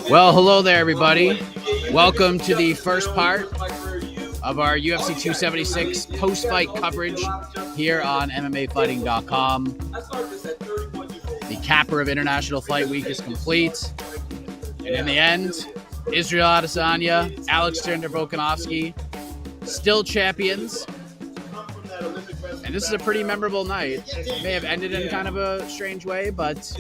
Well, hello there, everybody. Welcome to the first part of our UFC 276 post-fight coverage here on MMAfighting.com. The capper of International Fight Week is complete. And in the end, Israel Adesanya, Alexander Volkanovski, still champions. And this is a pretty memorable night. It may have ended in kind of a strange way, but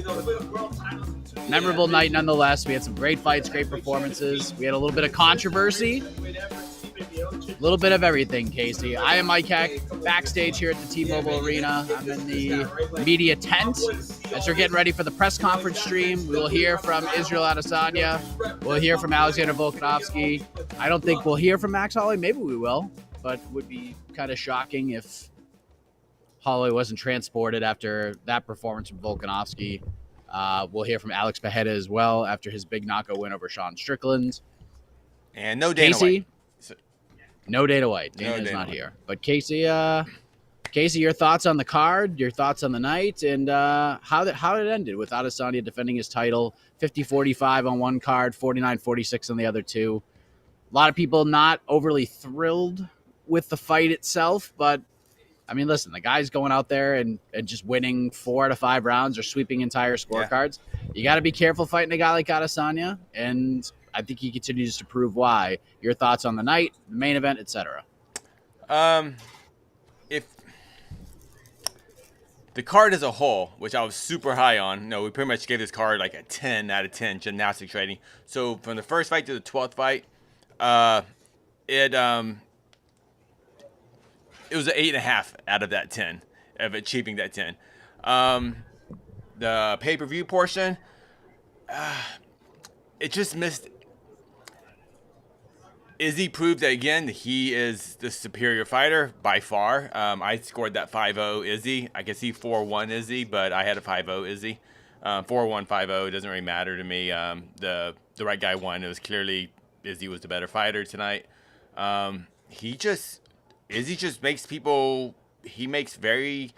memorable night nonetheless. We had some great fights, great performances. We had a little bit of controversy, a little bit of everything, Casey. I am Mike Heck, backstage here at the T-Mobile Arena. I'm in the media tent as we're getting ready for the press conference stream. We will hear from Israel Adesanya. We'll hear from Alexander Volkanovski. I don't think we'll hear from Max Holloway. Maybe we will, but it would be kind of shocking if Holloway wasn't transported after that performance from Volkanovski. We'll hear from Alex Pereira as well after his big knockout win over Sean Strickland. And no Dana Casey, White. No Dana White. Dana's not here. But Casey, your thoughts on the card, your thoughts on the night, and how it ended with Adesanya defending his title, 50-45 on one card, 49-46 on the other two. A lot of people not overly thrilled with the fight itself, but I mean, listen, the guy's going out there and just winning 4 out of 5 rounds or sweeping entire scorecards. Yeah. You got to be careful fighting a guy like Adesanya, and I think he continues to prove why. Your thoughts on the night, the main event, etc. If the card as a whole, which I was super high on, we pretty much gave this card like a 10 out of 10 gymnastics rating. So from the first fight to the 12th fight, it was an 8.5 out of that 10 of achieving that 10. The pay-per-view portion, it just missed. Izzy proved that again he is the superior fighter by far. I scored that 5-0 Izzy. I can see 4-1 Izzy, but I had a 5-0 Izzy. 4-1, 5-0. It doesn't really matter to me. The right guy won. It was clearly Izzy was the better fighter tonight. Izzy just makes people, he makes very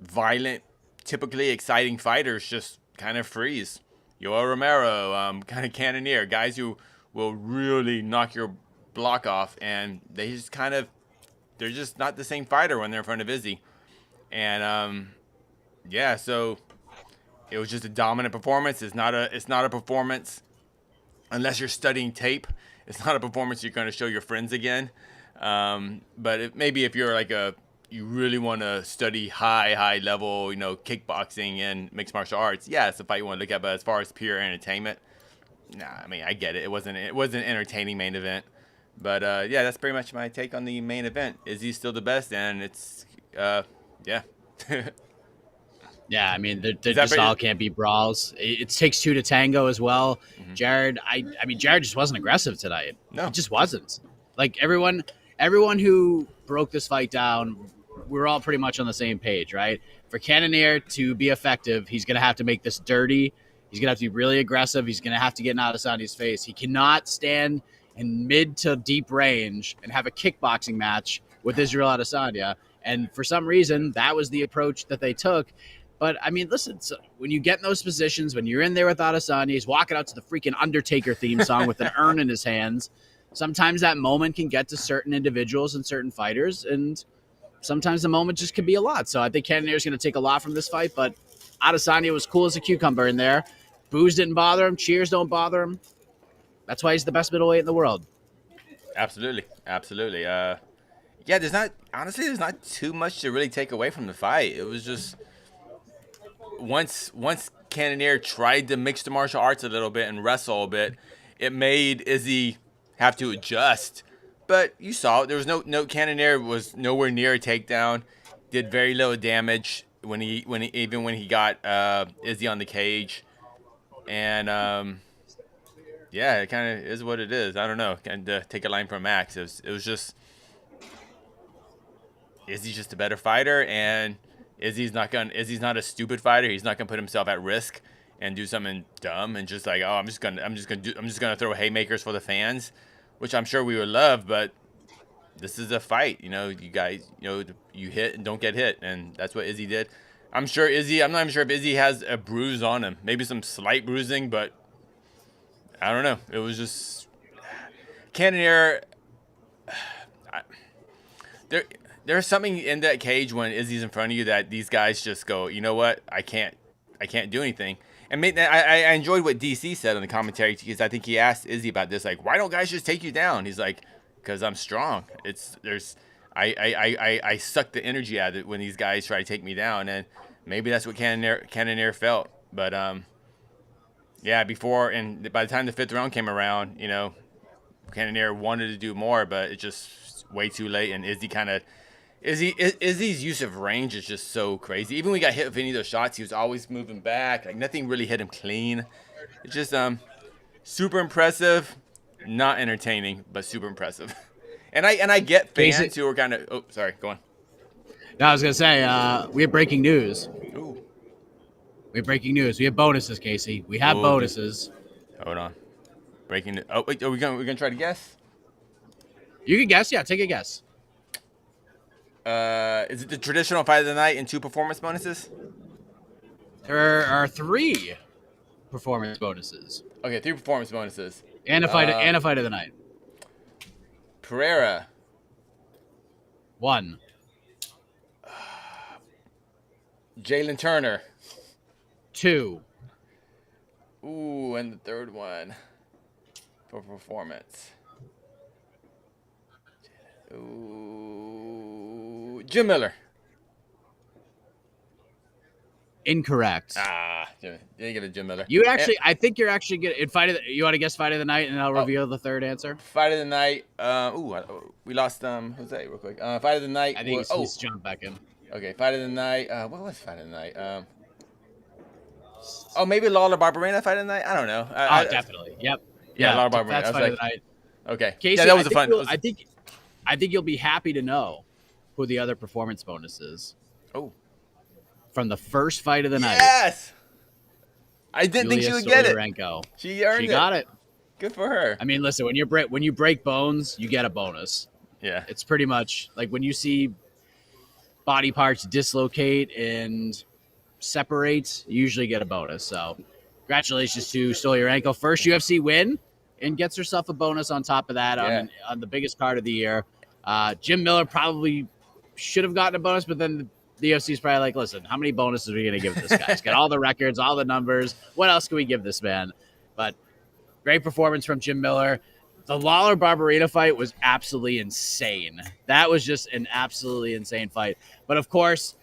violent, typically exciting fighters just kind of freeze. Yoel Romero, kind of Cannonier, guys who will really knock your block off, and they're just not the same fighter when they're in front of Izzy. And, so it was just a dominant performance. It's not a performance, unless you're studying tape, it's not a performance you're going to show your friends again. But maybe if you're you really want to study high level, kickboxing and mixed martial arts, yeah, it's a fight you want to look at. But as far as pure entertainment, I mean, I get it. It wasn't an entertaining main event. But that's pretty much my take on the main event. Izzy's still the best, and it's yeah. Yeah, I mean, there just all can't be brawls. It takes two to tango as well. Mm-hmm. Jared, I mean, Jared just wasn't aggressive tonight. No, he just wasn't. Like everyone who broke this fight down, we're all pretty much on the same page, right? For Cannonier to be effective, he's going to have to make this dirty. He's going to have to be really aggressive. He's going to have to get in Adesanya's face. He cannot stand in mid to deep range and have a kickboxing match with Israel Adesanya. And for some reason, that was the approach that they took. But, I mean, listen, so when you get in those positions, when you're in there with Adesanya, he's walking out to the freaking Undertaker theme song with an urn in his hands. Sometimes that moment can get to certain individuals and certain fighters, and sometimes the moment just could be a lot. So I think Cannonier is going to take a lot from this fight, but Adesanya was cool as a cucumber in there. Boos didn't bother him. Cheers don't bother him. That's why he's the best middleweight in the world. Absolutely. There's not too much to really take away from the fight. It was just once Cannonier tried to mix the martial arts a little bit and wrestle a bit, it made Izzy have to adjust. But you saw it. There was no Cannonier was nowhere near a takedown. Did very little damage when he got Izzy on the cage. And it kind of is what it is. I don't know. And take a line from Max. It was just Izzy's just a better fighter, and Izzy's not a stupid fighter. He's not gonna put himself at risk and do something dumb and just like, I'm just gonna throw haymakers for the fans, which I'm sure we would love, but this is a fight. You guys, you hit and don't get hit, and that's what Izzy did. I'm sure Izzy. I'm not even sure if Izzy has a bruise on him. Maybe some slight bruising, but I don't know. It was just Cannonier. There, there's something in that cage when Izzy's in front of you that these guys just go, you know what? I can't do anything. And I enjoyed what DC said on the commentary because I think he asked Izzy about this, like, why don't guys just take you down? He's like, because I'm strong. I suck the energy out of it when these guys try to take me down, and maybe that's what Cannonier felt. But yeah, and by the time the 5th round came around, you know, Cannonier wanted to do more, but it's just way too late, and Izzy's use of range is just so crazy. Even when he got hit with any of those shots, he was always moving back. Like, nothing really hit him clean. It's just super impressive, not entertaining, but super impressive. And I get fans who are kind of. Oh, sorry, go on. No, I was gonna say we have breaking news. Ooh. We have breaking news. We have bonuses, Casey. We have bonuses. Hold on. Breaking. Oh, wait. Are we gonna try to guess? You can guess. Yeah, take a guess. Is it the traditional fight of the night and 2 performance bonuses? There are 3 performance bonuses. Okay, 3 performance bonuses. And a fight of the night. Pereira. 1. Jalen Turner. 2. Ooh, and the 3rd one for performance. Ooh, Jim Miller. Incorrect. Didn't get a Jim Miller. I think you're actually good. You want to guess fight of the night, and I'll reveal the 3rd answer. Fight of the night. We lost Jose real quick. Fight of the night. I think he's jumped back in. Okay, fight of the night. What was fight of the night? Maybe Lawler Barberena fight of the night. I don't know. Definitely. Yep. Yeah, Lawler Barberena. That's fight of the night. Okay. Casey, yeah, that was fun. I think you'll be happy to know who the other performance bonus is. Oh. From the first fight of the night. Yes. I didn't think she would get it. She earned it. She got it. Good for her. I mean, listen, when you break bones, you get a bonus. Yeah. It's pretty much like when you see body parts dislocate and separate, you usually get a bonus. So, congratulations to Stoliarenko. First UFC win, and gets herself a bonus on top of that on the biggest card of the year. Jim Miller probably should have gotten a bonus, but then the UFC is probably like, listen, how many bonuses are we going to give this guy? He's got all the records, all the numbers. What else can we give this man? But great performance from Jim Miller. The Lawler-Barberena fight was absolutely insane. That was just an absolutely insane fight. But, of course,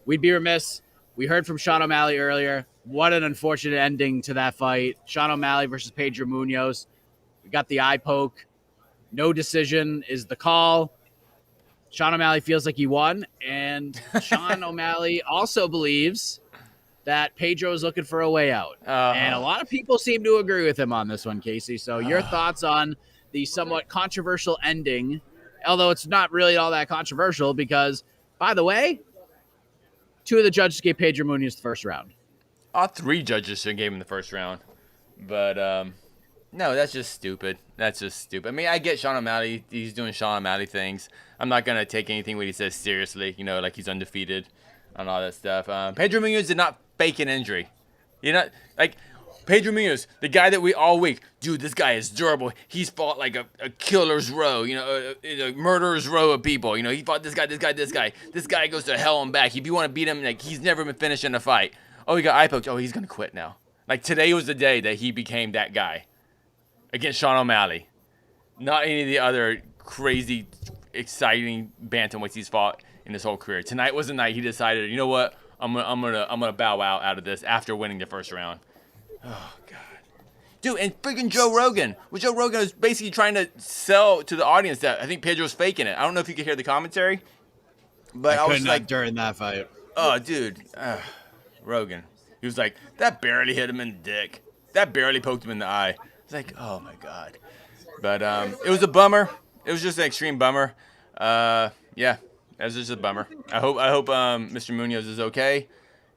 we'd be remiss. We heard from Sean O'Malley earlier. What an unfortunate ending to that fight. Sean O'Malley versus Pedro Munoz. We got the eye poke. No decision is the call. Sean O'Malley feels like he won, and Sean O'Malley also believes that Pedro is looking for a way out. And a lot of people seem to agree with him on this one, Casey. So your thoughts on the somewhat controversial ending, although it's not really all that controversial because, by the way, 2 of the judges gave Pedro Munoz the first round. 3 judges gave him the first round. But, no, that's just stupid. I mean, I get Sean O'Malley. He's doing Sean O'Malley things. I'm not going to take anything what he says seriously, like he's undefeated and all that stuff. Pedro Munoz did not fake an injury. Pedro Munoz, the guy that we all week, dude, this guy is durable. He's fought like a killer's row, a murderer's row of people. He fought this guy. This guy goes to hell and back. If you want to beat him, he's never been finished in a fight. Oh, he got eye poked. Oh, he's going to quit now. Today was the day that he became that guy against Sean O'Malley. Not any of the other crazy, exciting bantamweights he's fought in his whole career. Tonight was the night he decided, you know what? I'm gonna bow out of this after winning the first round. Oh God, dude, and freaking Joe Rogan. Joe Rogan was basically trying to sell to the audience that I think Pedro's faking it. I don't know if you could hear the commentary, but I was like during that fight. Oh, dude, Rogan. He was like, that barely hit him in the dick. That barely poked him in the eye. It's like, oh my God. But it was a bummer. It was just an extreme bummer. Yeah, it was just a bummer. I hope Mr. Munoz is okay.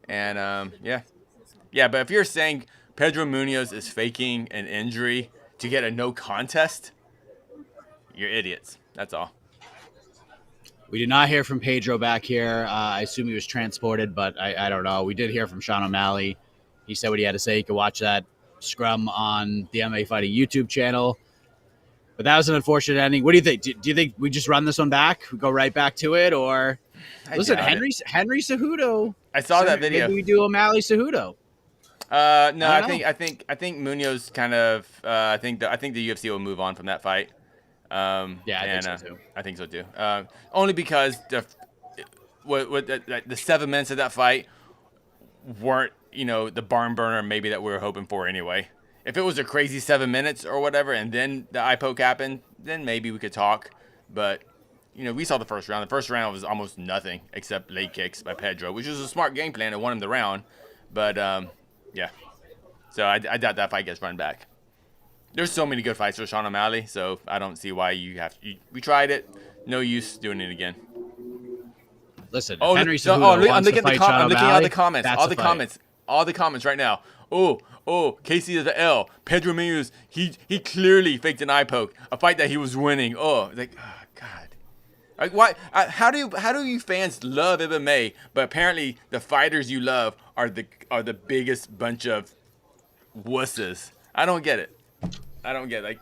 And yeah. But if you're saying Pedro Munoz is faking an injury to get a no contest, you're idiots. That's all. We did not hear from Pedro back here. I assume he was transported, but I don't know. We did hear from Sean O'Malley. He said what he had to say. You can watch that scrum on the MMA Fighting YouTube channel. But that was an unfortunate ending. What do you think? Do you think we just run this one back? We go right back to it, or listen, Henry Cejudo. I saw that video. Maybe we do O'Malley Cejudo. No, I think Munoz kind of. I think the UFC will move on from that fight. Yeah, I think so too. I think so too. Only because the 7 minutes of that fight weren't the barn burner maybe that we were hoping for anyway. If it was a crazy 7 minutes or whatever, and then the eye poke happened, then maybe we could talk. But we saw the first round. The first round was almost nothing except leg kicks by Pedro, which was a smart game plan to won him the round. But yeah, so I doubt that fight gets run back. There's so many good fights for Sean O'Malley, so I don't see why we tried it. No use doing it again. Listen, Henry Cejudo I'm looking at the comments. All the comments right now. Oh, Casey is the L. Pedro Munoz, he clearly faked an eye poke. A fight that he was winning. Oh, God. Like why? How do you fans love MMA, but apparently the fighters you love are the biggest bunch of wusses? I don't get it. Like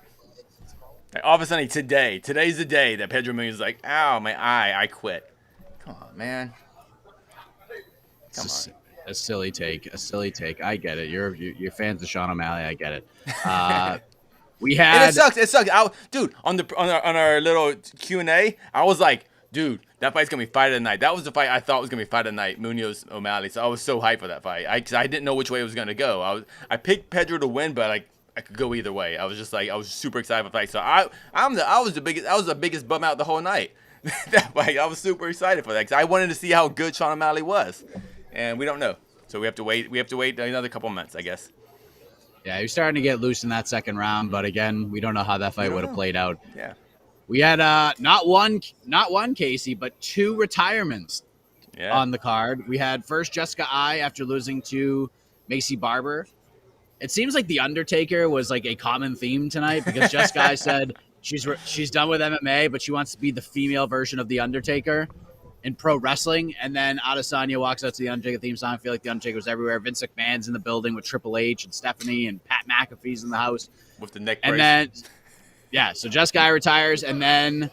all of a sudden today's the day that Pedro Munoz is like, ow, my eye, I quit. Come on, man. Come on. A silly take. I get it. You're fans of Sean O'Malley. I get it. We had. And it sucks. Dude, on our little Q&A, I was like, dude, that fight's gonna be fight of the night. That was the fight I thought was gonna be fight of the night, Munoz O'Malley. So I was so hyped for that fight. I didn't know which way it was gonna go. I picked Pedro to win, but I could go either way. I was super excited for the fight. So I was the biggest bum out the whole night. That fight, I was super excited for that because I wanted to see how good Sean O'Malley was. And we don't know, so we have to wait. We have to wait another couple months, I guess. Yeah, he was starting to get loose in that second round, but again, we don't know how that fight would have played out. Yeah, we had not one Casey, but two retirements on the card. We had first Jessica Ai after losing to Macy Barber. It seems like the Undertaker was like a common theme tonight because Jessica Ai said she's done with MMA, but she wants to be the female version of the Undertaker in pro wrestling. And then Adesanya walks out to the Undertaker theme song. I feel like the Undertaker was everywhere. Vince McMahon's in the building with Triple H and Stephanie, and Pat McAfee's in the house with the neck brace. And then, so Jessica Ai retires, and then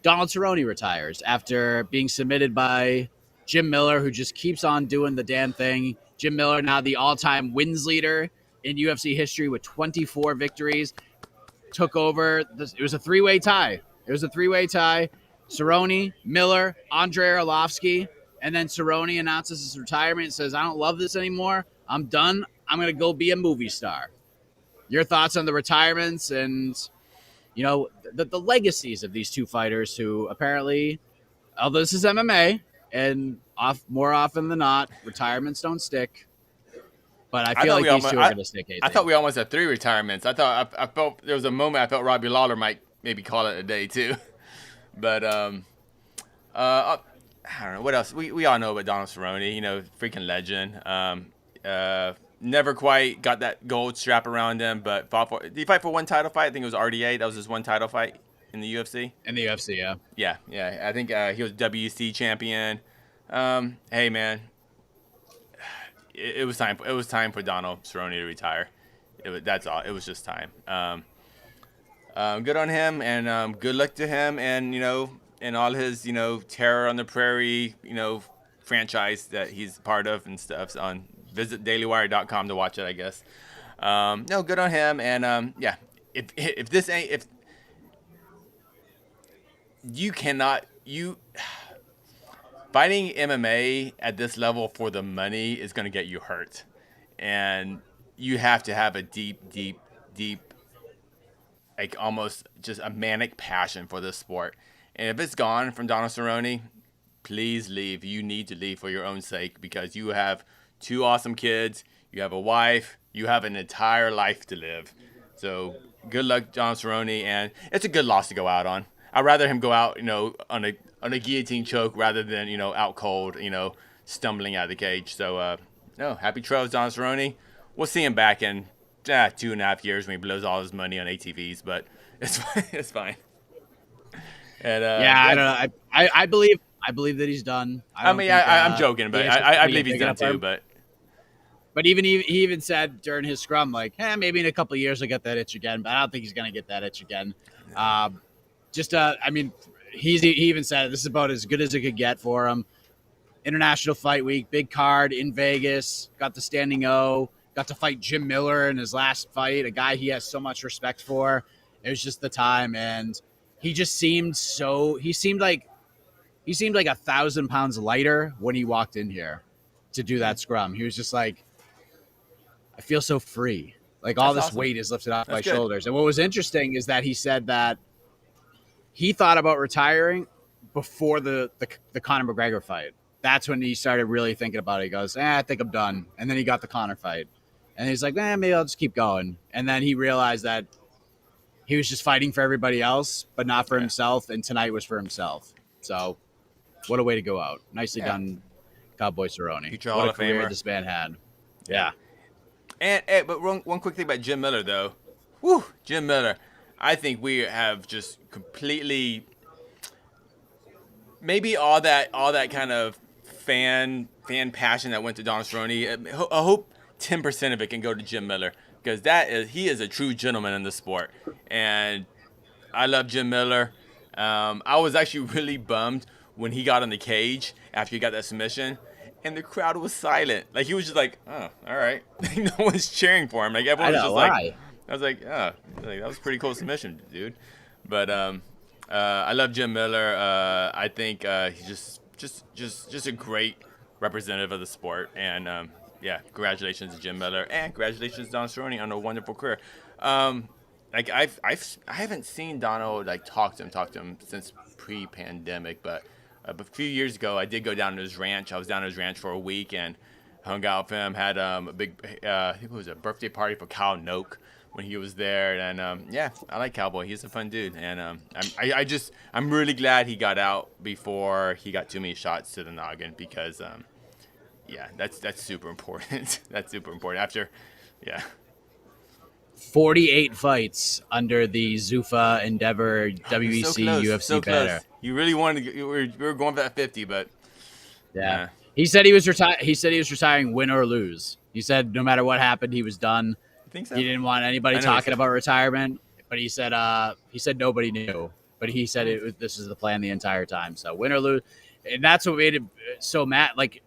Donald Cerrone retires after being submitted by Jim Miller, who just keeps on doing the damn thing. Jim Miller, now the all-time wins leader in UFC history with 24 victories, took over. It was a three-way tie. Cerrone, Miller, Andre Arlovsky, and then Cerrone announces his retirement and says, I don't love this anymore. I'm done. I'm going to go be a movie star. Your thoughts on the retirements and, the legacies of these two fighters who apparently, although this is MMA, and more often than not, retirements don't stick. But I feel like these two are going to stick. I thought we almost had 3 retirements. I felt there was a moment I felt Robbie Lawler might maybe call it a day too. But I don't know what else. We all know about Donald Cerrone, freaking legend. Never quite got that gold strap around him, but did he fight for one title fight? I think it was RDA. That was his one title fight in the UFC. In the UFC, yeah. Yeah. I think he was WC champion. Hey man, it was time. It was time for Donald Cerrone to retire. That's all. It was just time. Good on him, and good luck to him, and and all his Terror on the Prairie franchise that he's part of and stuff. On visit dailywire.com to watch it, I guess. No, good on him, and if you cannot fighting MMA at this level for the money is going to get you hurt, and you have to have a deep, like almost just a manic passion for this sport. And if it's gone from Donald Cerrone, please leave. You need to leave for your own sake because you have 2 awesome kids, you have a wife, you have an entire life to live. So good luck, Donald Cerrone, and it's a good loss to go out on. I'd rather him go out, on a guillotine choke rather than, out cold, stumbling out of the cage. So, no, happy trails, Donald Cerrone. We'll see him back in 2.5 years when he blows all his money on ATVs, but it's fine. And Yeah, I yeah, don't know. I believe that he's done. I I don't mean, think I'm joking, the but issue I could believe get he's big done enough for too. him. But But even he even said during his scrum, like, maybe in a couple of years I'll get that itch again. But I don't think he's gonna get that itch again. I mean, he even said this is about as good as it could get for him. International Fight Week, big card in Vegas. Got the standing O. Got to fight Jim Miller in his last fight, a guy he has so much respect for. It was just the time, and he just seemed so. He seemed like 1,000 pounds lighter when he walked in here to do that scrum. He was just like, I feel so free. Like all that's this awesome. weight is lifted off That's my good. shoulders. And what was interesting is that he said that he thought about retiring before the Conor McGregor fight. That's when he started really thinking about it. He goes, I think I'm done. And then he got the Conor fight. And he's like, maybe I'll just keep going. And then he realized that he was just fighting for everybody else, but not for Yeah, himself. And tonight was for himself. So what a way to go out. Nicely yeah. done, Cowboy Cerrone. Future What Hall a of career Famer. this man had. Yeah. Yeah. And but one quick thing about Jim Miller though. Whew, Jim Miller. I think we have just completely maybe all that kind of fan passion that went to Donald Cerrone. I hope 10% of it can go to Jim Miller because he is a true gentleman in the sport, and I love Jim Miller. I was actually really bummed when he got in the cage after he got that submission, and the crowd was silent. Like he was just like, "Oh, all right." No one's cheering for him. Like I everyone was know just like, why. "I was like, oh, like, that was a pretty cool submission, dude." But I love Jim Miller. I think he's just a great representative of the sport, and yeah, congratulations to Jim Miller, and congratulations to Don Cerrone on a wonderful career. Like I haven't seen Donald like talk to him since pre-pandemic, but a few years ago I did go down to his ranch. I was down at his ranch for a week and hung out with him. Had a big I think it was a birthday party for Kyle Noak when he was there, and yeah, I like Cowboy. He's a fun dude, and I'm really glad he got out before he got too many shots to the noggin because yeah, that's super important. That's super important after, yeah. 48 fights under the Zuffa Endeavor You're so WEC close, UFC so banner. close. You really wanted to. We were going for that 50, but Yeah. yeah, He said he was retiring win or lose. He said no matter what happened, he was done. you think He so? didn't want anybody I know he talking said. about retirement, but he said nobody knew. But he said this is the plan the entire time. So win or lose, and that's what made it so mad. Like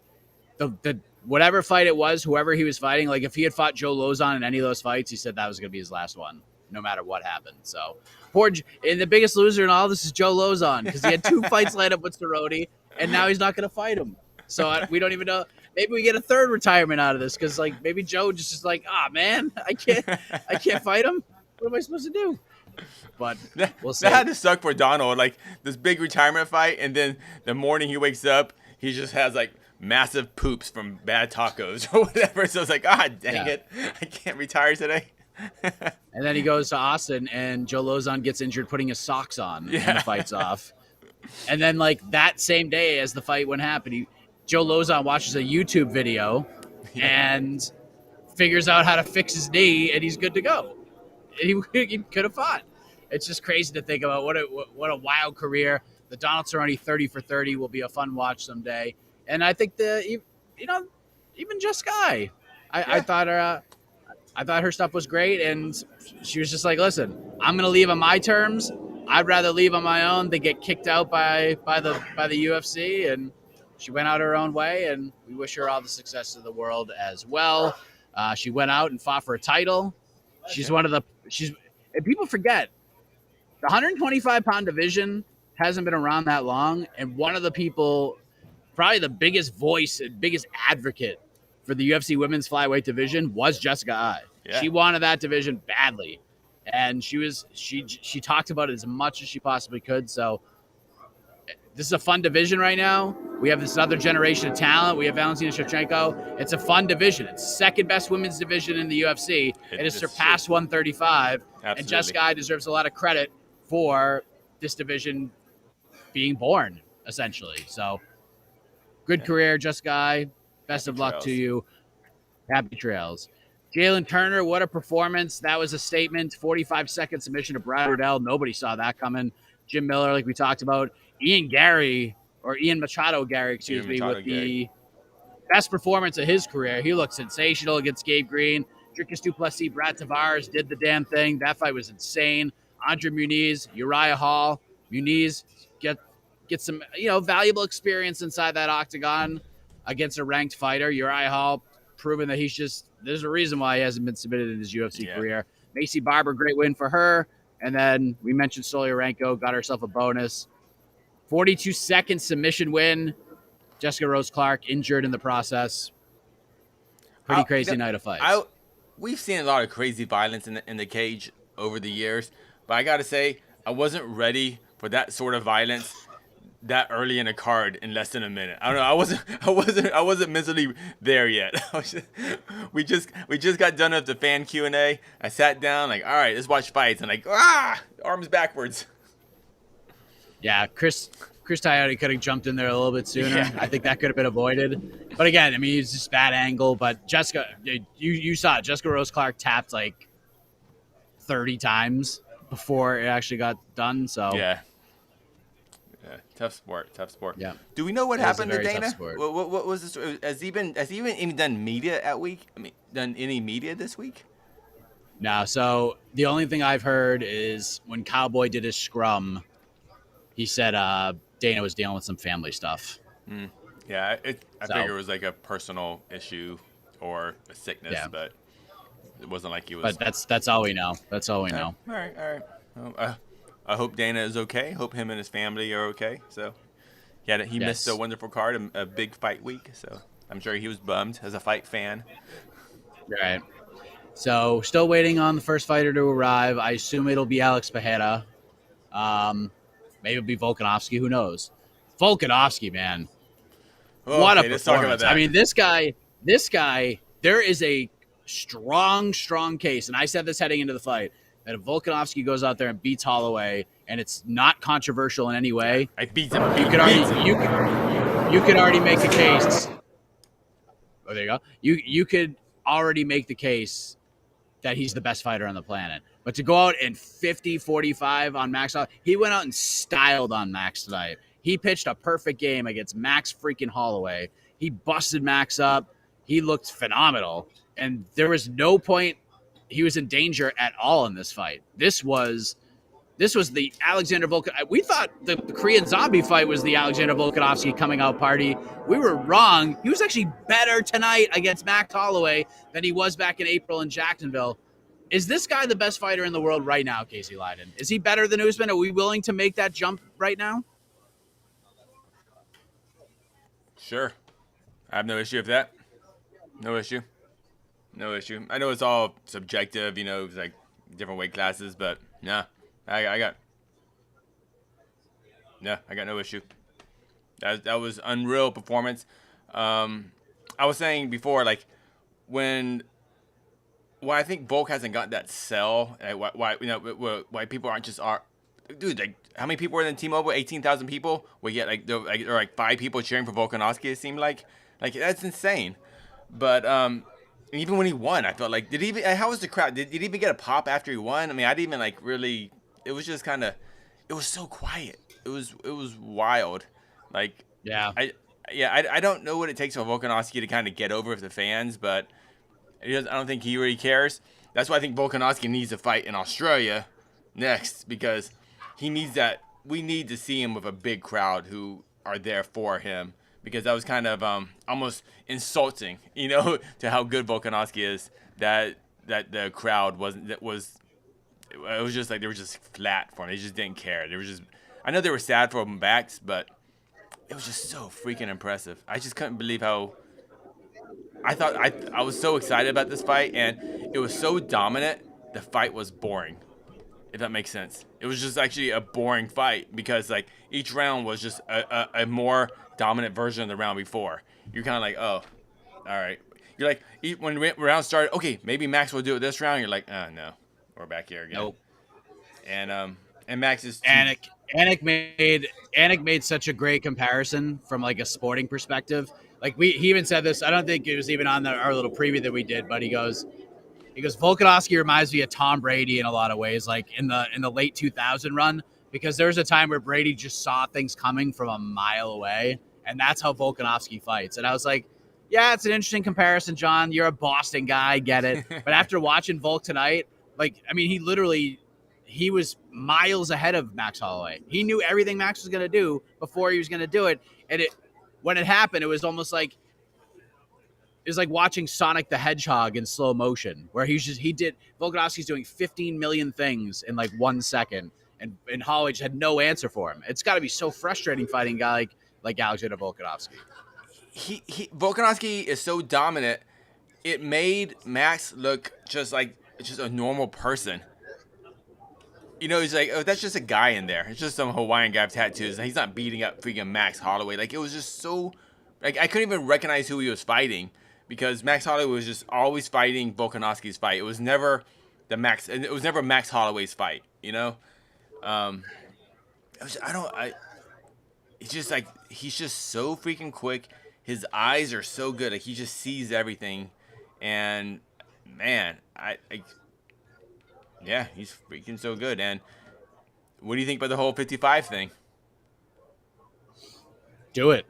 the whatever fight it was, whoever he was fighting, like if he had fought Joe Lozon in any of those fights, he said that was going to be his last one, no matter what happened. So and the biggest loser in all this is Joe Lozon because he had two fights lined up with Cerrone, and now he's not going to fight him. So we don't even know. Maybe we get a third retirement out of this because like maybe Joe just is like, man, I can't fight him. What am I supposed to do? But we'll see. That had to suck for Donald. Like this big retirement fight, and then the morning he wakes up, he just has like massive poops from bad tacos or whatever. So it's like, dang it, I can't retire today. And then he goes to Austin, and Joe Lozon gets injured putting his socks on, and the fight's off. And then, like that same day as the fight went happen, Joe Lozon watches a YouTube video and figures out how to fix his knee, and he's good to go. He could have fought. It's just crazy to think about what a wild career. The Donald Cerrone 30 for 30 will be a fun watch someday. And I think even Just Guy, I thought her stuff was great, and she was just like, "Listen, I'm gonna leave on my terms. I'd rather leave on my own than get kicked out by the UFC." And she went out her own way, and we wish her all the success of the world as well. She went out and fought for a title. And people forget the 125-pound division hasn't been around that long, and one of the people, probably the biggest voice and biggest advocate for the UFC women's flyweight division was Jessica Eye. Yeah. She wanted that division badly, and she talked about it as much as she possibly could. So this is a fun division right now. We have this other generation of talent. We have Valentina Shevchenko. It's a fun division. It's the second best women's division in the UFC. It has surpassed 135. Absolutely. And Jessica Eye deserves a lot of credit for this division being born, essentially. So good career, Jessica Eye. Best of luck to you. Happy trails. Jalen Turner, what a performance. That was a statement. 45-second submission to Brad Riddell. Nobody saw that coming. Jim Miller, like we talked about. Ian Machado Gary, excuse Even me, with Machado Gary. the best performance of his career. He looked sensational against Gabe Green. Dricus du Plessis, Brad Tavares did the damn thing. That fight was insane. Andre Muniz, Uriah Hall. Muniz get some, valuable experience inside that octagon against a ranked fighter. Uriah Hall proving that there's a reason why he hasn't been submitted in his UFC career. Macy Barber, great win for her. And then we mentioned Stoliarenko, got herself a bonus. 42-second submission win. Jessica Rose Clark injured in the process. Pretty crazy night of fights. We've seen a lot of crazy violence in the cage over the years, but I gotta say, I wasn't ready for that sort of violence that early in a card in less than a minute. I don't know. I wasn't mentally there yet. We just got done with the fan Q&A. I sat down like, all right, let's watch fights, and like, arms backwards. Yeah, Chris Coyote could have jumped in there a little bit sooner. Yeah. I think that could have been avoided. But again, I mean, it's just bad angle. But Jessica, you saw it. Jessica Rose Clark tapped like 30 times before it actually got done. So yeah, tough sport. Yeah. Do we know what happened to Dana? What was this? Has he even done media done any media this week? No. So the only thing I've heard is when Cowboy did his scrum, he said Dana was dealing with some family stuff. Yeah, I figured it was like a personal issue or a sickness, but it wasn't like he was. But that's all we know. That's all we know. All right. Well, I hope Dana is okay. Hope him and his family are okay. So, he missed a wonderful card, a big fight week. So I'm sure he was bummed as a fight fan. Right. So still waiting on the first fighter to arrive. I assume it'll be Alex Pereira. Maybe it'll be Volkanovski. Who knows? Volkanovski, man. What a performance. Let's talk about that. I mean, this guy, there is a strong case, and I said this heading into the fight, that if Volkanovski goes out there and beats Holloway, and it's not controversial in any way, I beat him. You could already make the case. Oh, there you go. You could already make the case that he's the best fighter on the planet. But to go out and 50-45 on Max, he went out and styled on Max tonight. He pitched a perfect game against Max freaking Holloway. He busted Max up. He looked phenomenal. And there was no point he was in danger at all in this fight. This was the Alexander Volkanovski. We thought the Korean Zombie fight was the Alexander Volkanovski coming out party. We were wrong. He was actually better tonight against Max Holloway than he was back in April in Jacksonville. Is this guy the best fighter in the world right now, Casey Leydon? Is he better than Usman? Are we willing to make that jump right now? Sure. I have no issue with that. No issue. I know it's all subjective, it's like different weight classes, but yeah, I got no issue. That was unreal performance. I was saying before, like why I think Volk hasn't got that sell. Why people aren't just dude. Like, how many people were in T-Mobile? 18,000 people. We get there are like 5 people cheering for Volkanovski. It seemed like that's insane. But even when he won, I felt like how was the crowd? Did he even get a pop after he won? I mean, I didn't even really. It was just kind of. It was so quiet. It was wild. Like I don't know what it takes for Volkanovski to kind of get over with the fans, but I don't think he really cares. That's why I think Volkanovski needs to fight in Australia next, because he needs that. We need to see him with a big crowd who are there for him, because that was kind of almost insulting, to how good Volkanovski is. That the crowd wasn't. It was just like they were just flat for him. They just didn't care. They were just. I know they were sad for him backs, but it was just so freaking impressive. I just couldn't believe how. I thought I was so excited about this fight, and it was so dominant. The fight was boring, if that makes sense. It was just actually a boring fight, because like each round was just a more dominant version of the round before. You're kind of like, oh, all right. You're like, when the round started, okay, maybe Max will do it this round. You're like, oh no, we're back here again. Nope. And Max is Anik made such a great comparison from like a sporting perspective. Like he even said this. I don't think it was even on our little preview that we did, but he goes, Volkanovski reminds me of Tom Brady in a lot of ways, like in the late 2000 run. because there was a time where Brady just saw things coming from a mile away, and that's how Volkanovski fights. And I was like, yeah, it's an interesting comparison, John. You're a Boston guy, I get it. But after watching Volk tonight, like, I mean, he was miles ahead of Max Holloway. He knew everything Max was going to do before he was going to do it. And when it happened, it was almost like, it was like watching Sonic the Hedgehog in slow motion, where Volkanovski's doing 15 million things in like 1 second, and Holloway just had no answer for him. It's got to be so frustrating fighting a guy like Alexander Volkanovski. Volkanovski is so dominant. It made Max look just a normal person. You know, he's like, oh, that's just a guy in there. It's just some Hawaiian guy with tattoos. He's not beating up freaking Max Holloway. Like, it was just so, like, I couldn't even recognize who he was fighting, because Max Holloway was just always fighting Volkanovski's fight. It was never Max Holloway's fight, you know? It's just like, he's just so freaking quick. His eyes are so good. Like, he just sees everything. And, man, yeah, he's freaking so good. And what do you think about the whole 55 thing? Do it.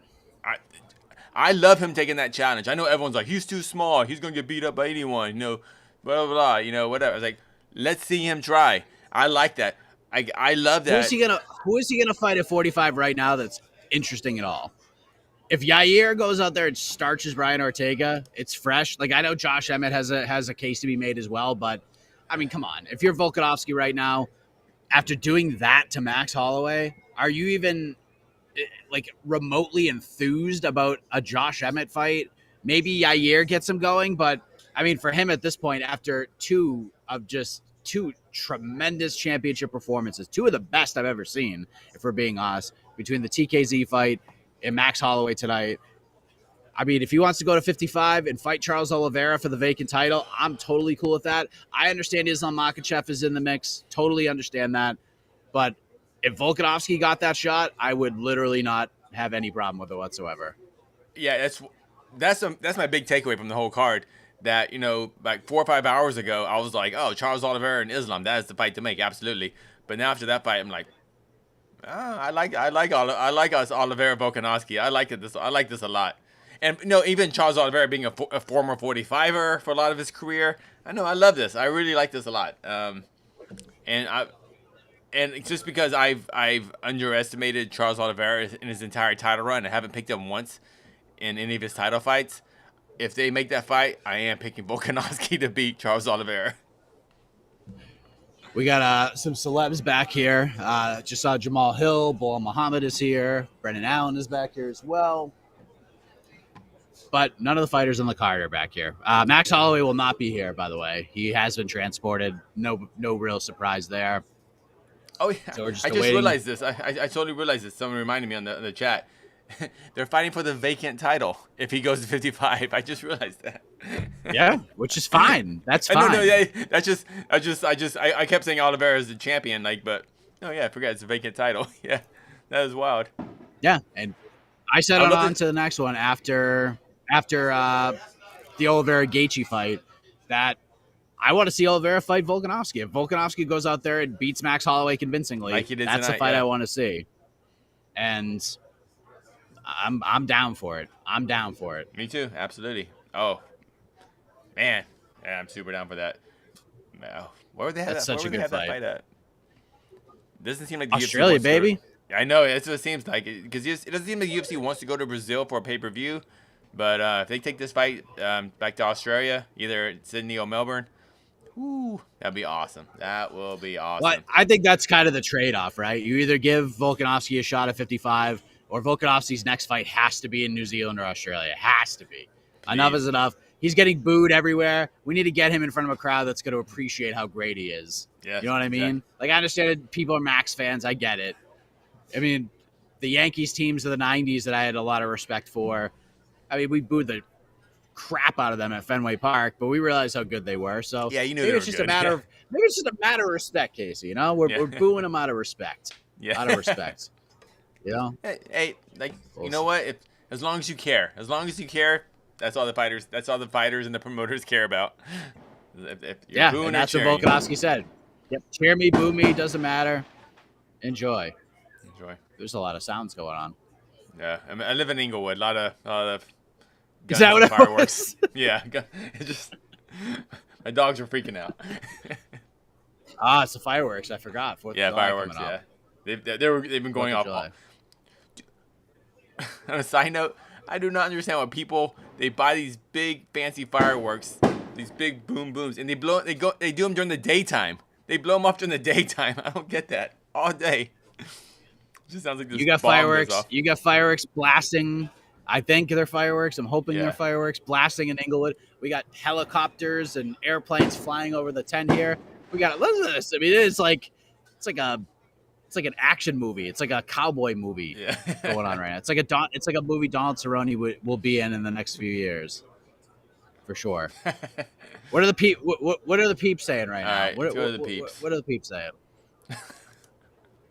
I love him taking that challenge. I know everyone's like, he's too small. He's going to get beat up by anyone. You know, blah, blah, blah. You know, whatever. I was like, let's see him try. I like that. I love that. Who is he gonna fight at 45 right now that's interesting at all? If Yair goes out there and starches Brian Ortega, it's fresh. Like, I know Josh Emmett has a case to be made as well, but I mean, come on. If you're Volkanovski right now, after doing that to Max Holloway, are you even like remotely enthused about a Josh Emmett fight? Maybe Yair gets him going, but I mean, for him at this point, after two tremendous championship performances, two of the best I've ever seen, if we're being honest, between the TKZ fight and Max Holloway tonight. I mean, if he wants to go to 55 and fight Charles Oliveira for the vacant title, I'm totally cool with that. I understand Islam Makhachev is in the mix. Totally understand that. But if Volkanovski got that shot, I would literally not have any problem with it whatsoever. Yeah, that's my big takeaway from the whole card. That, you know, like 4 or 5 hours ago, I was like, oh, Charles Oliveira and Islam, that is the fight to make, absolutely. But now after that fight, I'm like, I like us Oliveira Volkanovski. I like this a lot. And, you know, even Charles Oliveira being a former 45er for a lot of his career, I love this. I really like this a lot. And just because I've underestimated Charles Oliveira in his entire title run, I haven't picked him once in any of his title fights. If they make that fight, I am picking Volkanovski to beat Charles Oliveira. We got some celebs back here. Just saw Jamal Hill. Bilal Muhammad is here. Brendan Allen is back here as well. But none of the fighters on the card are back here. Max Holloway will not be here, by the way. He has been transported. No real surprise there. Oh, yeah. So I just realized this. I totally realized this. Someone reminded me on the chat. They're fighting for the vacant title if he goes to 55. I just realized that. Yeah, which is fine. That's fine. No, yeah, that's just I kept saying Oliveira is the champion, like, but no, yeah, I forgot it's a vacant title. Yeah, that is wild. Yeah, and I said on to the next one after the Oliveira Gaethje fight that I want to see Oliveira fight Volkanovski. If Volkanovski goes out there and beats Max Holloway convincingly, like he did that's tonight, the fight yeah. I want to see. And I'm down for it. I'm down for it. Me too, absolutely. Oh, man, yeah, I'm super down for that. Where would they have that fight at? Doesn't seem like the Australia, UFC baby. I know, that's what it seems like. Because it doesn't seem like the UFC wants to go to Brazil for a pay-per-view. But if they take this fight back to Australia, either Sydney or Melbourne, that'd be awesome. That will be awesome. Well, I think that's kind of the trade-off, right? You either give Volkanovski a shot at 55, or Volkanovski's next fight has to be in New Zealand or Australia. It has to be. Please. Enough is enough. He's getting booed everywhere. We need to get him in front of a crowd that's going to appreciate how great he is. Yes, you know what I mean? exactly. Like, I understand that people are Max fans. I get it. I mean, the Yankees teams of the 90s that I had a lot of respect for, I mean, we booed the crap out of them at Fenway Park, but we realized how good they were. So yeah, you knew maybe it's just a matter of respect, Casey. You know, we're booing them out of respect. Yeah, out of respect. You know, hey, like, you know what? As long as you care, that's all the fighters. That's all the fighters and the promoters care about. If you're booing, and that's what Volkanovski said. Yep, cheer me, boo me, doesn't matter. Enjoy. Enjoy. There's a lot of sounds going on. Yeah, I mean, I live in Inglewood. A lot of Is that guns what and it fireworks. was? Yeah, it just my dogs are freaking out. It's the fireworks. I forgot. 4th of Yeah, July coming fireworks. up. Yeah, they've been 4th going of off. July. On a side note, I do not understand why people they buy these big fancy fireworks, these big boom booms, and they do them during the daytime. They blow them off during the daytime. I don't get that all day. It just sounds like this You got bomb goes fireworks. off. You got fireworks blasting. I think they're fireworks. I'm hoping they're Yeah. fireworks blasting in Inglewood. We got helicopters and airplanes flying over the tent here. We got listen to this. I mean, it's like an action movie. It's like a cowboy movie Yeah. going on right now. It's like a movie Donald Cerrone will be in the next few years, for sure. What are the What are the peeps saying right All now? right, let's go to the peeps. What are the peeps saying?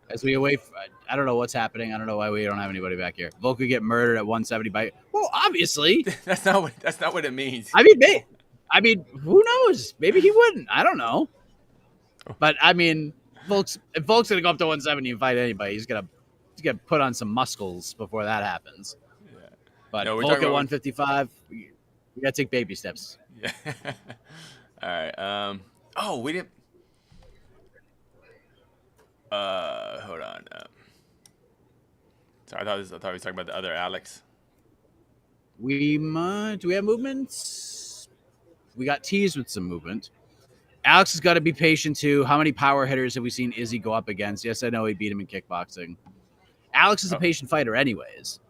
As we await, I don't know what's happening. I don't know why we don't have anybody back here. Volk could get murdered at 170 by. Well, obviously. That's not what it means. I mean, who knows? Maybe he wouldn't. I don't know. But I mean, if Volk's gonna go up to 170 and fight anybody, he's gonna put on some muscles before that happens. Yeah. But No, we're Volk talking at about- 155, we gotta take baby steps. Yeah. All right. Oh, we didn't. Hold on. Sorry, I thought we was talking about the other Alex. Do we have movements? We got teased with some movement. Alex has got to be patient too. How many power hitters have we seen Izzy go up against? Yes, I know he beat him in kickboxing. Alex is a patient fighter, anyways.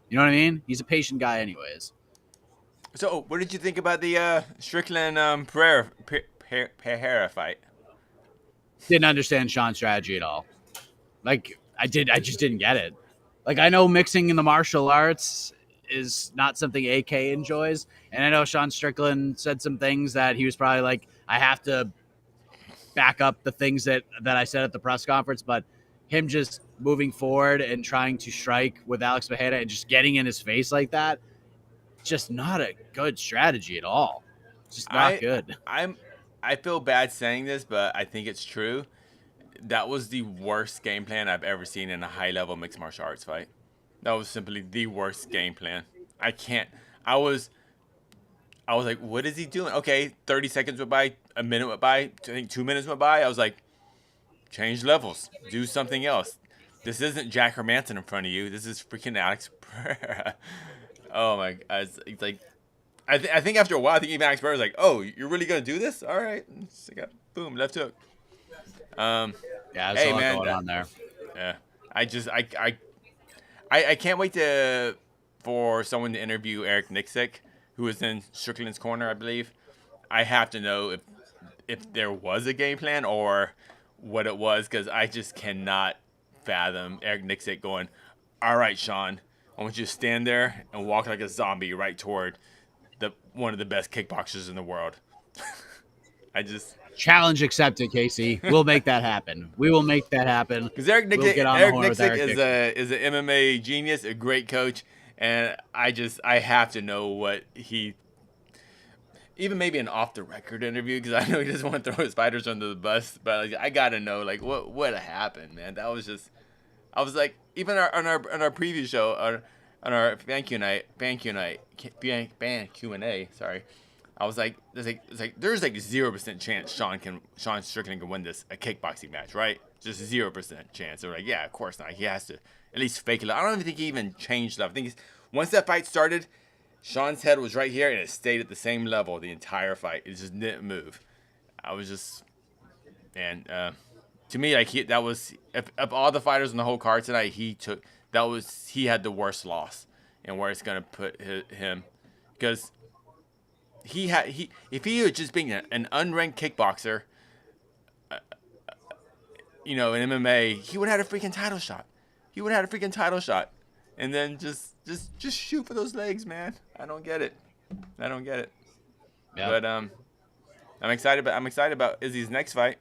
You know what I mean? He's a patient guy, anyways. So, what did you think about the Strickland Pereira fight? Didn't understand Sean's strategy at all. Like I just didn't get it. Like I know mixing in the martial arts is not something AK enjoys, and I know Sean Strickland said some things that he was probably like, I have to back up the things that I said at the press conference, but him just moving forward and trying to strike with Alex Pereira and just getting in his face like that, just not a good strategy at all. Just not good. I feel bad saying this, but I think it's true. That was the worst game plan I've ever seen in a high-level mixed martial arts fight. That was simply the worst game plan. I was like, what is he doing? Okay, 30 seconds went by, a minute went by, I think 2 minutes went by. I was like, change levels, do something else. This isn't Jack Hermanson in front of you. This is freaking Alex Pereira. Oh my God, it's like, I think after a while, I think even Alex Pereira was like, oh, you're really gonna do this? All right, so I got boom, left hook. Yeah, there's a lot going on there. Yeah, I can't wait for someone to interview Eric Nixick, who was in Strickland's corner, I believe. I have to know if there was a game plan or what it was, because I just cannot fathom Eric Nixick going, all right, Sean, I want you to stand there and walk like a zombie right toward one of the best kickboxers in the world. Challenge accepted, Casey. We'll make that happen. We will make that happen. Because Eric Nixick is an MMA genius, a great coach, and I have to know what even maybe an off the record interview, because I know he doesn't want to throw his fighters under the bus, but I gotta know what happened, man. That was just, I was like, even on our preview show on our fan Q&A, sorry. I was like, there's 0% chance Sean Strickland can win this a kickboxing match, right? Just 0% chance. They're like, yeah, of course not. He has to at least fake it. I don't even think he even changed up. I think once that fight started, Sean's head was right here and it stayed at the same level the entire fight. It just didn't move. I was just, man. To me, like that was of all the fighters in the whole card tonight, he had the worst loss, and where it's gonna put him, because. If he was just being an unranked kickboxer, in MMA, he would have had a freaking title shot. And then just shoot for those legs, man. I don't get it. Yeah. But I'm excited about Izzy's next fight.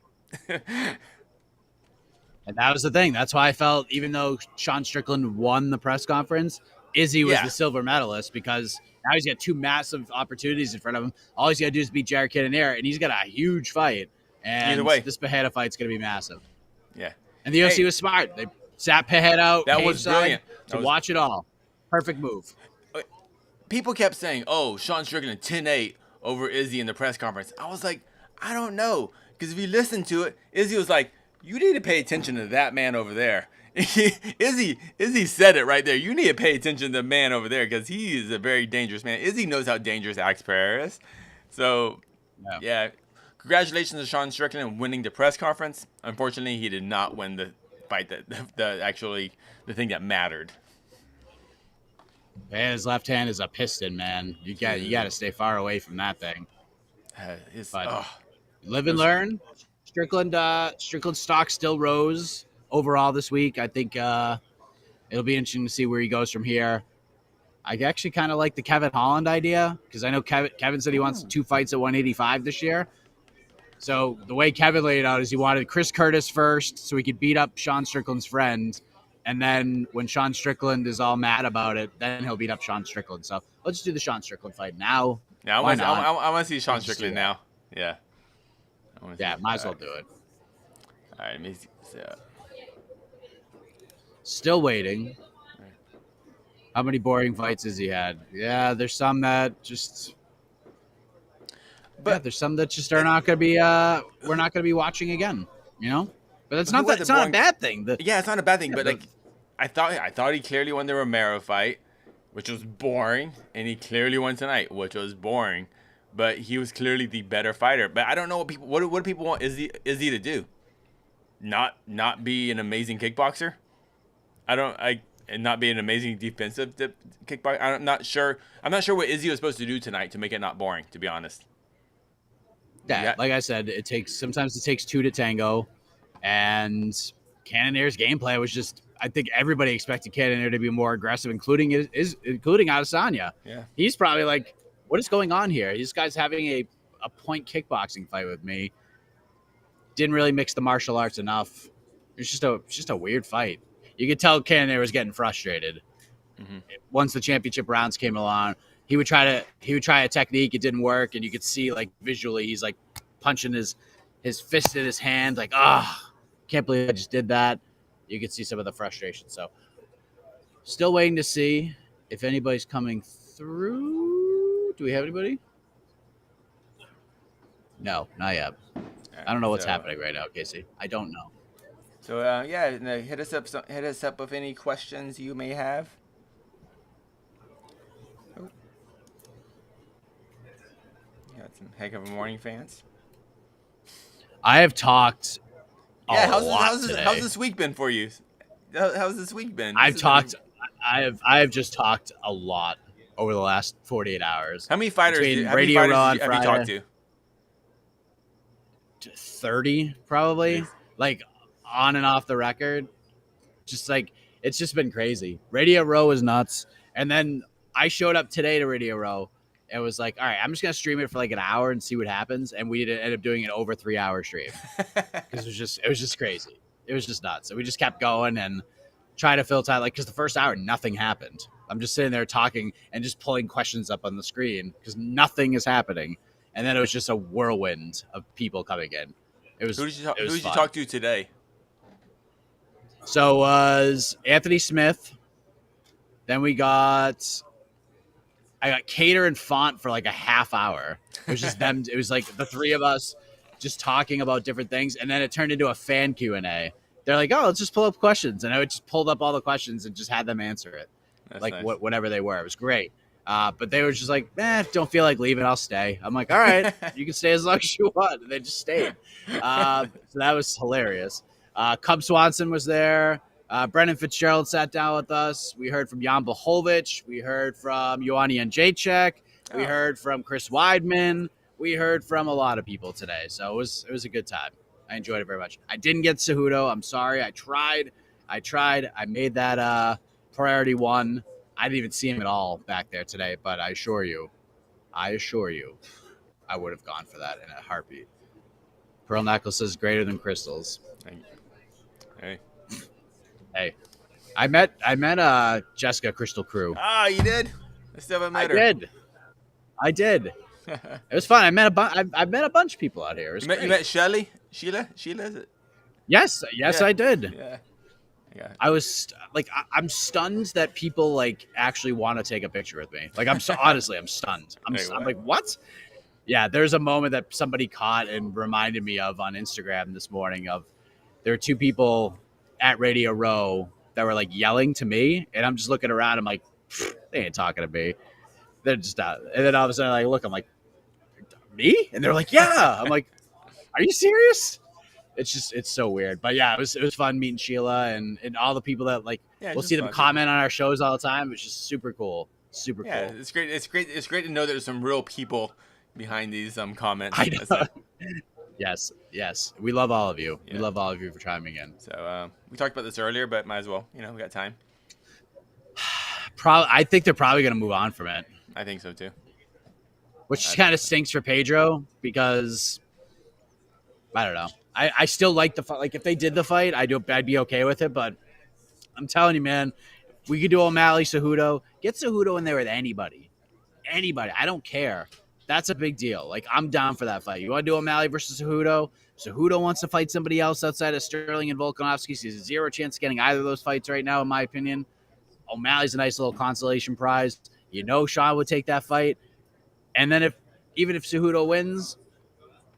And that was the thing. That's why I felt, even though Sean Strickland won the press conference, Izzy was the silver medalist, because now he's got two massive opportunities in front of him. All he's got to do is beat Jared Cannonier, and he's got a huge fight. And Either way, this Pereira fight's going to be massive. Yeah. And the UFC was smart. They sat head out, that was cage brilliant. side to watch it all. Perfect move. People kept saying, "Oh, Sean Strickland 10-8 over Izzy in the press conference." I was like, I don't know, because if you listen to it, Izzy was like, "You need to pay attention to that man over there." Izzy said it right there. You need to pay attention to the man over there because he is a very dangerous man. Izzy knows how dangerous Alex Pereira is. So, yeah. Congratulations to Sean Strickland winning the press conference. Unfortunately, he did not win the fight the thing that mattered. Man, his left hand is a piston, man. You got to stay far away from that thing. Live and learn. Strickland's stock still rose overall this week. I think it'll be interesting to see where he goes from here. I actually kind of like the Kevin Holland idea because I know Kevin said he wants 2 fights at 185 this year. So the way Kevin laid it out is he wanted Chris Curtis first so he could beat up Sean Strickland's friend. And then when Sean Strickland is all mad about it, then he'll beat up Sean Strickland. So let's just do the Sean Strickland fight now. Yeah, I want to see Sean Strickland now. Yeah. Might as well do it. All right, let me see. Still waiting. How many boring fights has he had? Yeah, there's some that just... But there's some that just are not going to be. We're not going to be watching again. You know, but it's not a bad thing. It's not a bad thing. But like, I thought he clearly won the Romero fight, which was boring, and he clearly won tonight, which was boring. But he was clearly the better fighter. But I don't know what do people want Izzy to do? Not be an amazing kickboxer? And not be an amazing defensive kickboxer. I'm not sure. I'm not sure what Izzy was supposed to do tonight to make it not boring. To be honest. Yeah, like I said, sometimes it takes 2 to tango, and Cannonier's gameplay was just. I think everybody expected Cannonier to be more aggressive, including Adesanya. Yeah, he's probably like, "What is going on here? This guy's having a point kickboxing fight with me." Didn't really mix the martial arts enough. It's just a weird fight. You could tell Cannonier was getting frustrated. Mm-hmm. Once the championship rounds came along. He would try a technique. It didn't work, and you could see like visually he's like punching his fist in his hand, like can't believe I just did that. You could see some of the frustration. So, still waiting to see if anybody's coming through. Do we have anybody? No, not yet. I don't know what's happening right now, Casey. I don't know. So hit us up with any questions you may have. Some heck of a morning, fans. I have talked. How's this week been for you? How's this week been? I have just talked a lot over the last 48 hours. How many fighters have you talked to? 30, probably. Nice. Like on and off the record. Just like it's just been crazy. Radio Row is nuts, and then I showed up today to Radio Row. It was like, all right, I'm just going to stream it for like an hour and see what happens. And we ended up doing an over 3-hour stream because it was just crazy. It was just nuts. So we just kept going and trying to fill time. Like, because the first hour, nothing happened. I'm just sitting there talking and just pulling questions up on the screen because nothing is happening. And then it was just a whirlwind of people coming in. Who did you talk to today? So was Anthony Smith. Then I got Cater and Font for like a half hour. It was just them. It was like the 3 of us just talking about different things. And then it turned into a fan Q&A. They're like, oh, let's just pull up questions. And I just pulled up all the questions and just had them answer it. That's like nice. Whatever they were. It was great. But they were just like, don't feel like leaving. I'll stay. I'm like, all right, you can stay as long as you want. And they just stayed. So that was hilarious. Cub Swanson was there. Brendan Fitzgerald sat down with us. We heard from Jan Blachowicz. We heard from Ioanni Jacek. We heard from Chris Weidman. We heard from a lot of people today. So it was a good time. I enjoyed it very much. I didn't get Cejudo. I'm sorry. I tried. I made that priority 1. I didn't even see him at all back there today, but I assure you, I would have gone for that in a heartbeat. Pearl necklaces greater than crystals. Hey, I met Jessica Crystal Crew. Oh, you did? I still haven't met her. I did. It was fun. I met a bunch of people out here. You met Shelly? Sheila? Is it? Yes, Yeah, I did. yeah, yeah. I was like, I'm stunned that people like actually want to take a picture with me. Like, I'm so honestly, I'm stunned. Wait, I'm what? like, what? Yeah, there's a moment that somebody caught and reminded me of on Instagram this morning. Of there were two people at Radio Row that were like yelling to me, and I'm just looking around. I'm like, they ain't talking to me. They're just out. And then all of a sudden, I look, I'm like, me? And they're like, yeah. I'm like, are you serious? It's so weird. But yeah, it was fun meeting Sheila and all the people that like Yeah, it's we'll just see them fun people. comment on our shows all the time. It's just super cool. Super Yeah, cool. it's great. It's great. It's great to know there's some real people behind these comments. I That's know. it. Yes, yes. We love all of you. We Yeah. love all of you for chiming in. So we talked about this earlier, but might as well. We got time. I think they're probably gonna move on from it, I think so too. which I kind think of so. stinks for Pedro because I don't know. I still like the fight. Like if they did the fight, I'd be okay with it. But I'm telling you, man, we could do O'Malley, Cejudo. Get Cejudo in there with anybody. Anybody. I don't care. That's a big deal. Like I'm down for that fight. You want to do O'Malley versus Cejudo? Cejudo wants to fight somebody else outside of Sterling and Volkanovski. He's a zero chance of getting either of those fights right now, in my opinion. O'Malley's a nice little consolation prize. You know Sean would take that fight. And then even if Cejudo wins,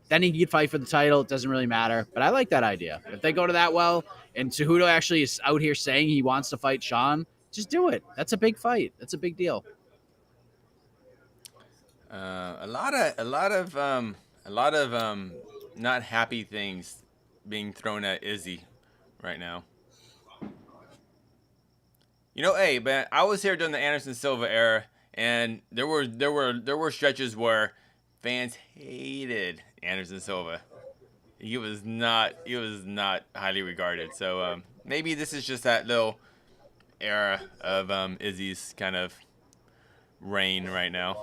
then he could fight for the title. It doesn't really matter. But I like that idea. If they go to that well and Cejudo actually is out here saying he wants to fight Sean, just do it. That's a big fight. That's a big deal. A lot of not happy things being thrown at Izzy right now. Hey, man, I was here during the Anderson Silva era, and there were stretches where fans hated Anderson Silva. He was not highly regarded. So maybe this is just that little era of Izzy's kind of reign right now.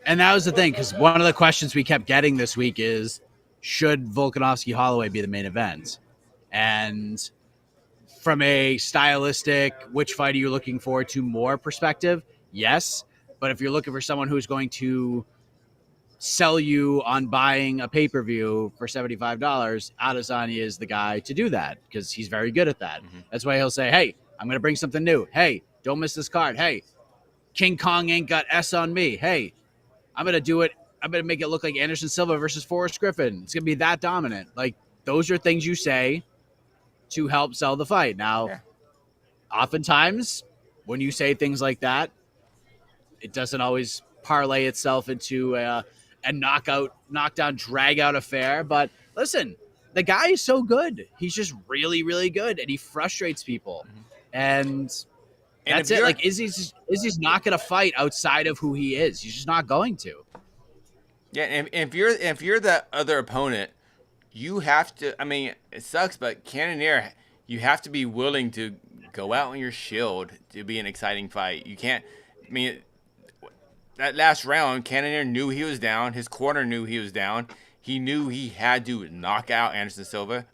And that was the thing, because one of the questions we kept getting this week is, should Volkanovski Holloway be the main event? And from a stylistic, which fight are you looking forward to more perspective? Yes. But if you're looking for someone who's going to sell you on buying a pay-per-view for $75, Adesanya is the guy to do that because he's very good at that. Mm-hmm. That's why he'll say, hey, I'm going to bring something new. Hey, don't miss this card. Hey, King Kong ain't got S on me. Hey, I'm going to do it. I'm going to make it look like Anderson Silva versus Forrest Griffin. It's going to be that dominant. Like, those are things you say to help sell the fight. Now, Yeah. oftentimes, when you say things like that, it doesn't always parlay itself into a knockdown, drag out affair. But listen, the guy is so good. He's just really, really good, and he frustrates people. Mm-hmm. And And that's it. Like Izzy's not going to fight outside of who he is. He's just not going to. Yeah, and if you're that other opponent, you have to. I mean, it sucks, but Cannonier, you have to be willing to go out on your shield to be an exciting fight. You can't. I mean, that last round, Cannonier knew he was down. His corner knew he was down. He knew he had to knock out Anderson Silva,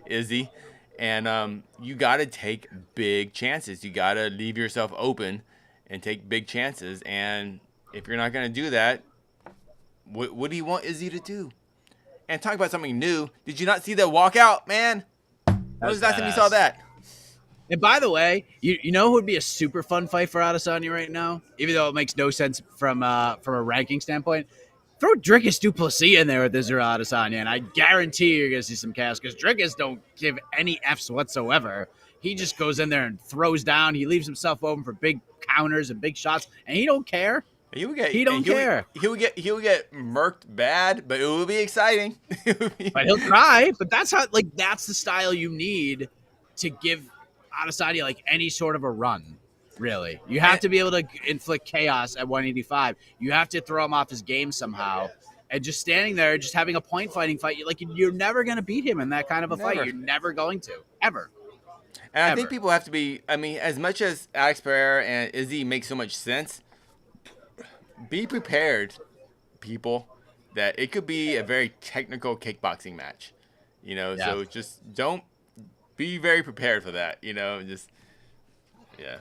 Izzy, and you got to take big chances. You got to leave yourself open and take big chances. And if you're not going to do that, what do you want Izzy to do? And talk about something new. Did you not see the walkout, man? When was the last time you saw that? And by the way, you know who would be a super fun fight for Adesanya right now? Even though it makes no sense from a ranking standpoint, throw Drickus Duplessis in there with Israel Adesanya, and I guarantee you're going to see some chaos because Drickus don't give any Fs whatsoever. He just goes in there and throws down. He leaves himself open for big counters and big shots, and he don't care. He would get. He don't care. He would get murked bad, but it would be exciting. But he'll cry. But that's that's the style you need to give Adesanya like any sort of a run. Really, you have to be able to inflict chaos at 185. You have to throw him off his game somehow. And just standing there, just having a point fighting fight, you're never going to beat him in that kind of a fight. You're never going to, ever. And I think people have to be. I mean, as much as Alex Pereira and Izzy make so much sense, be prepared, people, that it could be a very technical kickboxing match. So just don't be very prepared for that. Just yeah.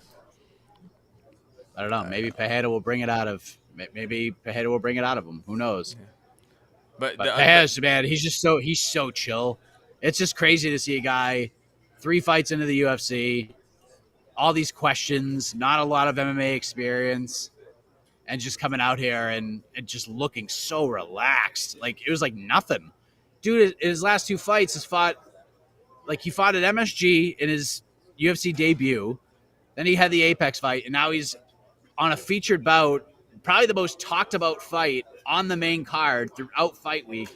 I don't know. Maybe Pereira will bring it out of. Maybe Pereira will bring it out of him. Who knows? But But Paz, man, he's so chill. It's just crazy to see a guy 3 fights into the UFC, all these questions, not a lot of MMA experience, and just coming out here and just looking so relaxed. Like it was like nothing. Dude, in his last 2 fights he fought at MSG in his UFC debut. Then he had the Apex fight, and now he's on a featured bout, probably the most talked about fight on the main card throughout fight week.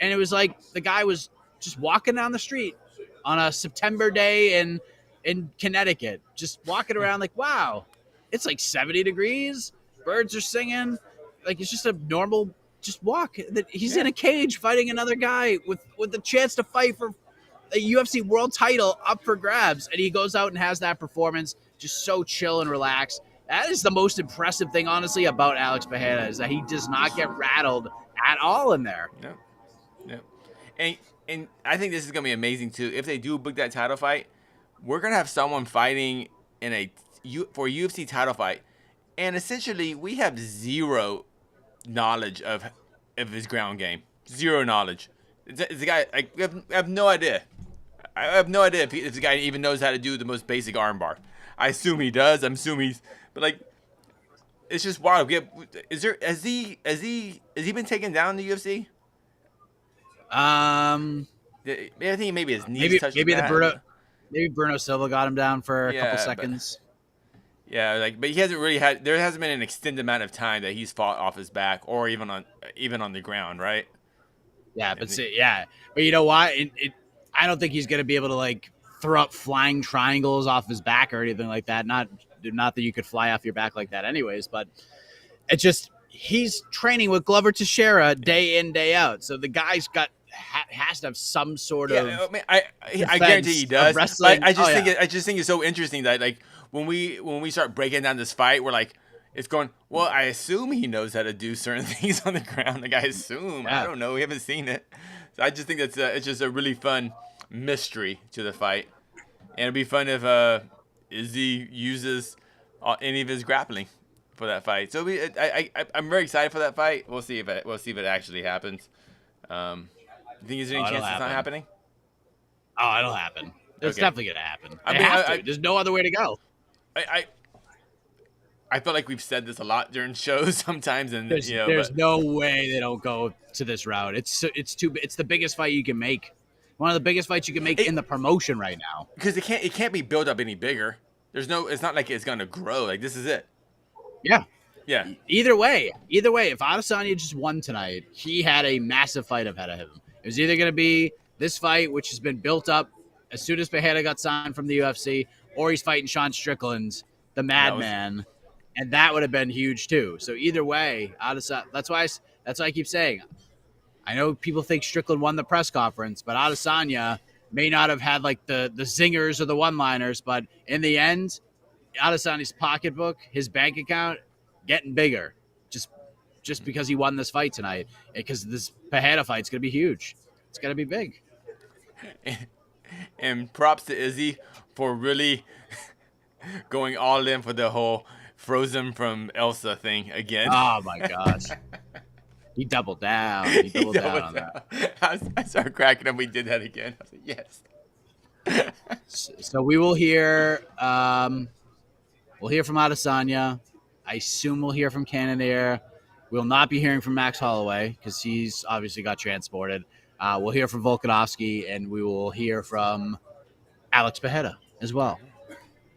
And it was like the guy was just walking down the street on a September day in Connecticut, just walking around like, wow, it's like 70 degrees. Birds are singing. Like it's just a normal just walk. He's in a cage fighting another guy with the chance to fight for a UFC world title up for grabs, and he goes out and has that performance, just so chill and relaxed. That is the most impressive thing, honestly, about Alex Pereira is that he does not get rattled at all in there. Yeah, yeah, and I think this is gonna be amazing too. If they do book that title fight, we're gonna have someone fighting for a UFC title fight, and essentially we have zero knowledge of his ground game, zero knowledge. It's a guy we have no idea. I have no idea if the guy even knows how to do the most basic armbar. I assume he does. I'm assuming but like, it's just wild. Has he been taken down in the UFC? I think maybe his knees touched maybe Bruno Silva got him down for a couple seconds. But he hasn't really had. There hasn't been an extended amount of time that he's fought off his back or even on the ground, right? Yeah, but you know what? I don't think he's going to be able to like throw up flying triangles off his back or anything like that. Not that you could fly off your back like that, anyways. But it's just he's training with Glover Teixeira day in day out, so the guy's has to have some sort of. I guarantee he does. But I just think it's so interesting that like when we start breaking down this fight, we're like. It's going, well, I assume he knows how to do certain things on the ground. Like, I assume. Yeah. I don't know. We haven't seen it. So I just think it's just a really fun mystery to the fight. And it'd be fun if Izzy uses any of his grappling for that fight. So I'm very excited for that fight. We'll see if it actually happens. You think there's any chance it's not happening? Oh, it'll happen. It's definitely going to happen. There's no other way to go. I feel like we've said this a lot during shows sometimes, and there's no way they don't go to this route. It's the biggest fight you can make, one of the biggest fights you can make in the promotion right now. Because it can't be built up any bigger. It's not like it's gonna grow. Like this is it. Yeah. Either way, if Adesanya just won tonight, he had a massive fight ahead of him. It was either gonna be this fight, which has been built up as soon as Pereira got signed from the UFC, or he's fighting Sean Strickland, the Madman. And that would have been huge too. So either way, Adesanya. That's why I keep saying. I know people think Strickland won the press conference, but Adesanya may not have had like the zingers or the one-liners, but in the end, Adesanya's pocketbook, his bank account, getting bigger, just because he won this fight tonight. Because this Pereira fight's gonna be huge. It's gonna be big. And props to Izzy for really going all in for the whole. Frozen from Elsa thing again. Oh my gosh. He doubled down. He doubled down on that. I started cracking him. We did that again. I was like, yes. So we will hear from Adesanya. I assume we'll hear from Cannonier. We'll not be hearing from Max Holloway because he's obviously got transported. We'll hear from Volkanovski, and we will hear from Alex Pereira as well.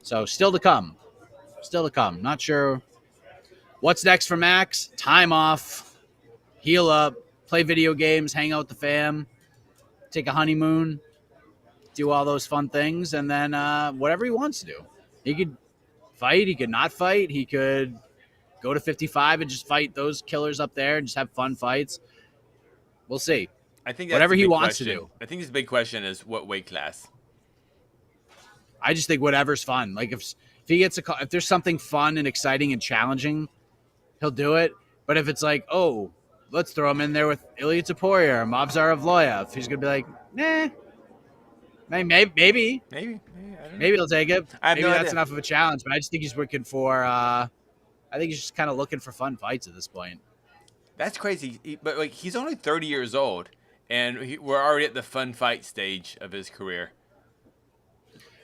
So still to come. Not sure what's next for Max. Time off, heal up, play video games, hang out with the fam, take a honeymoon, do all those fun things, and then whatever he wants to do. He could fight. He could not fight. He could go to 55 and just fight those killers up there and just have fun fights. We'll see. I think whatever he wants to do. I think his big question is what weight class. I just think whatever's fun. Like if he gets if there's something fun and exciting and challenging, he'll do it. But if it's like, oh, let's throw him in there with Ilya Taporia or Mavzar Evloev, he's gonna be like, nah, maybe he'll take it. Maybe that's enough of a challenge. But I just think he's looking for. I think he's just kind of looking for fun fights at this point. That's crazy. But like he's only 30 years old, and we're already at the fun fight stage of his career.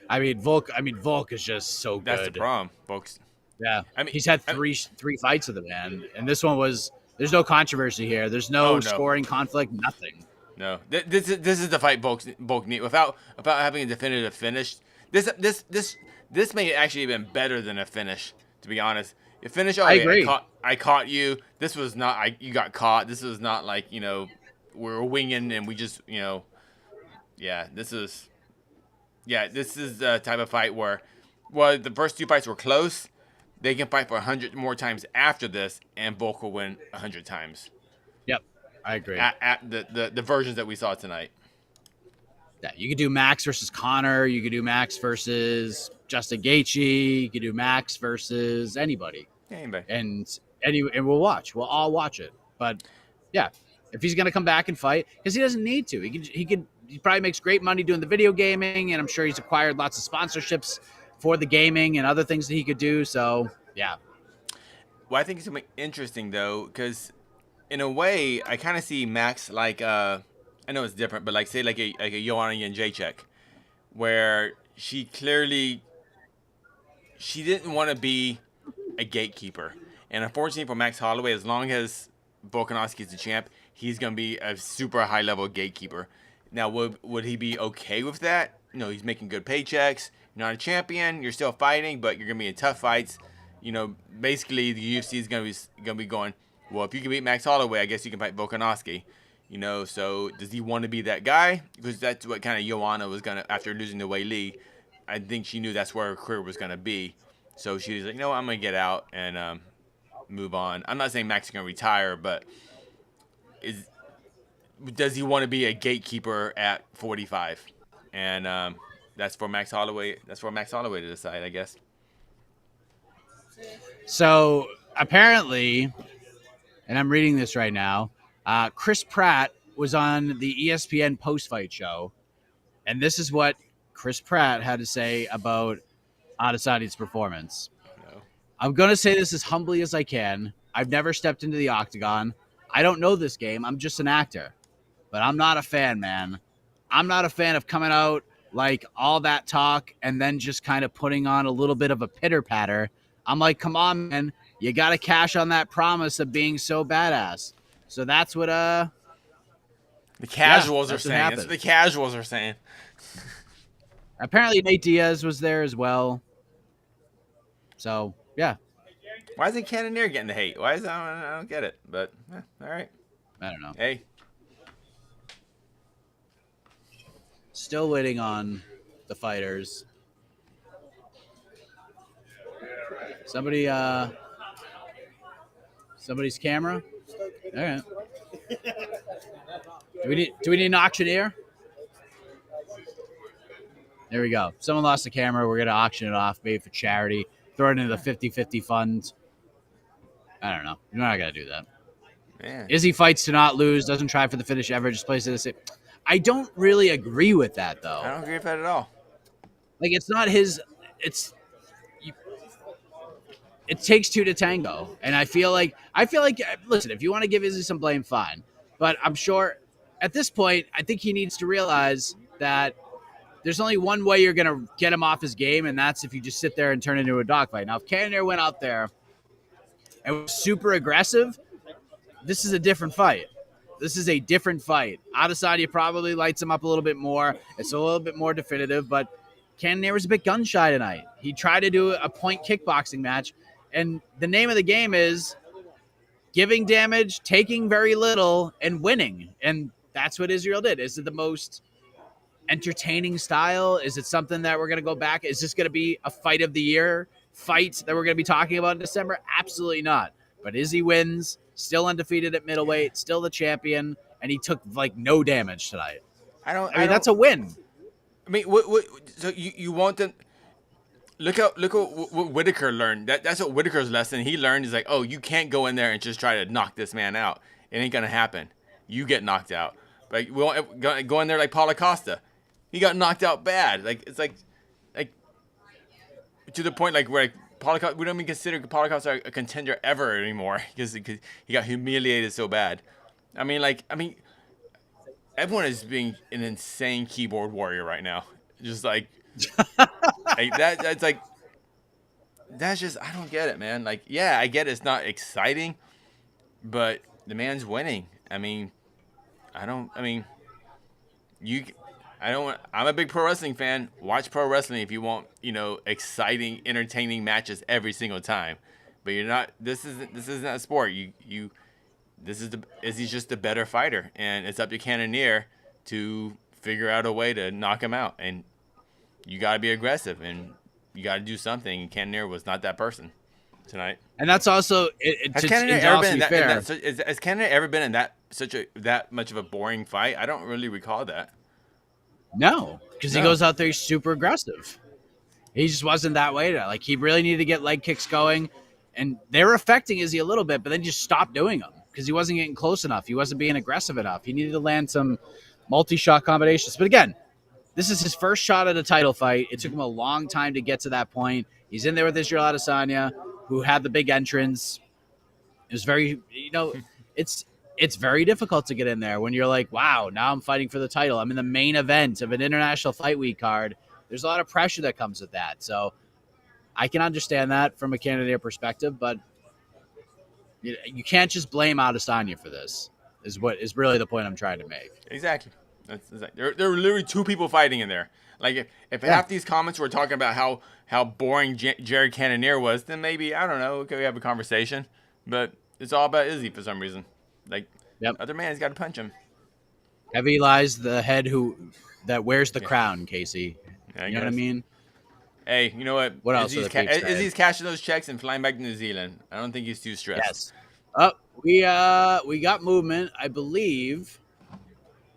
Volk is just so That's the good. problem, folks. Yeah, I mean, he's had I mean, three fights with the man, and this one was. There's no controversy here. There's oh no no, scoring conflict. Nothing. no. This is the fight Volk need without having a definitive finish. This may actually have been better than a finish, to be honest. A finish. Oh, I yeah, agree. I caught you. This was not. You got caught. This was not like we're winging and we just yeah. This is the type of fight where, well, the first two fights were close. They can fight for 100 more times after this, and Volk will win 100 times. Yep, I agree. At the versions that we saw tonight. Yeah, you could do Max versus Connor. You could do Max versus Justin Gaethje. You could do Max versus anybody. Anybody. And we'll watch. We'll all watch it. But yeah, if he's gonna come back and fight, because he doesn't need to. He probably makes great money doing the video gaming, and I'm sure he's acquired lots of sponsorships for the gaming and other things that he could do. So yeah. Well, I think it's gonna be interesting though, because in a way, I kind of see Max like I know it's different, but like say like a Joanna Jędrzejczyk, where she didn't want to be a gatekeeper, and unfortunately for Max Holloway, as long as Volkanovski is the champ, he's gonna be a super high level gatekeeper. Now, would he be okay with that? He's making good paychecks. You're not a champion. You're still fighting, but you're gonna be in tough fights. Basically the UFC is gonna be going. Well, if you can beat Max Holloway, I guess you can fight Volkanovski. So does he want to be that guy? Because that's what kind of Joanna was gonna after losing to Wei Li. I think she knew that's where her career was gonna be. So she was like, I'm gonna get out and move on. I'm not saying Max is gonna retire, but does he want to be a gatekeeper at 45? And that's for Max Holloway. That's for Max Holloway to decide, I guess. So apparently, and I'm reading this right now, Chris Pratt was on the ESPN post-fight show, and this is what Chris Pratt had to say about Adesanya's performance. No. I'm going to say this as humbly as I can. I've never stepped into the octagon. I don't know this game. I'm just an actor. But I'm not a fan, man. I'm not a fan of coming out like all that talk and then just kind of putting on a little bit of a pitter-patter. I'm like, come on, man. You got to cash on that promise of being so badass. So that's what the casuals are saying. That's what the casuals are saying. Apparently Nate Diaz was there as well. So, yeah. Why isn't Cannonier getting the hate? I don't get it. But, all right. I don't know. Hey. Still waiting on the fighters. Somebody's camera? All right. Do we need an auctioneer? There we go. Someone lost the camera. We're going to auction it off, maybe for charity. Throw it into the 50-50 fund. I don't know. You're not going to do that. Yeah. Izzy fights to not lose, doesn't try for the finish ever, just plays it. I don't really agree with that, though. I don't agree with that at all. Like, it's not his. It takes two to tango, and I feel like. Listen, if you want to give Izzy some blame, fine. But I'm sure, at this point, I think he needs to realize that there's only one way you're gonna get him off his game, and that's if you just sit there and turn it into a dogfight. Now, if Cannonier went out there and was super aggressive, this is a different fight. This is a different fight. Adesanya probably lights him up a little bit more. It's a little bit more definitive, but Cannonier was a bit gun-shy tonight. He tried to do a point kickboxing match, and the name of the game is giving damage, taking very little, and winning. And that's what Israel did. Is it the most entertaining style? Is it something that we're going to go back? Is this going to be a fight of the year fight that we're going to be talking about in December? Absolutely not. But Izzy wins, still undefeated at middleweight, still the champion, and he took like no damage tonight. I mean, that's a win. I mean, what so you want them? Look what Whitaker learned. That's what Whitaker's lesson he learned is like, oh, you can't go in there and just try to knock this man out. It ain't gonna happen. You get knocked out. Like we won't go in there like Paulo Costa. He got knocked out bad. Like it's like to the point like where Paulo, we don't even consider Paulo Costa a contender ever anymore because he got humiliated so bad. I mean, everyone is being an insane keyboard warrior right now. Just like that. That's like that's just I don't get it, man. Like, yeah, I get it's not exciting, but the man's winning. I mean, you. I'm a big pro wrestling fan. Watch pro wrestling if you want, exciting, entertaining matches every single time. But you're not. This isn't a sport. He's just a better fighter, and it's up to Cannonier to figure out a way to knock him out. And you got to be aggressive, and you got to do something. And Cannonier was not that person tonight. And that's also has Cannonier ever been has Cannonier ever been in that much of a boring fight? I don't really recall that. No, because he goes out there, he's super aggressive. He just wasn't that way. Like, he really needed to get leg kicks going, and they were affecting Izzy a little bit, but then just stopped doing them because he wasn't getting close enough. He wasn't being aggressive enough. He needed to land some multi-shot combinations. But again, this is his first shot at a title fight. It took him a long time to get to that point. He's in there with Israel Adesanya, who had the big entrance. It was very, it's very difficult to get in there when you're like, wow, now I'm fighting for the title. I'm in the main event of an International Fight Week card. There's a lot of pressure that comes with that. So I can understand that from a Cannonier perspective, but you can't just blame Adesanya for this, is really the point I'm trying to make. Exactly. There are literally two people fighting in there. Like, if half these comments were talking about how boring Jared Cannonier was, then maybe, I don't know, okay, we have a conversation. But it's all about Izzy for some reason. Like, other man's got to punch him. Heavy lies the head that wears the crown, Casey. You know what I mean? Hey, you know what? What else? Izzy's cashing those checks and flying back to New Zealand. I don't think he's too stressed. Yes. Oh, we got movement. I believe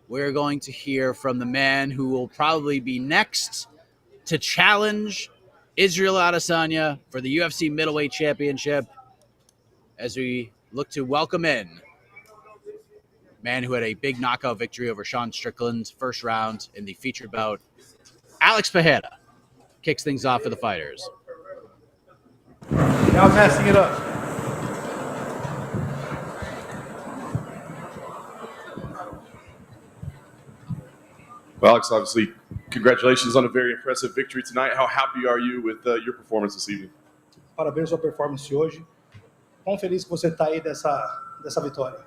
we're going to hear from the man who will probably be next to challenge Israel Adesanya for the UFC Middleweight Championship, as we look to welcome in man who had a big knockout victory over Sean Strickland's first round in the featured bout. Alex Pereira kicks things off for the fighters. Now passing it up. Well, Alex, obviously, congratulations on a very impressive victory tonight. How happy are you with your performance this evening? Parabéns pela performance de hoje. Quão feliz que você está aí dessa vitória?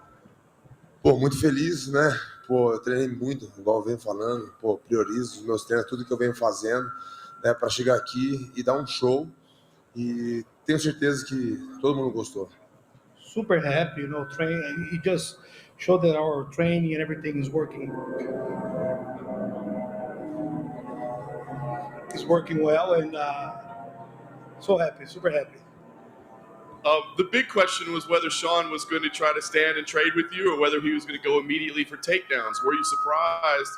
Pô, muito feliz, né? Pô, eu treinei muito, igual eu venho falando. Pô, priorizo os meus treinos, tudo que eu venho fazendo, né, para chegar aqui e dar um show. E tenho certeza que todo mundo gostou. Super happy, he just showed that our training and everything is working well, and so happy, super happy. The big question was whether Sean was going to try to stand and trade with you or whether he was going to go immediately for takedowns. Were you surprised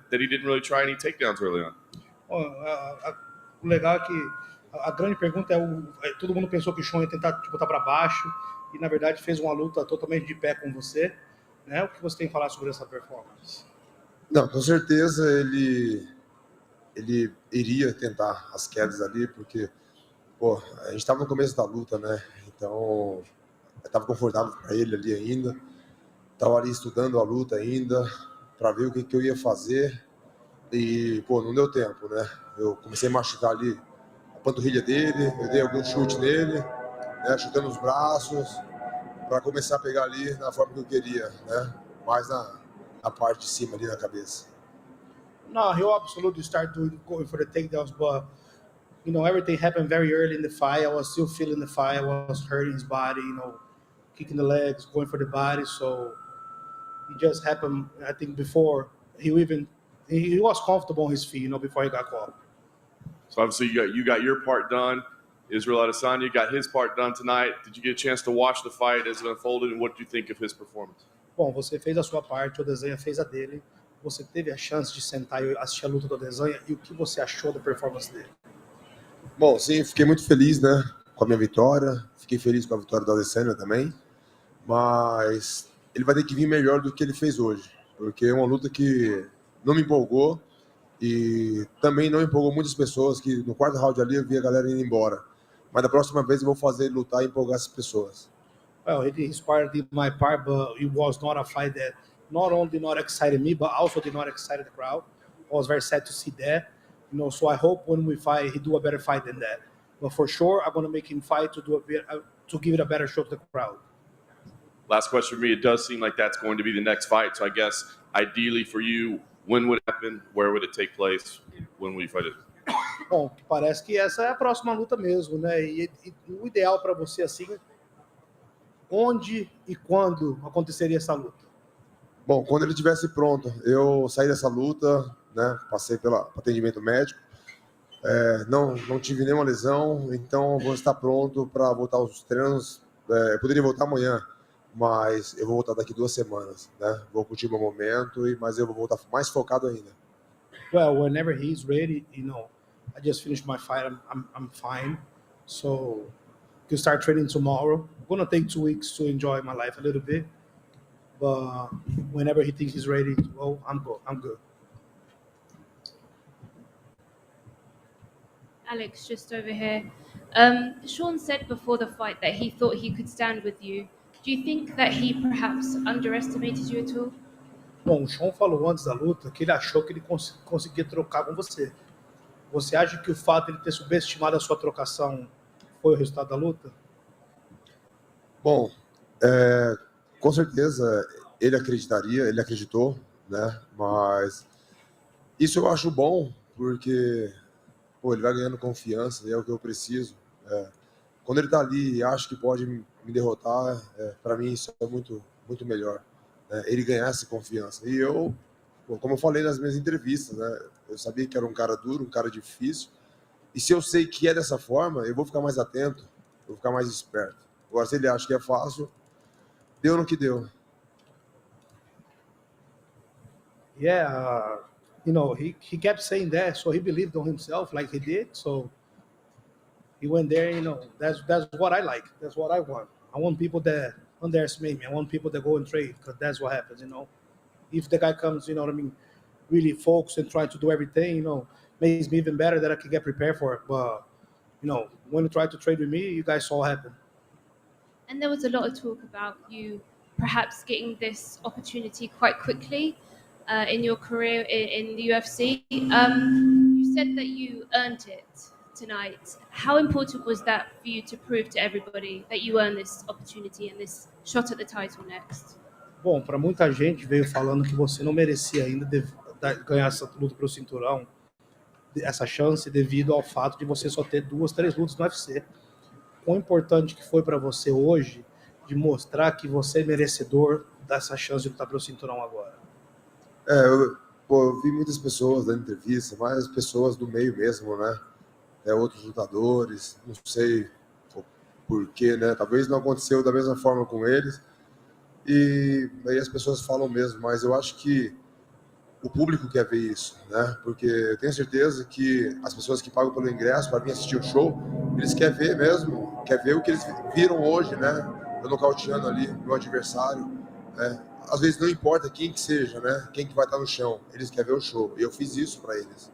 that he didn't really try any takedowns early on? O legal é que a grande pergunta todo mundo pensou que o Sean ia tentar te botar para baixo e, na verdade, fez uma luta totalmente de pé com você. Né? O que você tem a falar sobre essa performance? Não, com certeza ele iria tentar as quedas ali, porque pô, a gente estava no começo da luta, né? Então, eu estava confortável para ele ali ainda. Estava ali estudando a luta ainda, para ver o que eu ia fazer. E, pô, não deu tempo, né? Eu comecei a machucar ali a panturrilha dele, eu dei algum chute nele, né? Chutando os braços, para começar a pegar ali na forma que eu queria, né? Mais na parte de cima ali na cabeça. No, he'll absolutely start going for the takedowns, but everything happened very early in the fight. I was still feeling the fight. I was hurting his body, kicking the legs, going for the body. So it just happened, I think, before he was comfortable on his feet, before he got caught. So obviously you got your part done. Israel Adesanya got his part done tonight. Did you get a chance to watch the fight as it unfolded, and what did you think of his performance? Bom, você fez a sua parte, o Adesanya fez a dele. Você teve a chance de sentar e assistir a luta do Adesanya, e o que você achou da performance dele? Bom, sim, fiquei muito feliz, né, com a minha vitória. Fiquei feliz com a vitória do Adesanya também. Mas ele vai ter que vir melhor do que ele fez hoje, porque é uma luta que não me empolgou e também não empolgou muitas pessoas, que no quarto round ali eu vi a galera indo embora. Mas da próxima vez eu vou fazer ele lutar e empolgar as pessoas. Well, he inspired my part, but it was not a fight that not only did not excite me, but also did not excite the crowd. I was very sad to see that. So I hope when we fight, he do a better fight than that. But for sure, I'm gonna make him fight to to give it a better show to the crowd. Last question for me. It does seem like that's going to be the next fight. So I guess ideally for you, when would it happen? Where would it take place? When will you fight it? Bom, parece que essa é a próxima luta mesmo, né? E o ideal para você assim, onde e quando aconteceria essa luta? Bom, quando ele estivesse pronto, eu saí dessa luta, né? Passei pelo atendimento médico, não tive nenhuma lesão, então vou estar pronto para voltar aos treinos. Eu poderia voltar amanhã, mas eu vou voltar daqui 2 semanas, né? Vou curtir meu momento, mas eu vou voltar mais focado ainda. Well, whenever he's ready, I just finished my fight. I'm fine, so can start training tomorrow. I'm gonna take 2 weeks to enjoy my life a little bit, but whenever he thinks he's ready, well, I'm good. Alex, just over here. Sean said before the fight that he thought he could stand with you. Do you think that he perhaps underestimated you at all? Bom, o Sean falou antes da luta que ele achou que ele conseguia trocar com você. Você acha que o fato de ele ter subestimado a sua trocação foi o resultado da luta? Bom, com certeza ele ele acreditou, né? Mas isso eu acho bom, porque ele vai ganhando confiança, e é o que eu preciso. Quando ele tá ali e acha que pode me derrotar, para mim isso é muito, muito melhor. Ele ganhar essa confiança. E eu, como eu falei nas minhas entrevistas, né? Eu sabia que era um cara duro, um cara difícil. E se eu sei que é dessa forma, eu vou ficar mais atento, eu vou ficar mais esperto. Agora, se ele acha que é fácil, deu no que deu. Yeah, he kept saying that, so he believed on himself like he did. So he went there. That's what I like. That's what I want. I want people that underestimate me. I want people that go and trade, because that's what happens. If the guy comes, really focused and trying to do everything, makes me even better that I can get prepared for it. But when you try to trade with me, you guys saw happen. And there was a lot of talk about you perhaps getting this opportunity quite quickly in your career in the UFC. You said that you earned it tonight. How important was that for you to prove to everybody that you earned this opportunity and this shot at the title next? Bom, para muita gente veio falando que você não merecia ainda ganhar essa luta pelo cinturão, essa chance, devido ao fato de você só ter 2, 3 lutas no UFC. Quão importante que foi para você hoje de mostrar que você é merecedor dessa chance de lutar pelo cinturão agora? Eu vi muitas pessoas dando entrevista, mas pessoas do meio mesmo, né? Outros lutadores, não sei porquê, né? Talvez não aconteceu da mesma forma com eles. E aí as pessoas falam mesmo, mas eu acho que o público quer ver isso, né? Porque eu tenho certeza que as pessoas que pagam pelo ingresso para vir assistir o show, eles querem ver mesmo, quer ver o que eles viram hoje, né? Eu nocauteando ali meu adversário, né? Às vezes não importa quem que seja, né? Quem que vai estar no chão, eles querem ver o show. E eu fiz isso para eles.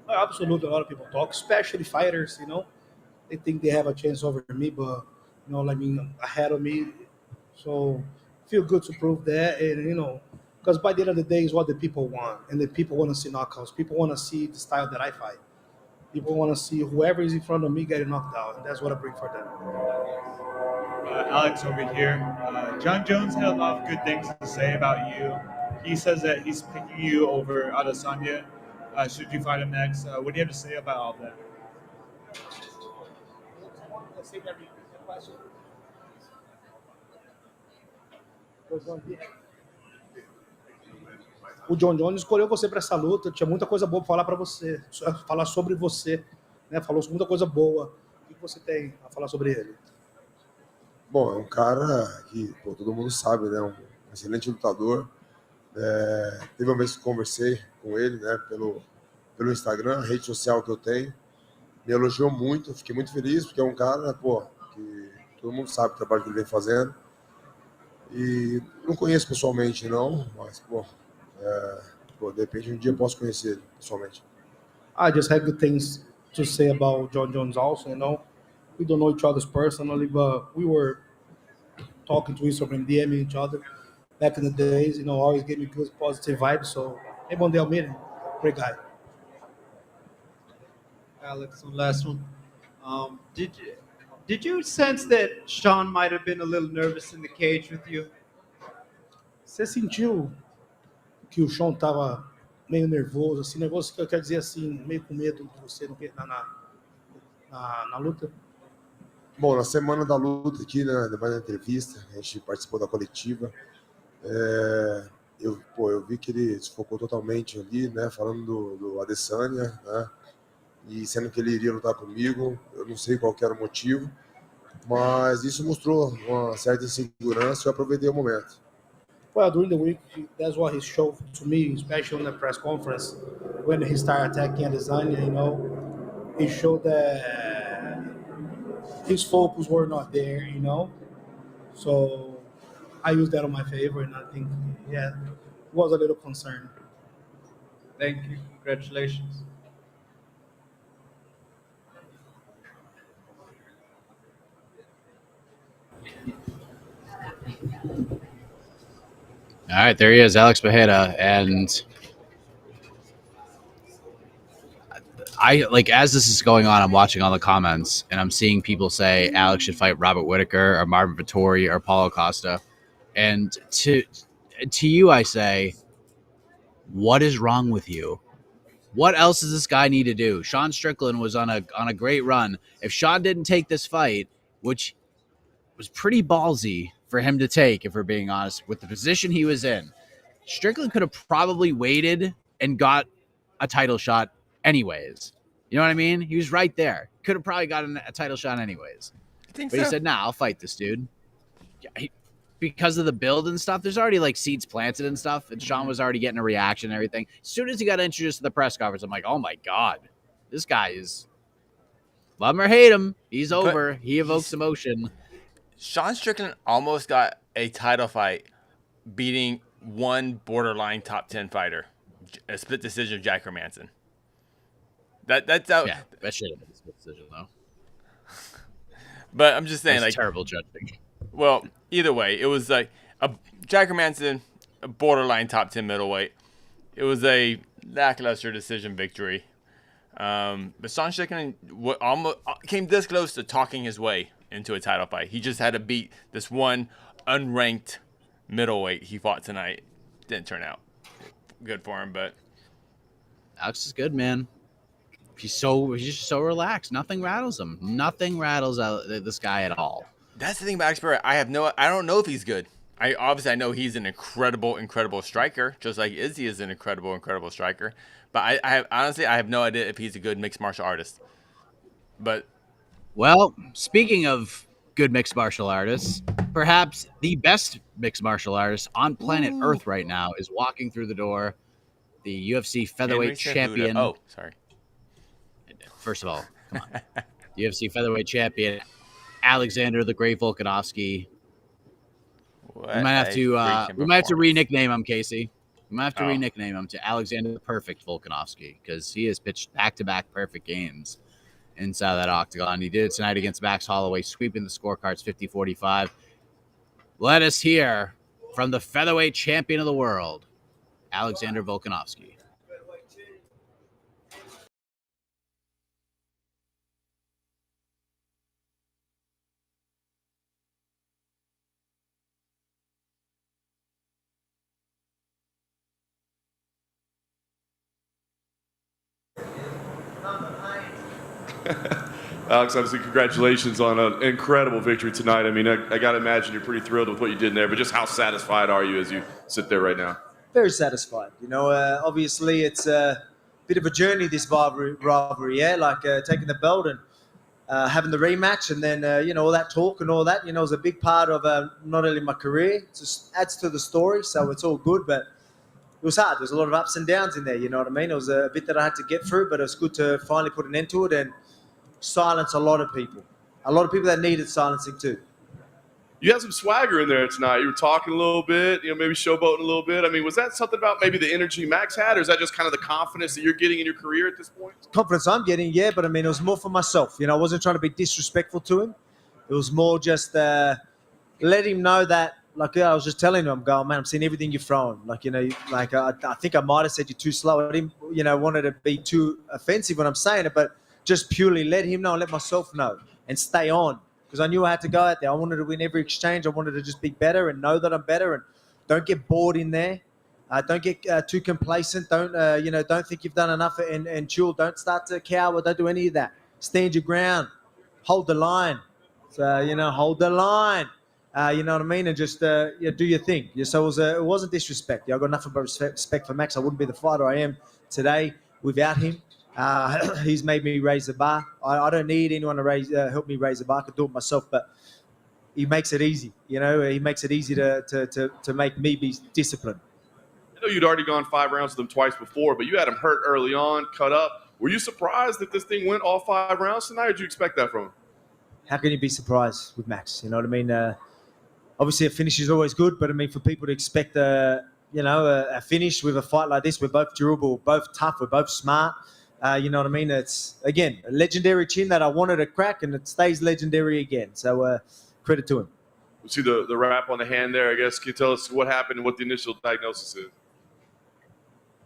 Absolutely, a lot of people talk, especially fighters. They think they have a chance over me, but ahead of me. So feel good to prove that, and because by the end of the day, is what the people want, and the people want to see knockouts. People want to see the style that I fight. People want to see whoever is in front of me getting knocked out, and that's what I bring for them. Alex over here. John Jones had a lot of good things to say about you. He says that he's picking you over Adesanya. Should you fight him next? What do you have to say about all of that? O John Jones escolheu você para essa luta, tinha muita coisa boa para falar para você, falar sobre você, né? Falou muita coisa boa. O que você tem a falar sobre ele? Bom, é um cara que todo mundo sabe, né? Um excelente lutador. Teve uma vez que conversei com ele, né? Pelo Instagram, a rede social que eu tenho. Me elogiou muito, fiquei muito feliz, porque é um cara, que todo mundo sabe o trabalho que ele vem fazendo. E não conheço pessoalmente, não, mas, de repente um dia eu posso conhecer ele pessoalmente. I just have good things to say about John Jones also, We don't know each other's personally, but we were talking to each other and DMing each other back in the days. Always gave me good positive vibes. So maybe one day I'll meet him. Great guy. Alex, one last one. Did you sense that Sean might have been a little nervous in the cage with you? Você sentiu que o Sean tava meio nervoso, assim, nervoso que eu quero dizer assim, meio com medo de você na luta? Bom, na semana da luta aqui, né, depois da entrevista, a gente participou da coletiva. Eu vi que ele se focou totalmente ali, né, falando do Adesanya, né, e sendo que ele iria lutar comigo. Eu não sei qual que era o motivo, mas isso mostrou uma certa insegurança e eu aproveitei o momento. Well, during the week, that's what he showed to me, especially in the press conference when he started attacking Adesanya. He showed that his focus were not there. So I used that on my favor, and I think, yeah, was a little concerned. Thank you. Congratulations. All right, there he is, Alex Bejeda, and as this is going on, I'm watching all the comments, and I'm seeing people say Alex should fight Robert Whitaker or Marvin Vettori or Paulo Costa, and to you, I say, what is wrong with you? What else does this guy need to do? Sean Strickland was on a great run. If Sean didn't take this fight, which was pretty ballsy for him to take, if we're being honest, with the position he was in, Strickland could have probably waited and got a title shot anyways. You know what I mean? He was right there. Could have probably gotten a title shot anyways. Think But so? he said, nah, I'll fight this dude. Yeah, because of the build and stuff, there's already like seeds planted and stuff, and Sean was already getting a reaction and everything. As soon as he got introduced to the press conference, I'm like, oh my God, this guy is, love him or hate him, he's over. He evokes emotion. Sean Strickland almost got a title fight beating one borderline top 10 fighter, a split decision of Jack Hermanson. That's out. Yeah, that should have been a split decision though. But I'm just saying, That's like, terrible judging. well, either way, it was like a Jack Hermanson, a borderline top 10 middleweight. It was a lackluster decision victory. But Sean Strickland almost came this close to talking his way into a title fight. He just had to beat this one unranked middleweight he fought tonight. Didn't turn out good for him, but Alex is good, man. He's just so relaxed. Nothing rattles him. Nothing rattles this guy at all. that's the thing about Alex Pereira. I don't know if he's good. I know he's an incredible striker, just like Izzy is an incredible striker. But I have no idea if he's a good mixed martial artist. But Well, speaking of good mixed martial artists, perhaps the best mixed martial artist on planet Earth right now is walking through the door. The UFC featherweight Henry Cejudo. champion. Oh, sorry. First of all, come on. UFC featherweight champion Alexander the Great Volkanovski. We might have to re-nickname him, Casey. We might have to re-nickname him to Alexander the Perfect Volkanovski, because he has pitched back-to-back perfect games inside that octagon. He did it tonight against Max Holloway, sweeping the scorecards 50-45. Let us hear from the featherweight champion of the world, Alexander Volkanovski. Alex, obviously, congratulations on an incredible victory tonight. I mean, I got to imagine you're pretty thrilled with what you did in there, but just how satisfied are you as you sit there right now? Very satisfied. Obviously, it's a bit of a journey, this rivalry, yeah? Like taking the belt and having the rematch, and then, all that talk and all that, is a big part of not only my career, it just adds to the story, so it's all good, but it was hard. There's a lot of ups and downs in there, you know what I mean? It was a bit that I had to get through, but it was good to finally put an end to it and silence a lot of people that needed silencing too. You had some swagger in there tonight. You were talking a little bit, maybe showboating a little bit. I mean, was that something about maybe the energy Max had, or is that just kind of the confidence that you're getting in your career at this point? Confidence I'm getting, yeah, but I mean, it was more for myself. I wasn't trying to be disrespectful to him. It was more just let him know that, I was just telling him, I'm going, man, I'm seeing everything you're throwing. I think I might have said you're too slow. I didn't, wanted to be too offensive when I'm saying it, but just purely let him know and let myself know and stay on. Because I knew I had to go out there. I wanted to win every exchange. I wanted to just be better and know that I'm better, and don't get bored in there. Don't get too complacent. Don't think you've done enough and chill. Don't start to cower. Don't do any of that. Stand your ground. Hold the line. So, hold the line. You know what I mean? And just do your thing. So it wasn't disrespect. I got nothing but respect for Max. I wouldn't be the fighter I am today without him. He's made me raise the bar. I don't need anyone to help me raise the bar. I can do it myself, but he makes it easy. He makes it easy to make me be disciplined. I know you'd already gone 5 rounds with him twice before, but you had him hurt early on, cut up. Were you surprised that this thing went all 5 rounds tonight, or did you expect that from him? How can you be surprised with Max? You know what I mean? Obviously, a finish is always good, but I mean, for people to expect a finish with a fight like this, we're both durable, we're both tough, we're both smart. You know what I mean? It's, again, a legendary chin that I wanted to crack, and it stays legendary again. So credit to him. We see the wrap on the hand there, I guess. Can you tell us what happened and what the initial diagnosis is?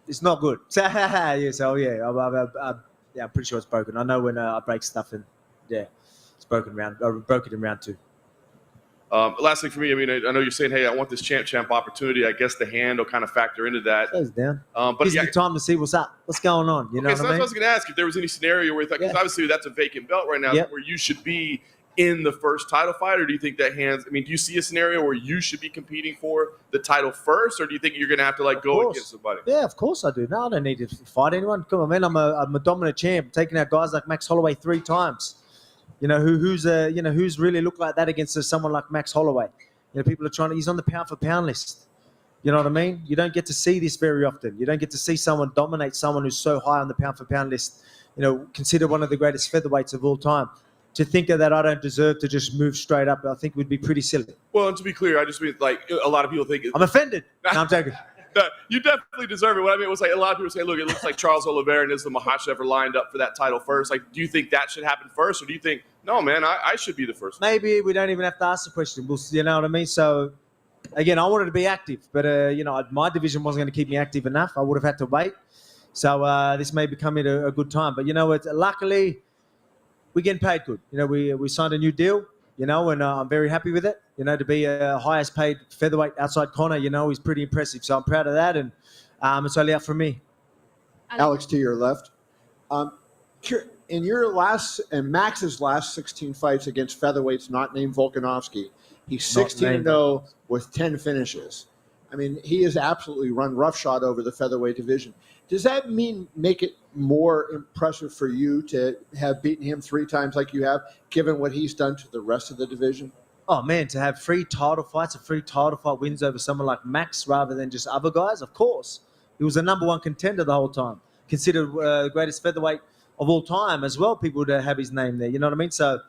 It's not good. Yes, I'm pretty sure it's broken. I know when I break stuff, and it's broken I broke it in round 2. Last thing for me, I mean, I know you're saying, hey, I want this champ opportunity. I guess the hand will kind of factor into that. Close down. But gives me time to see what's up, what's going on. You know what I mean? I was going to ask if there was any scenario where, because obviously that's a vacant belt right now, where you should be in the first title fight, or do you think that hands? I mean, do you see a scenario where you should be competing for the title first, or do you think you're going to have to go against somebody? Yeah, of course I do. No, I don't need to fight anyone. Come on, man. I'm a dominant champ, taking out guys like Max Holloway 3 times. Who's really looked like that against someone like Max Holloway? People are he's on the pound for pound list. You know what I mean? You don't get to see this very often. You don't get to see someone dominate someone who's so high on the pound for pound list. Considered one of the greatest featherweights of all time. To think that I don't deserve to just move straight up, I think would be pretty silly. Well, and to be clear, I just mean a lot of people think I'm offended. No, I'm joking. You definitely deserve it. What I mean was a lot of people say, look, it looks like Charles Oliveira and Islam Makhachev are lined up for that title first. Do you think that should happen first, or do you think, no, man, I should be the first? Maybe we don't even have to ask the question. You know what I mean? So, again, I wanted to be active, but, my division wasn't going to keep me active enough. I would have had to wait. So this may be coming at a good time. But, luckily, we're getting paid good. We signed a new deal, and I'm very happy with it. To be a highest paid featherweight outside Conor, is pretty impressive. So I'm proud of that, and it's only up from me. Alex, to your left. In your Max's last 16 fights against featherweights not named Volkanovski, he's 16-0 with 10 finishes. I mean, he has absolutely run roughshod over the featherweight division. Does that make it more impressive for you to have beaten him 3 times like you have, given what he's done to the rest of the division? Oh, man, to have 3 title fights, 3 title fight wins over someone like Max rather than just other guys, of course. He was the number 1 contender the whole time. Considered the greatest featherweight of all time as well, people to have his name there. You know what I mean? So,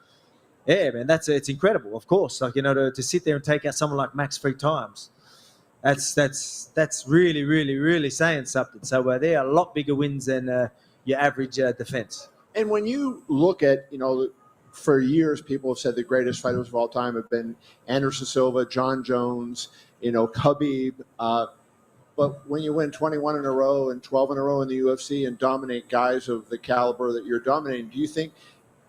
yeah, man, it's incredible, of course. To sit there and take out someone like Max 3 times, that's really, really, really saying something. So they are a lot bigger wins than your average defense. And when you look at, for years, people have said the greatest fighters of all time have been Anderson Silva, John Jones, Khabib. But when you win 21 in a row and 12 in a row in the UFC and dominate guys of the caliber that you're dominating, do you think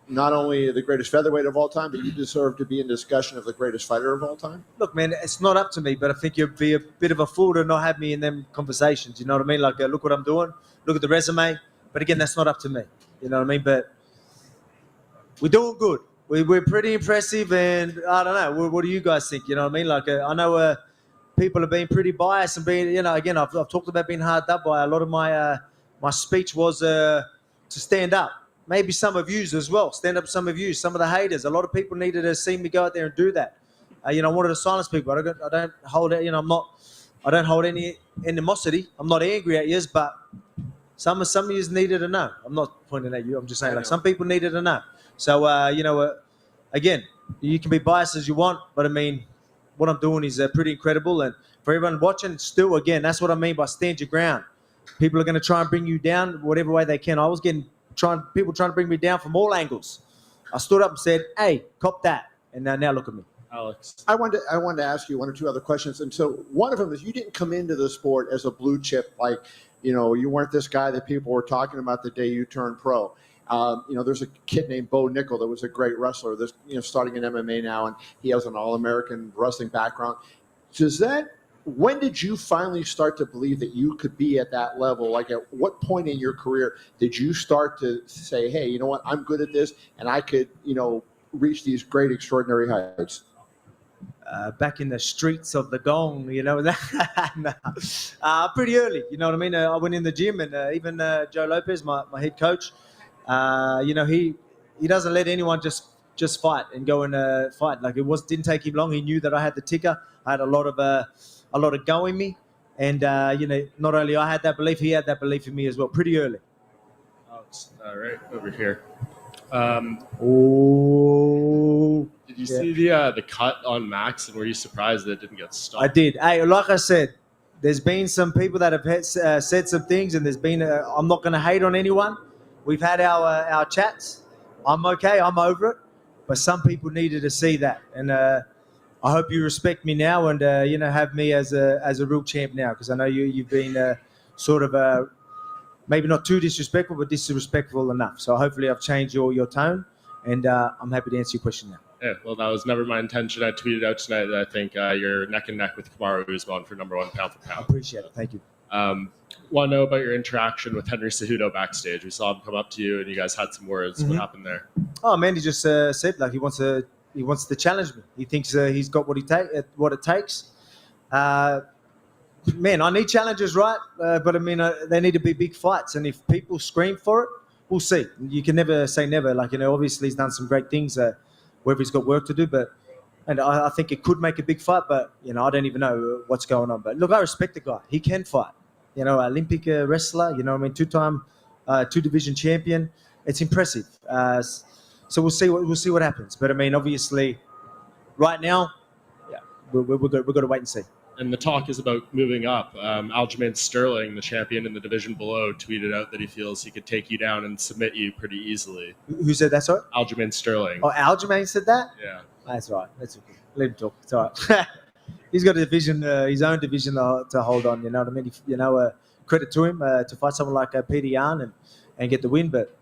not only the greatest featherweight of all time, but you deserve to be in discussion of the greatest fighter of all time? Look, man, it's not up to me, but I think you'd be a bit of a fool to not have me in them conversations. You know what I mean? Look what I'm doing. Look at the resume. But again, that's not up to me. You know what I mean? But we're doing good. We're pretty impressive, and I don't know. What do you guys think? You know what I mean? I know people have been pretty biased and being, again, I've talked about being hard up by a lot of my speech was to stand up. Maybe some of yous as well. Stand up, some of you, some of the haters. A lot of people needed to see me go out there and do that. I wanted to silence people. I don't hold it. I don't hold any animosity. I'm not angry at yous, but some of yous needed to know. I'm not pointing at you. I'm just saying some people needed to know. So again, You can be biased as you want, but I mean, what I'm doing is pretty incredible. And for everyone watching, still, again, that's what I mean by stand your ground. People are going to try and bring you down whatever way they can. I was getting people trying to bring me down from all angles. I stood up and said, "Hey, cop that," and now look at me. Alex. I wanted to ask you one or two other questions. And so one of them is you didn't come into the sport as a blue chip, like, you weren't this guy that people were talking about the day you turned pro. There's a kid named Bo Nickel that was a great wrestler that's, starting in MMA now, and he has an All-American wrestling background. When did you finally start to believe that you could be at that level? Like, at what point in your career did you start to say, hey, you know what, I'm good at this, and I could, reach these great, extraordinary heights? Back in the streets of the Gong, pretty early, you know what I mean? I went in the gym, and even Joe Lopez, my head coach, he doesn't let anyone just fight and go and fight. Like, didn't take him long. He knew that I had the ticker. I had a lot of go in me, and not only I had that belief, he had that belief in me as well, pretty early. Alex, right over here. Did you see the cut on Max, and were you surprised that it didn't get stopped? I did. Hey, like I said, there's been some people that have said some things, and there's been. I'm not going to hate on anyone. We've had our chats. I'm okay. I'm over it. But some people needed to see that, and I hope you respect me now, and have me as a real champ now, because I know you've been sort of maybe not too disrespectful, but disrespectful enough. So hopefully I've changed your tone, and I'm happy to answer your question now. Yeah, well, that was never my intention. I tweeted out tonight that I think you're neck and neck with Kamaru Usman for number 1 pound for pound. I appreciate it. Thank you. Want to know about your interaction with Henry Cejudo backstage? We saw him come up to you, and you guys had some words. Mm-hmm. What happened there? Oh man, he just said like he wants to challenge me. He thinks he's got what it takes. Man, I need challenges, right? But I mean, they need to be big fights, and if people scream for it, we'll see. You can never say never. Like, obviously he's done some great things. Whether he's got work to do, and I think it could make a big fight, but I don't even know what's going on. But look, I respect the guy. He can fight. Olympic wrestler. Two-time, 2-division champion. It's impressive. So we'll see what happens. But I mean, obviously, right now, yeah, we're going to wait and see. And the talk is about moving up. Aljamain Sterling, the champion in the division below, tweeted out that he feels he could take you down and submit you pretty easily. Who said that, sorry? Aljamain Sterling. Oh, Aljamain said that? Yeah. That's all right. That's okay. Let him talk. It's all right. He's got a division, his own division to hold on. You know what I mean? Credit to him to fight someone like Peter Yan and get the win, but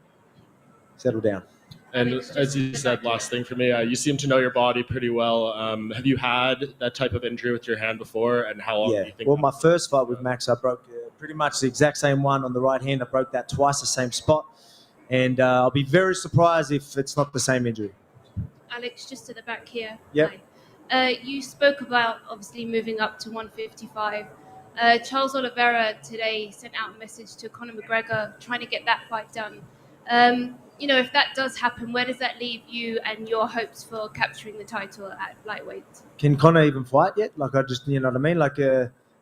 settle down. And as you said, last thing for me, you seem to know your body pretty well. Have you had that type of injury with your hand before, and how long do you think? Well, my first fight with Max, I broke pretty much the exact same one on the right hand. I broke that twice, the same spot. And I'll be very surprised if it's not the same injury. Alex, just to the back here. Yep. You spoke about obviously moving up to 155. Charles Oliveira today sent out a message to Conor McGregor trying to get that fight done. If that does happen, where does that leave you and your hopes for capturing the title at lightweight? Can Conor even fight yet? Like, I just, you know what I mean? Like,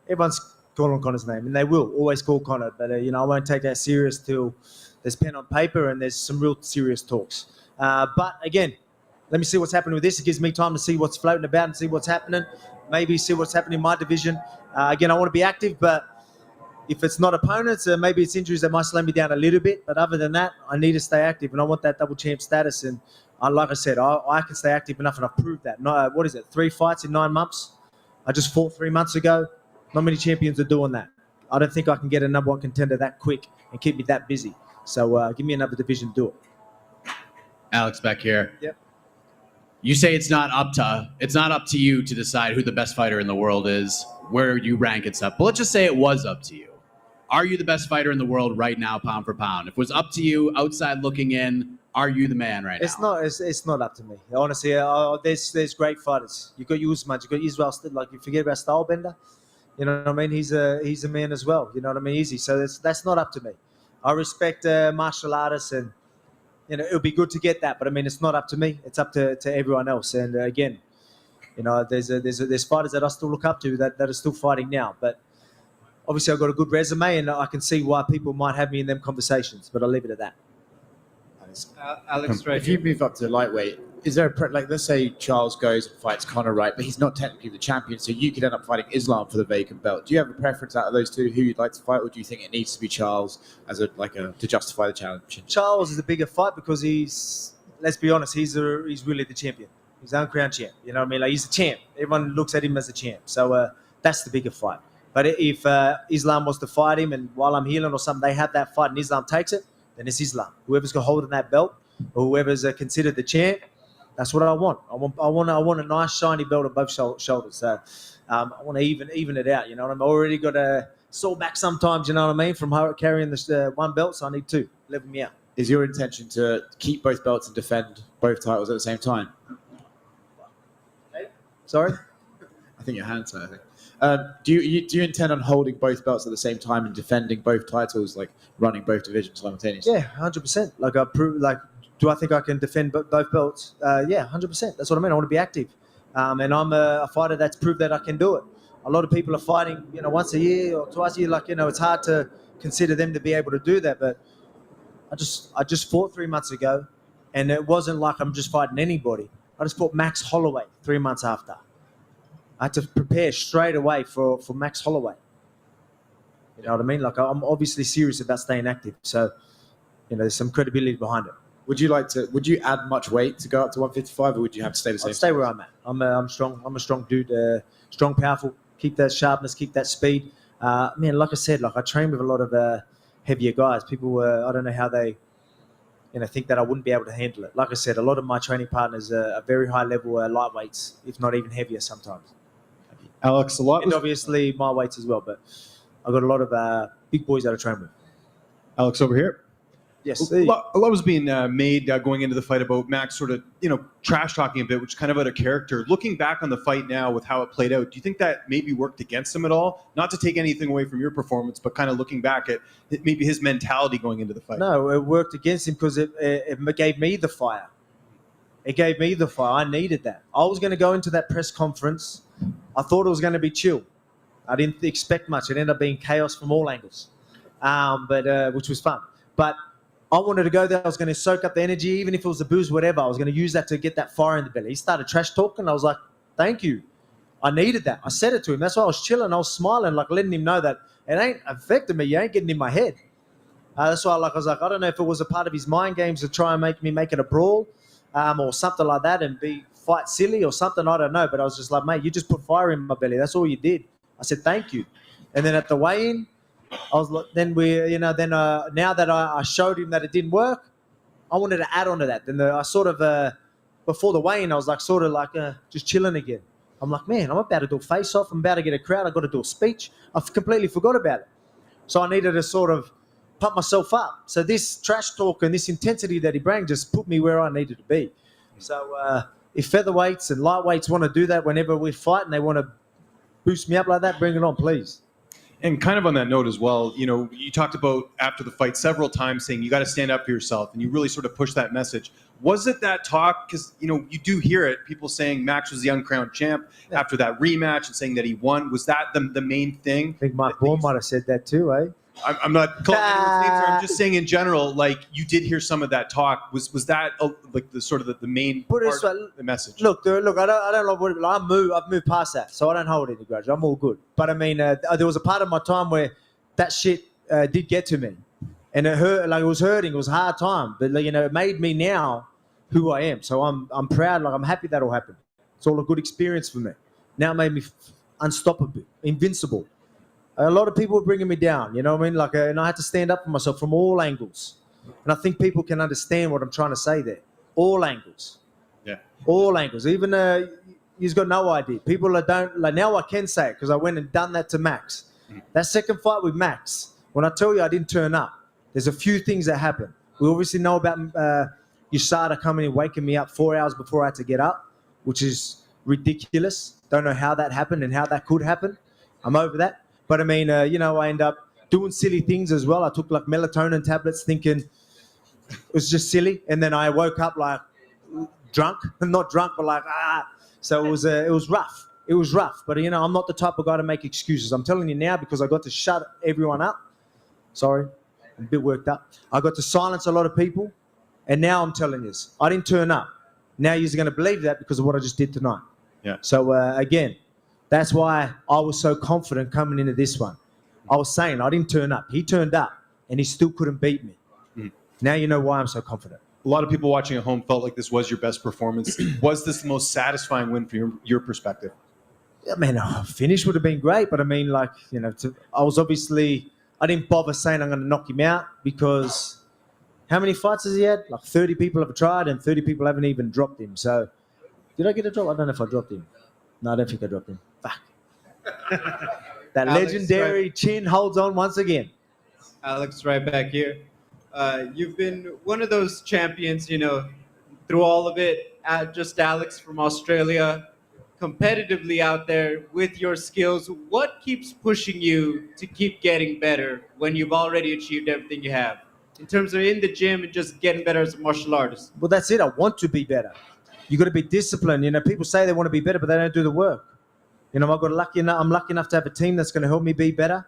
everyone's calling Conor's name, and they will always call Conor. But, I won't take that serious till there's pen on paper and there's some real serious talks. But, again, let me see what's happening with this. It gives me time to see what's floating about and see what's happening. Maybe see what's happening in my division. Again, I want to be active, but if it's not opponents, maybe it's injuries that might slow me down a little bit. But other than that, I need to stay active, and I want that double champ status. And like I said, I can stay active enough, and I've proved that. No, 3 fights in 9 months? I just fought 3 months ago. Not many champions are doing that. I don't think I can get a number 1 contender that quick and keep me that busy. So give me another division to do it. Alex back here. Yep. You say it's not up to you to decide who the best fighter in the world is, where you rank and stuff. But let's just say it was up to you. Are you the best fighter in the world right now, pound for pound? If it was up to you, outside looking in, are you the man right now? It's not up to me. Honestly, there's great fighters. You got Usman, you got Israel. Like, you forget about Stylebender. You know what I mean? He's a man as well. You know what I mean? Easy. So that's not up to me. I respect martial artists, and it'll be good to get that. But I mean, it's not up to me. It's up to everyone else. And again, there's fighters that I still look up to that are still fighting now. But obviously, I've got a good resume, and I can see why people might have me in them conversations. But I'll leave it at that. Alex, right if you move up to lightweight, is there like, let's say Charles goes and fights Conor, right? But he's not technically the champion, so you could end up fighting Islam for the vacant belt. Do you have a preference out of those two who you'd like to fight, or do you think it needs to be Charles as to justify the challenge? Charles is a bigger fight because let's be honest, he's really the champion. He's the uncrowned champ. You know what I mean? Like, he's the champ. Everyone looks at him as a champ. So that's the bigger fight. But if Islam was to fight him, and while I'm healing or something, they have that fight and Islam takes it, then it's Islam. Whoever's got hold of that belt, or whoever's considered the champ, that's what I want. I want a nice shiny belt on both shoulders. So I want to even it out. You know what I mean? I already got a sore back sometimes. You know what I mean? From carrying this one belt, so I need two. Level me out. Is your intention to keep both belts and defend both titles at the same time? Sorry? I think your hand's hurt, I think. Do you intend on holding both belts at the same time and defending both titles, like running both divisions simultaneously? Yeah, 100%. Like do I think I can defend both belts? Yeah, 100%. That's what I mean. I want to be active, and I'm a fighter that's proved that I can do it. A lot of people are fighting, once a year or twice a year. Like, it's hard to consider them to be able to do that. But I just fought 3 months ago, and it wasn't like I'm just fighting anybody. I just fought Max Holloway 3 months after. I had to prepare straight away for Max Holloway. You know what I mean? Like, I'm obviously serious about staying active. So, there's some credibility behind it. Would you add much weight to go up to 155, or would you have to stay the same? I'd stay where I'm at. I'm strong. I'm a strong dude. Strong, powerful. Keep that sharpness. Keep that speed. Man, like I said, I train with a lot of heavier guys. People, I don't know how they, think that I wouldn't be able to handle it. Like I said, a lot of my training partners are very high level lightweights, if not even heavier sometimes. Alex, and obviously my weights as well, but I've got a lot of big boys that I train with. Alex, over here. Yes. A lot was being made going into the fight about Max sort of, trash talking a bit, which is kind of out of character. Looking back on the fight now with how it played out, do you think that maybe worked against him at all? Not to take anything away from your performance, but kind of looking back at maybe his mentality going into the fight. No, it worked against him because it gave me the fire. It gave me the fire. I needed that. I was going to go into that press conference. I thought it was going to be chill. I didn't expect much. It ended up being chaos from all angles, but which was fun. But I wanted to go there. I was going to soak up the energy, even if it was the booze, whatever. I was going to use that to get that fire in the belly. He started trash talking. I was like, thank you. I needed that. I said it to him. That's why I was chilling. I was smiling, letting him know that it ain't affecting me. You ain't getting in my head. That's why I was like, I don't know if it was a part of his mind games to try and make me make it a brawl or something like that and fight silly or something. I don't know. But I was just like, mate, you just put fire in my belly. That's all you did. I said, thank you. And then at the weigh-in, I was like, now that I showed him that it didn't work, I wanted to add on to that. Then I sort of, before the weigh-in, I was like, just chilling again. I'm like, man, I'm about to do a face-off. I'm about to get a crowd. I've got to do a speech. I completely forgot about it. So I needed to sort of pump myself up. So this trash talk and this intensity that he brought just put me where I needed to be. So if featherweights and lightweights want to do that whenever we fight and they want to boost me up like that, bring it on, please. And kind of on that note as well, you talked about after the fight several times saying you got to stand up for yourself, and you really sort of pushed that message. Was it that talk? Because, you do hear it, people saying Max was the uncrowned champ after that rematch and saying that he won. Was that the main thing? I think Mark Bourne might have said that too, eh? I'm not calling anyone's names. I'm just saying in general, you did hear some of that talk. Was that the sort of the main part of the message? Look, I don't know what I've moved past that, so I don't hold any grudge. I'm all good. But I mean, there was a part of my time where that shit did get to me, and it hurt. It was hurting. It was a hard time, but it made me now who I am. So I'm proud. I'm happy that all happened. It's all a good experience for me. Now it made me unstoppable, invincible. A lot of people were bringing me down, you know what I mean? And I had to stand up for myself from all angles. And I think people can understand what I'm trying to say there. All angles. Yeah. All angles. Even you've got no idea. People don't now I can say it because I went and done that to Max. That second fight with Max, when I tell you I didn't turn up, there's a few things that happened. We obviously know about USADA coming and waking me up 4 hours before I had to get up, which is ridiculous. Don't know how that happened and how that could happen. I'm over that. But I mean, I end up doing silly things as well. I took melatonin tablets thinking it was just silly. And then I woke up drunk, not drunk, but So it was rough. It was rough. But, I'm not the type of guy to make excuses. I'm telling you now because I got to shut everyone up. Sorry, I'm a bit worked up. I got to silence a lot of people. And now I'm telling you, I didn't turn up. Now you're going to believe that because of what I just did tonight. Yeah. So, again, that's why I was so confident coming into this one. I was saying I didn't turn up. He turned up, and he still couldn't beat me. Now you know why I'm so confident. A lot of people watching at home felt like this was your best performance. Was this the most satisfying win from your perspective? Yeah, man, a finish would have been great, but I mean, like, you know, I didn't bother saying I'm going to knock him out because how many fights has he had? Like 30 people have tried and 30 people haven't even dropped him. So, did I get a drop? I don't know if I dropped him. No, I don't think I dropped him. Fuck. That Alex, legendary chin holds on once again. Alex, right back here. You've been one of those champions, you know, through all of it. Just Alex from Australia, competitively out there with your skills. What keeps pushing you to keep getting better when you've already achieved everything you have? In terms of in the gym and just getting better as a martial artist. Well, that's it. I want to be better. You got to be disciplined. You know, people say they want to be better, but they don't do the work. You know, I'm lucky enough to have a team that's going to help me be better.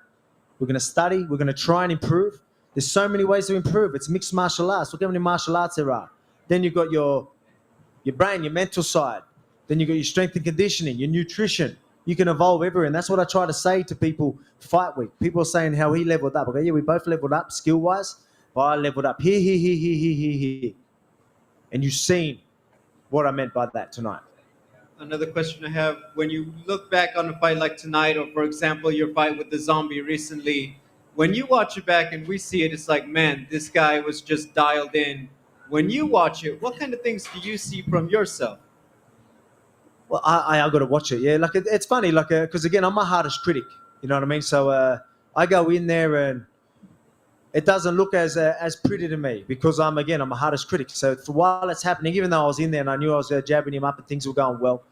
We're going to study. We're going to try and improve. There's so many ways to improve. It's mixed martial arts. Look how many martial arts there are. Then you've got your brain, your mental side. Then you've got your strength and conditioning, your nutrition. You can evolve everywhere. And that's what I try to say to people fight week. People are saying how he leveled up. Okay, yeah, we both leveled up skill-wise, but I leveled up here. And you've seen what I meant by that tonight. Another question I have, when you look back on a fight like tonight, or for example, your fight with the Zombie recently, when you watch it back and we see it, it's like, man, this guy was just dialed in. When you watch it, what kind of things do you see from yourself? Well, I got to watch it. Yeah, like it's funny, like because again, I'm my hardest critic. You know what I mean? So I go in there and it doesn't look as pretty to me because I'm a hardest critic. So while it's happening, even though I was in there and I knew I was jabbing him up and things were going well,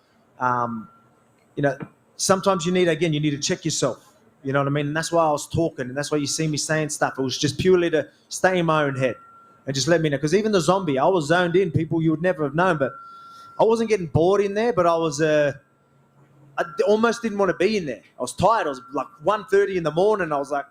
you know, sometimes you need to check yourself. You know what I mean? And that's why I was talking, and that's why you see me saying stuff. It was just purely to stay in my own head and just let me know. Because even the Zombie, I was zoned in, people you would never have known, but I wasn't getting bored in there, but I was I almost didn't want to be in there. I was tired. I was like 1:30 in the morning. I was like,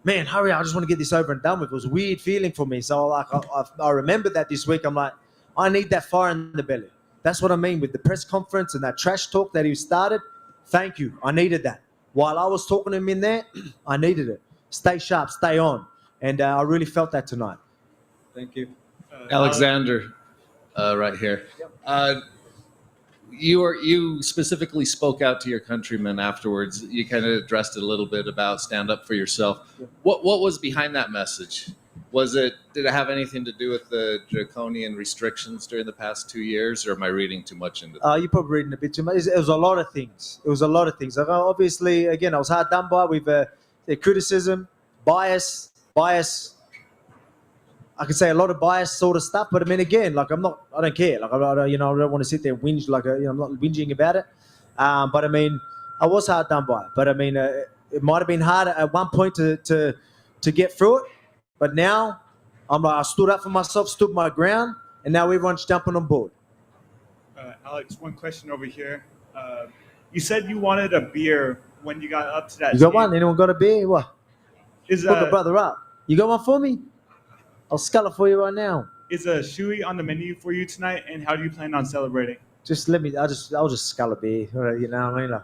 man, hurry up. I just want to get this over and done with. It was a weird feeling for me. So I remembered that this week. I'm like, I need that fire in the belly. That's what I mean with the press conference and that trash talk that he started. Thank you. I needed that. While I was talking to him in there, I needed it. Stay sharp, stay on. And I really felt that tonight. Thank you. Alexander, right here. You specifically spoke out to your countrymen afterwards. You kind of addressed it a little bit about stand up for yourself. What was behind that message? Did it have anything to do with the draconian restrictions during the past 2 years, or am I reading too much into that? You're probably reading a bit too much. It was a lot of things. Like, obviously, again, I was hard done by with the criticism, bias. I could say a lot of bias sort of stuff, but I mean, again, like I don't care. Like I don't want to sit there and whinge. Like I'm not whinging about it. But I mean, I was hard done by. But I mean, it might have been hard at one point to get through it. But now, I stood up for myself, stood my ground, and now everyone's jumping on board. Alex, one question over here. You said you wanted a beer when you got up to that. You got one? Anyone got a beer? What? Hook a brother up. You got one for me? I'll scull it for you right now. Is a shoey on the menu for you tonight, and how do you plan on celebrating? Just let me. I'll just scull a beer. You know what I mean? Like,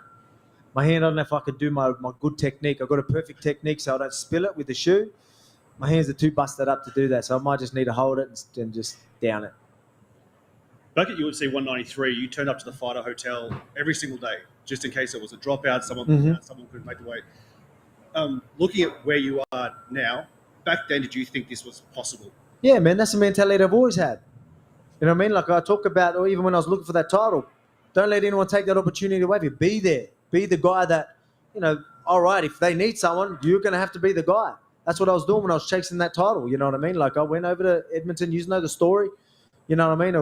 my hand. I don't know if I could do my good technique. I got a perfect technique, so I don't spill it with the shoe. My hands are too busted up to do that, so I might just need to hold it and just down it. Back at UFC 193, you turned up to the fighter hotel every single day, just in case there was a dropout, someone couldn't make the weight. Looking at where you are now, back then, did you think this was possible? Yeah, man, that's the mentality I've always had. You know what I mean? Like I talk about, or even when I was looking for that title, don't let anyone take that opportunity away from you. Be there. Be the guy that, all right, if they need someone, you're going to have to be the guy. That's what I was doing when I was chasing that title. You know what I mean? Like I went over to Edmonton. You know the story. You know what I mean?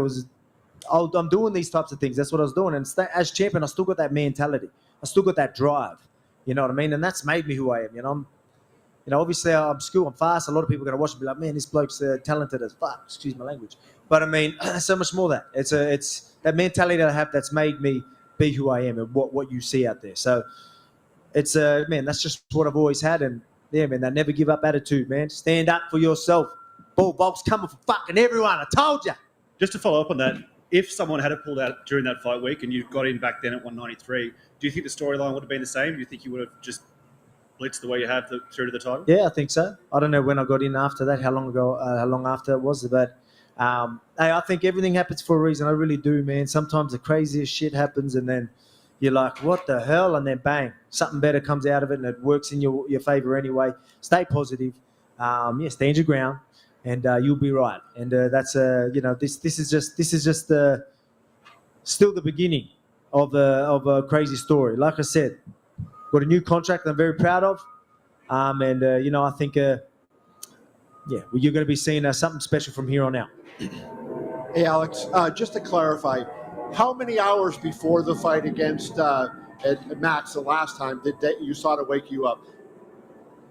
I'm doing these types of things. That's what I was doing. And as champion, I still got that mentality. I still got that drive. You know what I mean? And that's made me who I am. Obviously I'm skilled. I'm fast. A lot of people are going to watch and be like, man, this bloke's talented as fuck. Excuse my language. But I mean, so much more than that. It's that mentality that I have that's made me be who I am and what you see out there. So it's man, that's just what I've always had. And yeah, man, that never give up attitude, man. Stand up for yourself. Bullbox coming for fucking everyone. I told you. Just to follow up on that, if someone had pulled out during that fight week and you got in back then at 193, do you think the storyline would have been the same? Do you think you would have just blitzed the way you have through to the title? Yeah, I think so. I don't know when I got in after that, how long after it was, but hey, I think everything happens for a reason. I really do, man. Sometimes the craziest shit happens, and then you're like, what the hell? And then bang, something better comes out of it, and it works in your favor anyway. Stay positive. Stand your ground, and you'll be right. And that's this is just still the beginning of a crazy story. Like I said, got a new contract I'm very proud of, I think you're going to be seeing something special from here on out. Hey, Alex, just to clarify, how many hours before the fight against Max the last time did you saw to wake you up?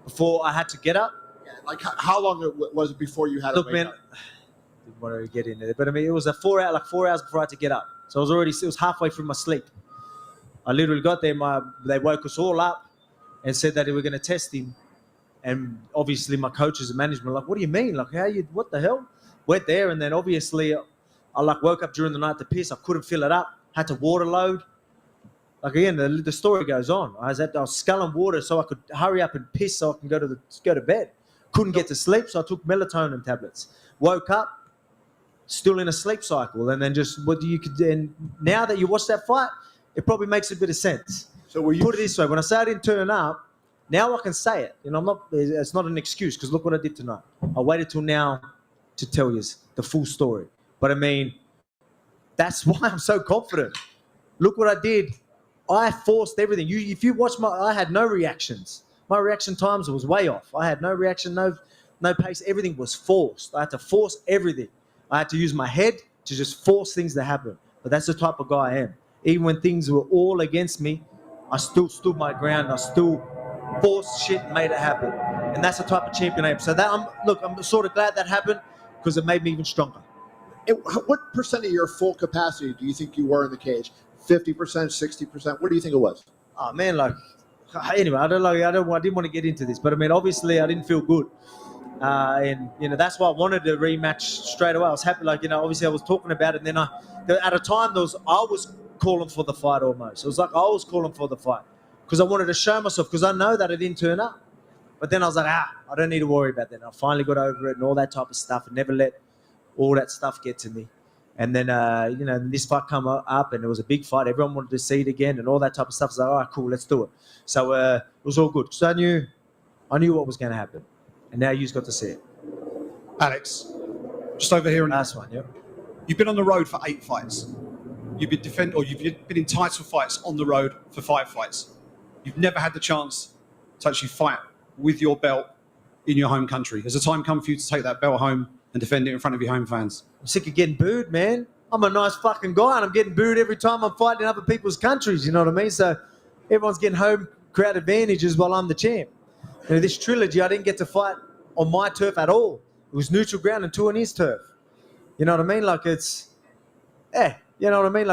Before I had to get up? Yeah, like how long was it before you had to wake up? Didn't want to get into it, but I mean, it was 4 hours before I had to get up. So it was halfway through my sleep. I literally got there, they woke us all up and said that they were going to test him. And obviously my coaches and management were like, what do you mean? Like, what the hell? Went there, and then obviously I woke up during the night to piss. I couldn't fill it up. Had to water load. Like, again, the story goes on. I was sculling water so I could hurry up and piss so I can go to bed. Couldn't get to sleep, so I took melatonin tablets. Woke up, still in a sleep cycle, and then just and now that you watch that fight, it probably makes a bit of sense. So put it this way: when I say I didn't turn up, now I can say it. It's not an excuse, because look what I did tonight. I waited till now to tell you the full story. But I mean, that's why I'm so confident. Look what I did. I forced everything. If you watch I had no reactions. My reaction times was way off. I had no reaction, no pace. Everything was forced. I had to force everything. I had to use my head to just force things to happen. But that's the type of guy I am. Even when things were all against me, I still stood my ground. I still forced shit and made it happen. And that's the type of champion I am. So I'm sort of glad that happened, because it made me even stronger. What percent of your full capacity do you think you were in the cage? 50%, 60%? What do you think it was? Oh man, anyway, I didn't want to get into this, but I mean, obviously I didn't feel good. That's why I wanted to rematch straight away. I was happy, obviously I was talking about it, and then at a time I was calling for the fight almost. It was like I was calling for the fight, because I wanted to show myself, because I know that I didn't turn up. But then I was like, I don't need to worry about that. And I finally got over it and all that type of stuff, and never let all that stuff get to me. And then, this fight come up, and it was a big fight. Everyone wanted to see it again and all that type of stuff. I was like, all right, cool, let's do it. So it was all good. So I knew what was going to happen. And now you just got to see it. Alex, just over here. Last one, yep. You've been on the road for 8 fights. You've been in title fights on the road for 5 fights. You've never had the chance to actually fight with your belt in your home country. Has the time come for you to take that belt home and defend it in front of your home fans? I'm sick of getting booed, man. I'm a nice fucking guy, and I'm getting booed every time I'm fighting in other people's countries, you know what I mean? So everyone's getting home crowd advantages while I'm the champ. This trilogy, I didn't get to fight on my turf at all. It was neutral ground and 2 on his turf. You know what I mean? You know what I mean?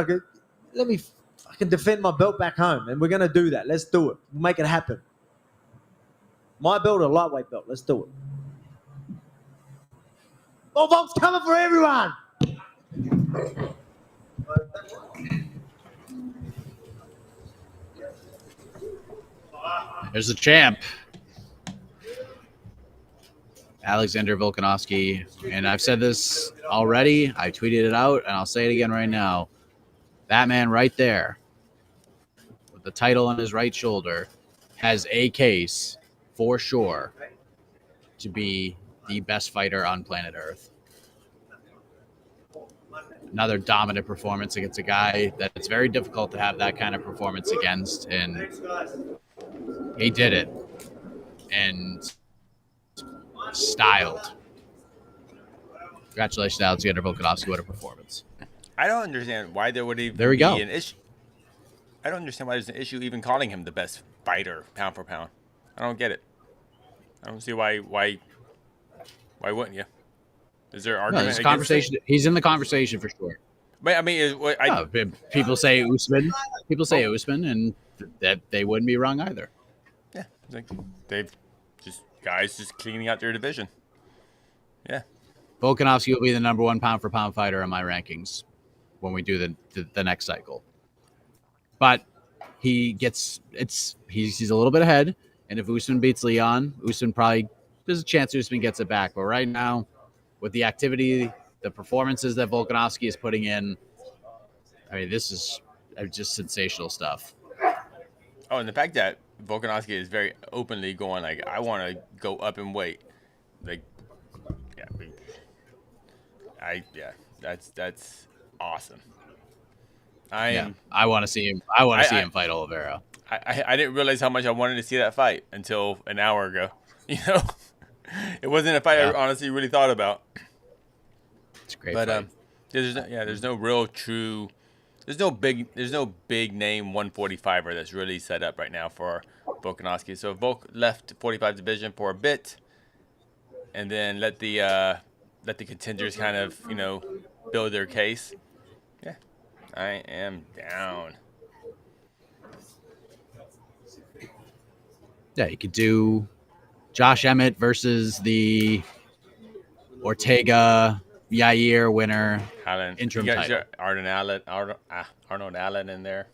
Let me fucking defend my belt back home, and we're going to do that. Let's do it. We'll make it happen. My belt or a lightweight belt. Let's do it. More votes coming for everyone. There's the champ, Alexander Volkanovski. And I've said this already. I tweeted it out, and I'll say it again right now. That man right there, with the title on his right shoulder, has a case for sure to be the best fighter on planet Earth. Another dominant performance against a guy that it's very difficult to have that kind of performance against, and he did it, and styled. Congratulations, Alexander Volkanovski. What a performance. I don't understand why there would even be an issue. I don't understand why there's an issue even calling him the best fighter, pound for pound. I don't get it. I don't see why wouldn't you? Is there an argument? No, conversation. He's in the conversation for sure. But I mean, people say Usman. People say Usman, and that they wouldn't be wrong either. Yeah, they've just cleaning out their division. Yeah, Volkanovski will be the #1 pound for pound fighter in my rankings. when we do the next cycle. But he's a little bit ahead, and if Usman beats Leon, Usman probably there's a chance Usman gets it back. But right now, with the activity, the performances that Volkanovski is putting in, I mean, this is just sensational stuff. Oh, and the fact that Volkanovski is very openly going like, I want to go up in weight, like, that's awesome. I want to see him. I want to see him fight Oliveira. I didn't realize how much I wanted to see that fight until an hour ago. You know, it wasn't a fight I honestly really thought about. It's a great but fight. there's no real true. There's no big name 145er that's really set up right now for Volkanovski. So Volk left 45 division for a bit, and then let the contenders kind of build their case. Yeah, I am down. Yeah, you could do Josh Emmett versus the Ortega Yair winner. Interim title. Arnold Allen in there.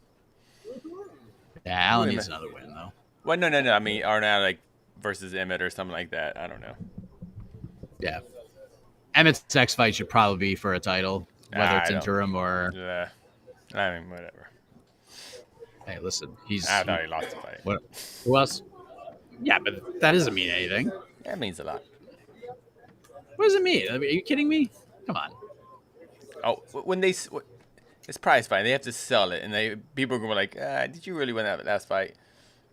Yeah, Allen needs another win though. Well, no. I mean Arnold Allen versus Emmett or something like that. I don't know. Yeah, Emmett's next fight should probably be for a title, whether it's interim or. Yeah, I mean whatever. Hey, listen, I thought he lost the fight. What? Who else? Yeah, but that doesn't mean anything. That means a lot. What does it mean? I mean, are you kidding me? Come on. Oh, when it's prize fight, they have to sell it, and people are going like, "Did you really win that last fight?"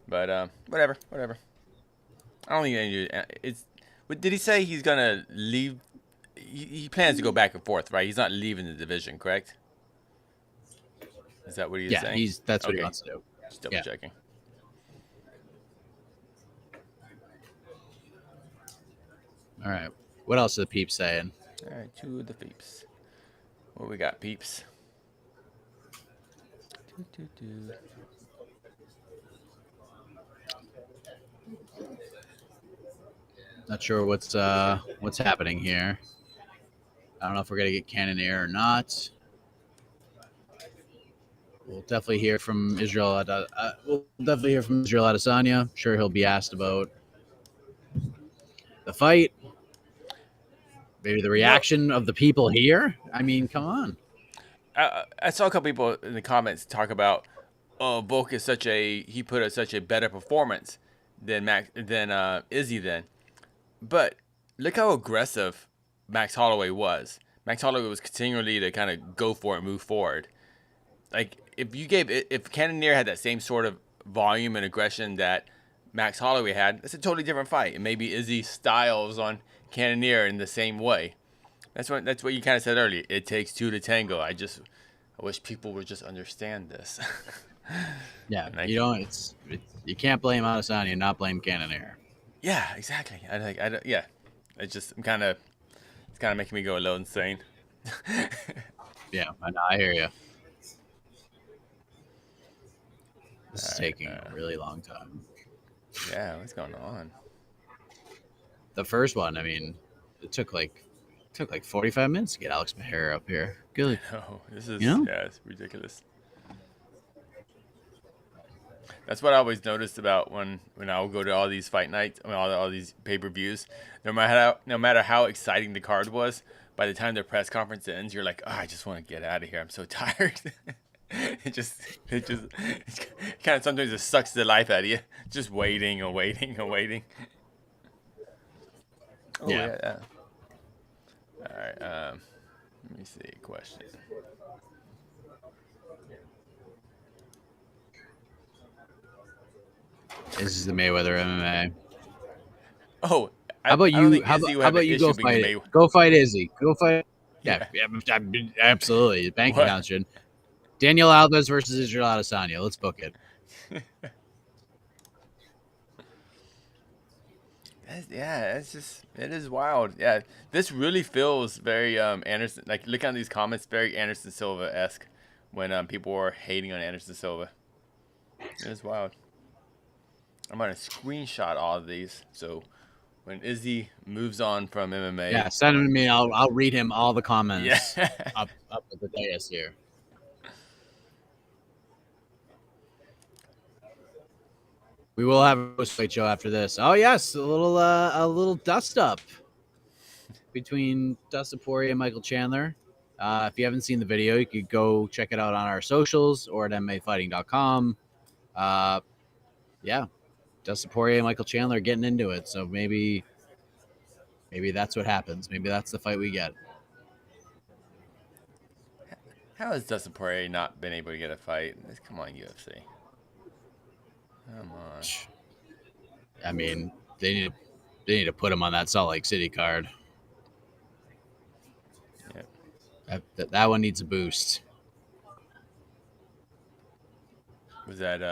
But whatever. I don't think it's. Did he say he's gonna leave? He plans to go back and forth, right? He's not leaving the division, correct? Is that what he is saying? Yeah, that's what he wants to do. Just double checking. All right. What else are the peeps saying? All right, to the peeps. What we got, peeps? Not sure what's happening here. I don't know if we're gonna get Cannonier or not. We'll definitely hear from Israel. We'll definitely hear from Israel Adesanya. I'm sure he'll be asked about the fight. Maybe the reaction of the people here. I mean, come on. I saw a couple people in the comments talk about, Volk is he put out such a better performance than Izzy then. But look how aggressive Max Holloway was. Max Holloway was continually to kind of go for it, move forward. Like if Cannonier had that same sort of volume and aggression that Max Holloway had, it's a totally different fight. And maybe Izzy styles on Cannonier in the same way. That's what you kind of said earlier. It takes two to tango. I wish people would just understand this. Yeah, you can't blame Adesanya and not blame Cannonier. Yeah, exactly. It's kind of making me go a little insane. Yeah, I hear you. This is taking a really long time. Yeah, what's going on? The first one, I mean, it took like 45 minutes to get Alex Mahara up here. Good. No, this is it's ridiculous. That's what I always noticed about when I would go to all these fight nights, all these pay-per-views. No matter how exciting the card was, by the time the press conference ends, you're like, I just want to get out of here. I'm so tired. It just kind of sometimes it sucks the life out of you. Just waiting and waiting and waiting. Oh, yeah. All right. Let me see. Question. This is the Mayweather MMA. Oh, how about you? How about you go fight? Go fight Izzy. Go fight. Yeah, absolutely. Bank account should. Daniel Alves versus Israel Adesanya. Let's book it. It is wild. Yeah, this really feels very Anderson. Like, look at these comments, very Anderson Silva-esque when people were hating on Anderson Silva. It is wild. I'm gonna screenshot all of these, so when Izzy moves on from MMA, send them to me. I'll read him all the comments up at the the dais here. We will have a post-fight show after this. Oh yes, a little dust up between Dustin Poirier and Michael Chandler. If you haven't seen the video, you could go check it out on our socials or at MMAfighting.com. Yeah, Dustin Poirier and Michael Chandler are getting into it. So maybe that's what happens. Maybe that's the fight we get. How has Dustin Poirier not been able to get a fight? Come on, UFC. Come on. I mean, they need to put him on that Salt Lake City card. Yep. That one needs a boost. Was that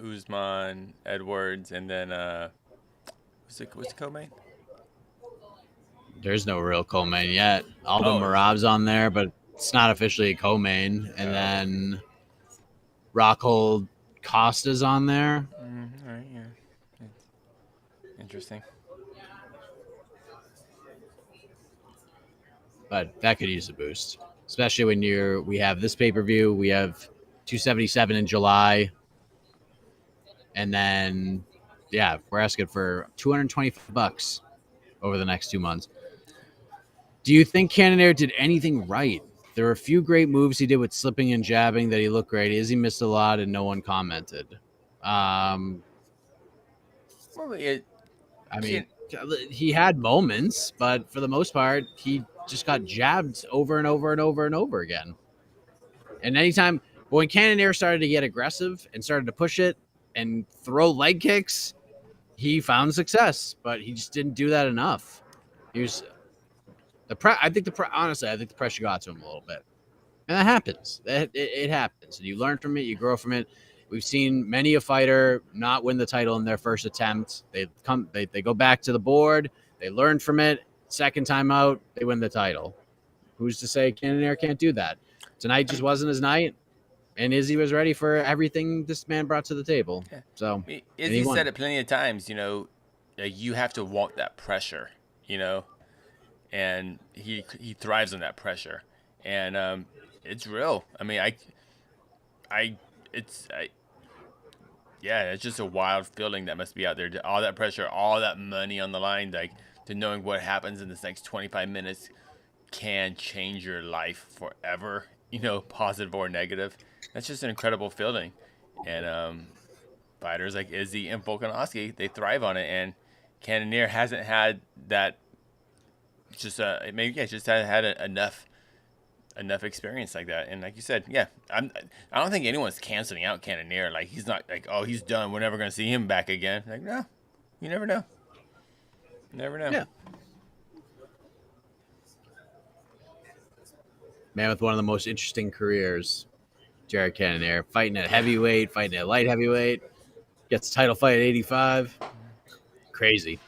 Usman, Edwards, and then what's the co-main? There's no real co-main yet. Aldo Marab's on there, but it's not officially a co-main. And then Rockhold Costa's on there. All right, yeah. Interesting. But that could use a boost, especially when we have this pay-per-view. We have 277 in July. And then, yeah, we're asking for $225 over the next 2 months. Do you think Cannonier did anything right? There were a few great moves he did with slipping and jabbing that he looked great. Izzy missed a lot and no one commented. I mean, he had moments, but for the most part, he just got jabbed over and over and over and over again. And anytime when Cannonier started to get aggressive and started to push it and throw leg kicks, he found success, but he just didn't do that enough. He was honestly, I think the pressure got to him a little bit, and that happens. It happens, and you learn from it. You grow from it. We've seen many a fighter not win the title in their first attempt. They go back to the board. They learn from it. Second time out, they win the title. Who's to say Cannonier can't do that? Tonight just wasn't his night, and Izzy was ready for everything this man brought to the table. Yeah. So Izzy said it plenty of times. You have to want that pressure. And he thrives on that pressure, and it's real. I mean, it's just a wild feeling that must be out there. All that pressure, all that money on the line, like to knowing what happens in this next 25 minutes can change your life forever. Positive or negative. That's just an incredible feeling, and fighters like Izzy and Volkanovski, they thrive on it, and Cannonier hasn't had that. Just had enough experience like that, and like you said, I don't think anyone's canceling out Cannonier. Like he's not like, oh, he's done. We're never gonna see him back again. Like no, you never know. Never know. Yeah. Man with one of the most interesting careers, Jared Cannonier, fighting at heavyweight, fighting at light heavyweight, gets a title fight at 85. Crazy.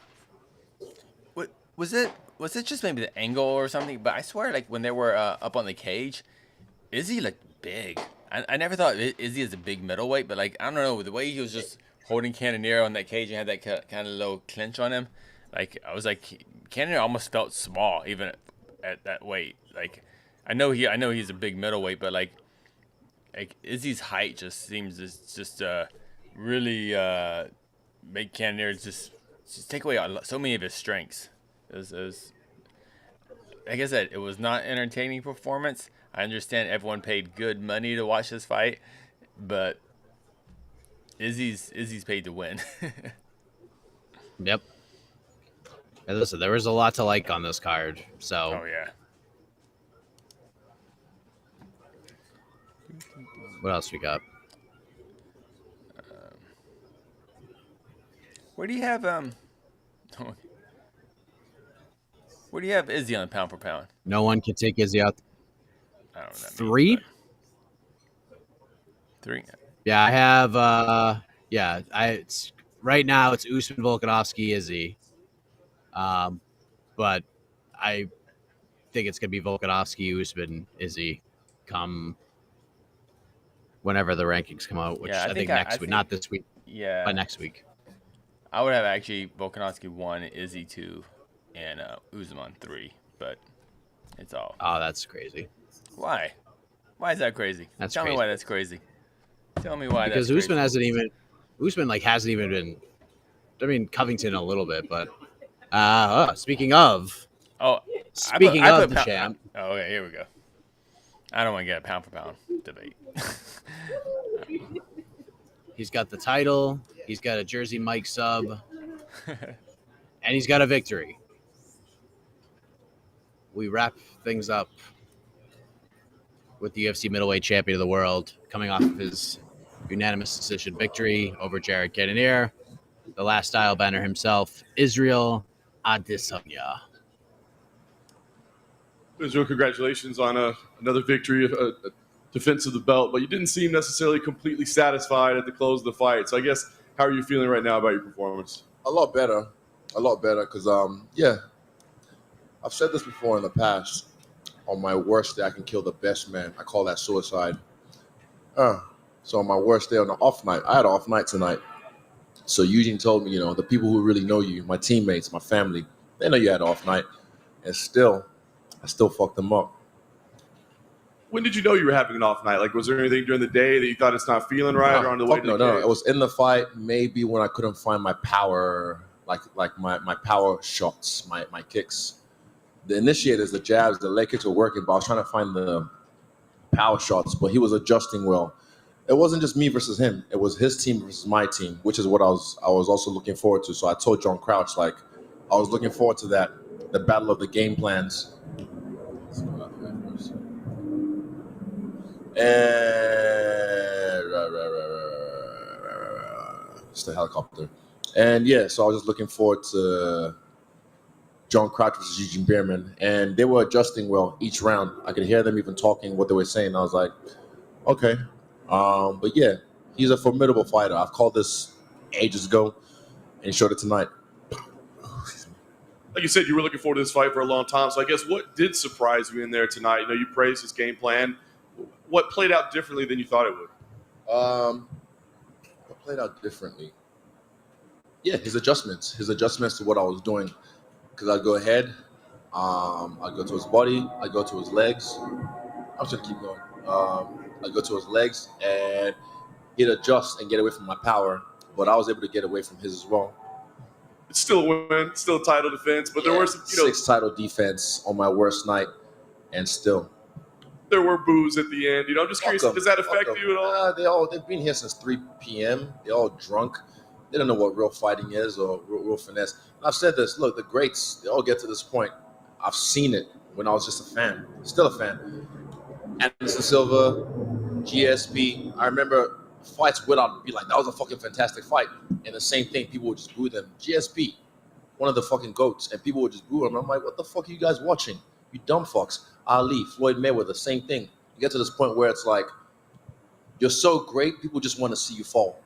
What was it? Was it just maybe the angle or something? But I swear, like when they were up on the cage, Izzy looked big. I never thought Izzy is a big middleweight, but like I don't know, the way he was just holding Cannonier on that cage and had that kind of low clinch on him, like I was like Cannonier almost felt small even at that weight. Like I know he's a big middleweight, but like Izzy's height just seems just really make Cannonier just take away so many of his strengths. It was, like I said, it was not an entertaining performance. I understand everyone paid good money to watch this fight, but Izzy's paid to win. Yep. And listen, there was a lot to like on this card. So. Oh yeah. What else we got? Where do you have Where do you have Izzy on pound for pound? No one can take Izzy out. I don't know. 3? 3. Yeah, I have. It's right now. It's Usman, Volkanovski, Izzy. But I think it's gonna be Volkanovski, Usman, Izzy, come whenever the rankings come out. Which I think next week, not this week. Yeah, but next week. I would have actually Volkanovski 1, Izzy 2, and Usman 3, but it's all. Oh, that's crazy. Why? Why is that crazy? Tell me why that's crazy. Tell me why because that's Usman crazy. Usman hasn't even been. I mean, Covington a little bit, but speaking of, Oh, speaking of the champ. Oh, okay, here we go. I don't want to get a pound for pound debate. He's got the title. He's got a Jersey Mike sub, and he's got a victory. We wrap things up with the UFC middleweight champion of the world coming off of his unanimous decision victory over Jared Cannonier, the last style banner himself, Israel Adesanya. Israel, congratulations on another victory, a defense of the belt, but you didn't seem necessarily completely satisfied at the close of the fight. So I guess, how are you feeling right now about your performance? A lot better, because I've said this before in the past. On my worst day, I can kill the best man. I call that suicide. So on my worst day, on the off night, I had an off night tonight. So Eugene told me, the people who really know you, my teammates, my family, they know you had an off night, and I still fucked them up. When did you know you were having an off night? Like, was there anything during the day that you thought it's not feeling right, or on the way to the No. cage? It was in the fight. Maybe when I couldn't find my power, like my power shots, my kicks. The initiators, the jabs, the leg kicks were working, but I was trying to find the power shots. But he was adjusting well. It wasn't just me versus him. It was his team versus my team, which is what I was also looking forward to. So I told John Crouch, like, I was looking forward to that, the battle of the game plans. And it's the helicopter. And yeah, so I was just looking forward to John Crouch versus Eugene Beerman, and they were adjusting well each round. I could hear them even talking what they were saying. I was like, okay. But yeah, he's a formidable fighter. I've called this ages ago, and he showed it tonight. Like you said, you were looking forward to this fight for a long time. So I guess what did surprise you in there tonight? You praised his game plan. What played out differently than you thought it would? What played out differently? Yeah, his adjustments to what I was doing. Because I'd go ahead, I'd go to his body, I'd go to his legs. I'm just gonna keep going. I'd go to his legs, and he'd adjust and get away from my power. But I was able to get away from his as well. It's still a win, still a title defense, but there were some, 6 title defense on my worst night, and still. There were boos at the end. I'm just curious, does that affect you at all? They've been here since 3 p.m. They're all drunk. They don't know what real fighting is or real finesse. And I've said this, look, the greats, they all get to this point. I've seen it when I was just a fan, still a fan. Anderson Silva, GSP. I remember fights without be like, that was a fucking fantastic fight. And the same thing, people would just boo them. GSP, one of the fucking GOATs, and people would just boo him. I'm like, what the fuck are you guys watching? You dumb fucks. Ali, Floyd Mayweather, same thing. You get to this point where it's like, you're so great, people just want to see you fall.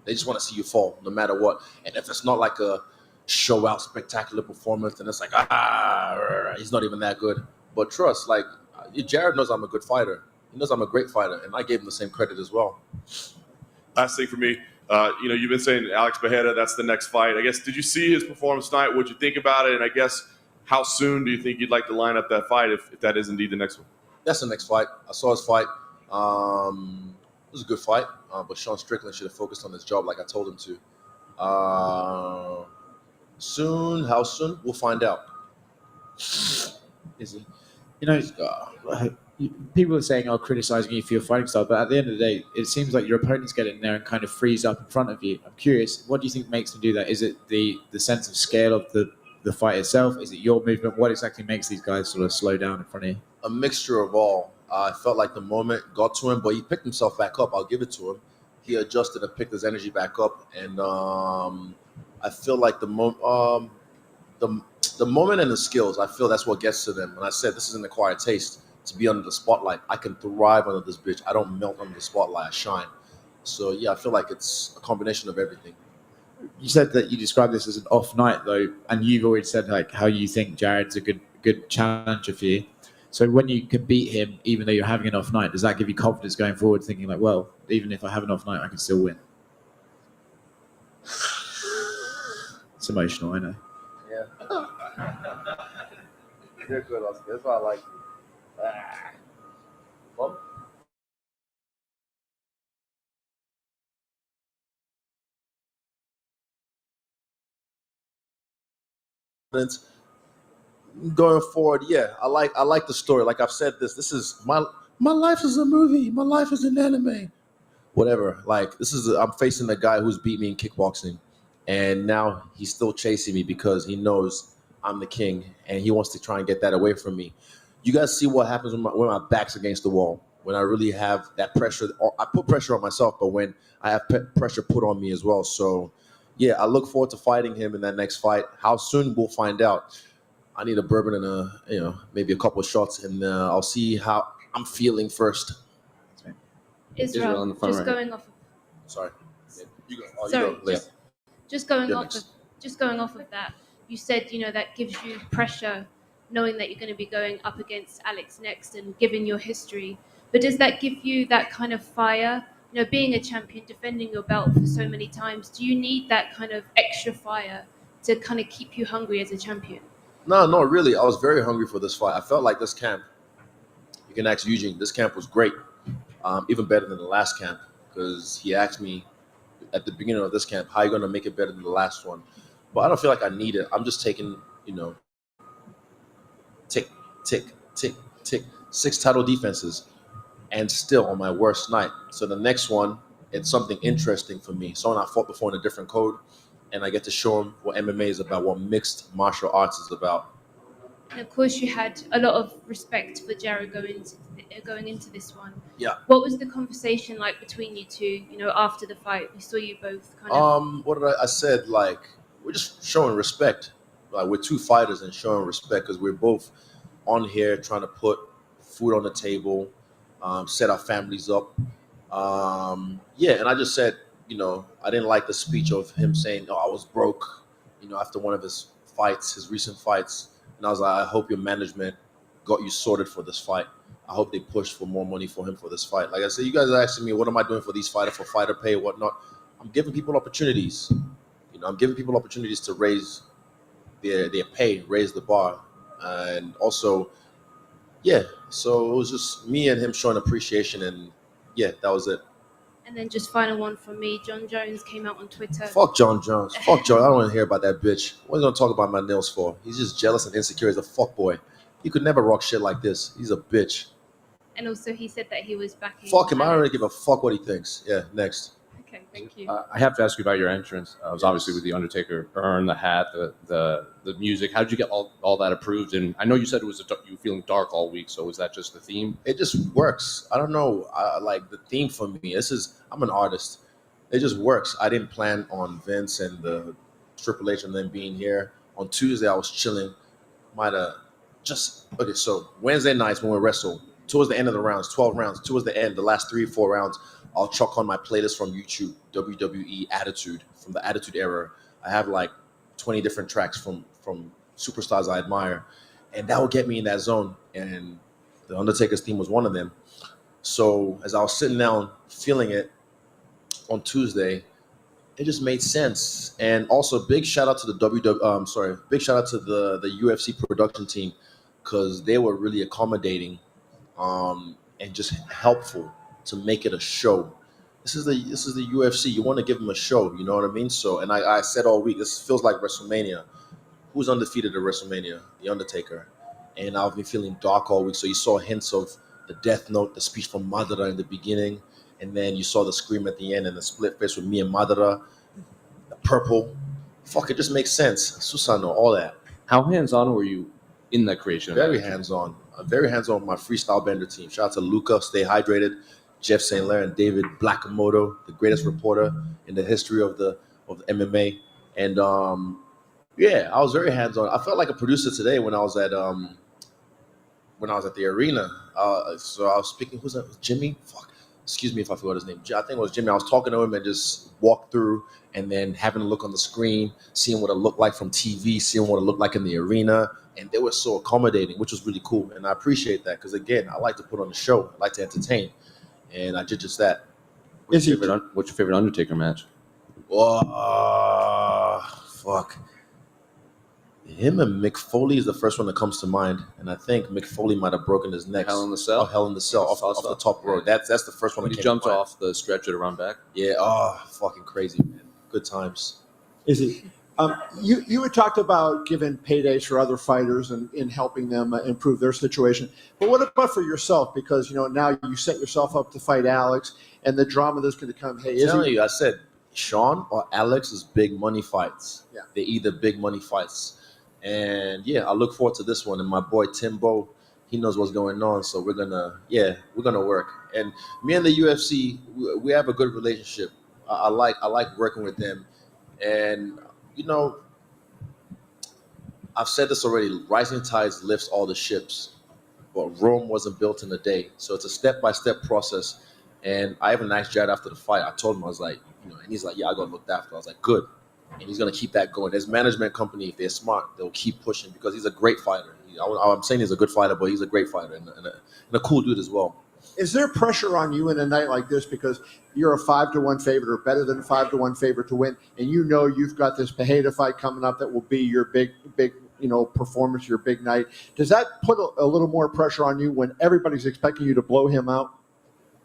They just want to see you fall, no matter what. And if it's not like a show out spectacular performance, then it's like, he's not even that good. But trust, like, Jared knows I'm a good fighter. He knows I'm a great fighter, and I gave him the same credit as well. Last thing for me, you've been saying Alex Bejeda, that's the next fight. I guess, did you see his performance tonight? What'd you think about it? And I guess, how soon do you think you'd like to line up that fight if that is indeed the next one? That's the next fight. I saw his fight. It was a good fight, but Sean Strickland should have focused on his job like I told him to. Soon, how soon? We'll find out. Is he? People are saying, criticizing you for your fighting style, but at the end of the day, it seems like your opponents get in there and kind of freeze up in front of you. I'm curious, what do you think makes them do that? Is it the sense of scale of the fight itself? Is it your movement? What exactly makes these guys sort of slow down in front of you? A mixture of all. I felt like the moment got to him, but he picked himself back up. I'll give it to him. He adjusted and picked his energy back up, and I feel like the moment and the skills, I feel that's what gets to them. And I said, this is an acquired taste to be under the spotlight. I can thrive under this bitch. I don't melt under the spotlight. I shine. So yeah, I feel like it's a combination of everything. You said that you described this as an off night, though, and you've already said like how you think Jared's a good challenger for you. So when you can beat him, even though you're having an off night, does that give you confidence going forward, thinking like, well, even if I have an off night, I can still win? It's emotional, I know. Yeah. You're good, Oscar. That's why I like you. confidence. Going forward, yeah, I like the story. Like I've said, this is my life is a movie. My life is an anime. Whatever. Like I'm facing a guy who's beat me in kickboxing, and now he's still chasing me because he knows I'm the king, and he wants to try and get that away from me. You guys see what happens when my back's against the wall, when I really have that pressure. I put pressure on myself, but when I have pressure put on me as well. So, yeah, I look forward to fighting him in that next fight. How soon, we'll find out. I need a bourbon and maybe a couple of shots, and I'll see how I'm feeling first. Israel, on the front just right. going off. Sorry. You go. Oh, Sorry, you go. Leah. just going You're off next. of that. You said that gives you pressure, knowing that you're going to be going up against Alex next, and given your history. But does that give you that kind of fire? Being a champion, defending your belt for so many times, do you need that kind of extra fire to kind of keep you hungry as a champion? No, really. I was very hungry for this fight. I felt like this camp, you can ask Eugene, this camp was great. Even better than the last camp, because he asked me at the beginning of this camp, how are you going to make it better than the last one? But I don't feel like I need it. I'm just taking, tick, tick, tick, tick, 6 title defenses, and still on my worst night. So the next one, it's something interesting for me. Someone I fought before in a different code, and I get to show him what MMA is about, what mixed martial arts is about. And of course, you had a lot of respect for Jared going into this one. Yeah. What was the conversation like between you two? After the fight, we saw you both kind of. What did I said? Like, we're just showing respect. Like, we're 2 fighters and showing respect because we're both on here trying to put food on the table, set our families up. And I just said, I didn't like the speech of him saying, "Oh, I was broke," after one of his fights, his recent fights. And I was like, I hope your management got you sorted for this fight. I hope they pushed for more money for him for this fight. Like I said, you guys are asking me, what am I doing for these fighters, for fighter pay, whatnot? I'm giving people opportunities. I'm giving people opportunities to raise their pay, raise the bar. And also, so it was just me and him showing appreciation. And that was it. And then just final one from me. John Jones came out on Twitter. Fuck John Jones. Fuck John. I don't want to hear about that bitch. What are you going to talk about my nails for? He's just jealous and insecure as a fuckboy. He could never rock shit like this. He's a bitch. And also, he said that he was backing. Fuck him. I don't really give a fuck what he thinks. Yeah, next. Okay, thank you. I have to ask you about your entrance. It was obviously with the Undertaker urn, the hat, the music. How did you get all that approved? And I know you said you were feeling dark all week. So was that just the theme? It just works. I don't know. Like the theme for me. I'm an artist. It just works. I didn't plan on Vince and the Triple H and them being here. On Tuesday, I was chilling. So Wednesday nights when we wrestle, towards the end of the rounds, 12 rounds, towards the end, the last 3-4 rounds, I'll chuck on my playlist from YouTube, WWE Attitude, from the Attitude Era. I have like 20 different tracks from superstars I admire, and that will get me in that zone. And the Undertaker's theme was one of them. So as I was sitting down feeling it on Tuesday, it just made sense. And also, big shout out to the UFC production team, because they were really accommodating and just helpful to make it a show. This is the UFC. You want to give them a show, you know what I mean? So, and I said all week, this feels like WrestleMania. Who's undefeated at WrestleMania? The Undertaker. And I've been feeling dark all week. So you saw hints of the Death Note, the speech from Madara in the beginning, and then you saw the scream at the end and the split face with me and Madara, the purple. Fuck, it just makes sense. Susano, all that. How hands-on were you in that creation? Very hands-on. I'm very hands-on with my freestyle bender team. Shout out to Luca, Stay Hydrated, Jeff St. Lair, and David Blackamoto, the greatest reporter in the history of the MMA. And I was very hands-on. I felt like a producer today when I was at the arena. So I was speaking. Who's that? Jimmy? Fuck. Excuse me if I forgot his name. I think it was Jimmy. I was talking to him and just walked through, and then having a look on the screen, seeing what it looked like from TV, seeing what it looked like in the arena. And they were so accommodating, which was really cool. And I appreciate that because, again, I like to put on a show. I like to entertain. And I did just that. What's your favorite Undertaker match? Fuck. Him and Mick Foley is the first one that comes to mind. And I think Mick Foley might have broken his neck. Hell in the Cell? Oh, Hell in the Cell, off the top rope. That's the first one that He came jumped to mind. off the stretcher to run back? Yeah, fucking crazy, man. Good times. Is it You had talked about giving paydays for other fighters and in helping them improve their situation. But what about for yourself? Because now you set yourself up to fight Alex, and the drama that's going to come. Hey, I'm telling you, I said Sean or Alex is big money fights. Yeah. They're either big money fights. And yeah, I look forward to this one. And my boy Timbo, he knows what's going on. So we're gonna work. And me and the UFC, we have a good relationship. I like working with them. And I've said this already. Rising tides lifts all the ships, but Rome wasn't built in a day. So it's a step-by-step process. And I even asked Jad after the fight. I told him, I was like, and he's like, yeah, I got looked after. I was like, good. And he's going to keep that going. His management company, if they're smart, they'll keep pushing because he's a great fighter. I'm saying he's a good fighter, but he's a great fighter and a cool dude as well. Is there pressure on you in a night like this because you're a 5-1 favorite or better than a 5-1 favorite to win, and you've got this Pereira fight coming up that will be your big performance, your big night? Does that put a little more pressure on you when everybody's expecting you to blow him out?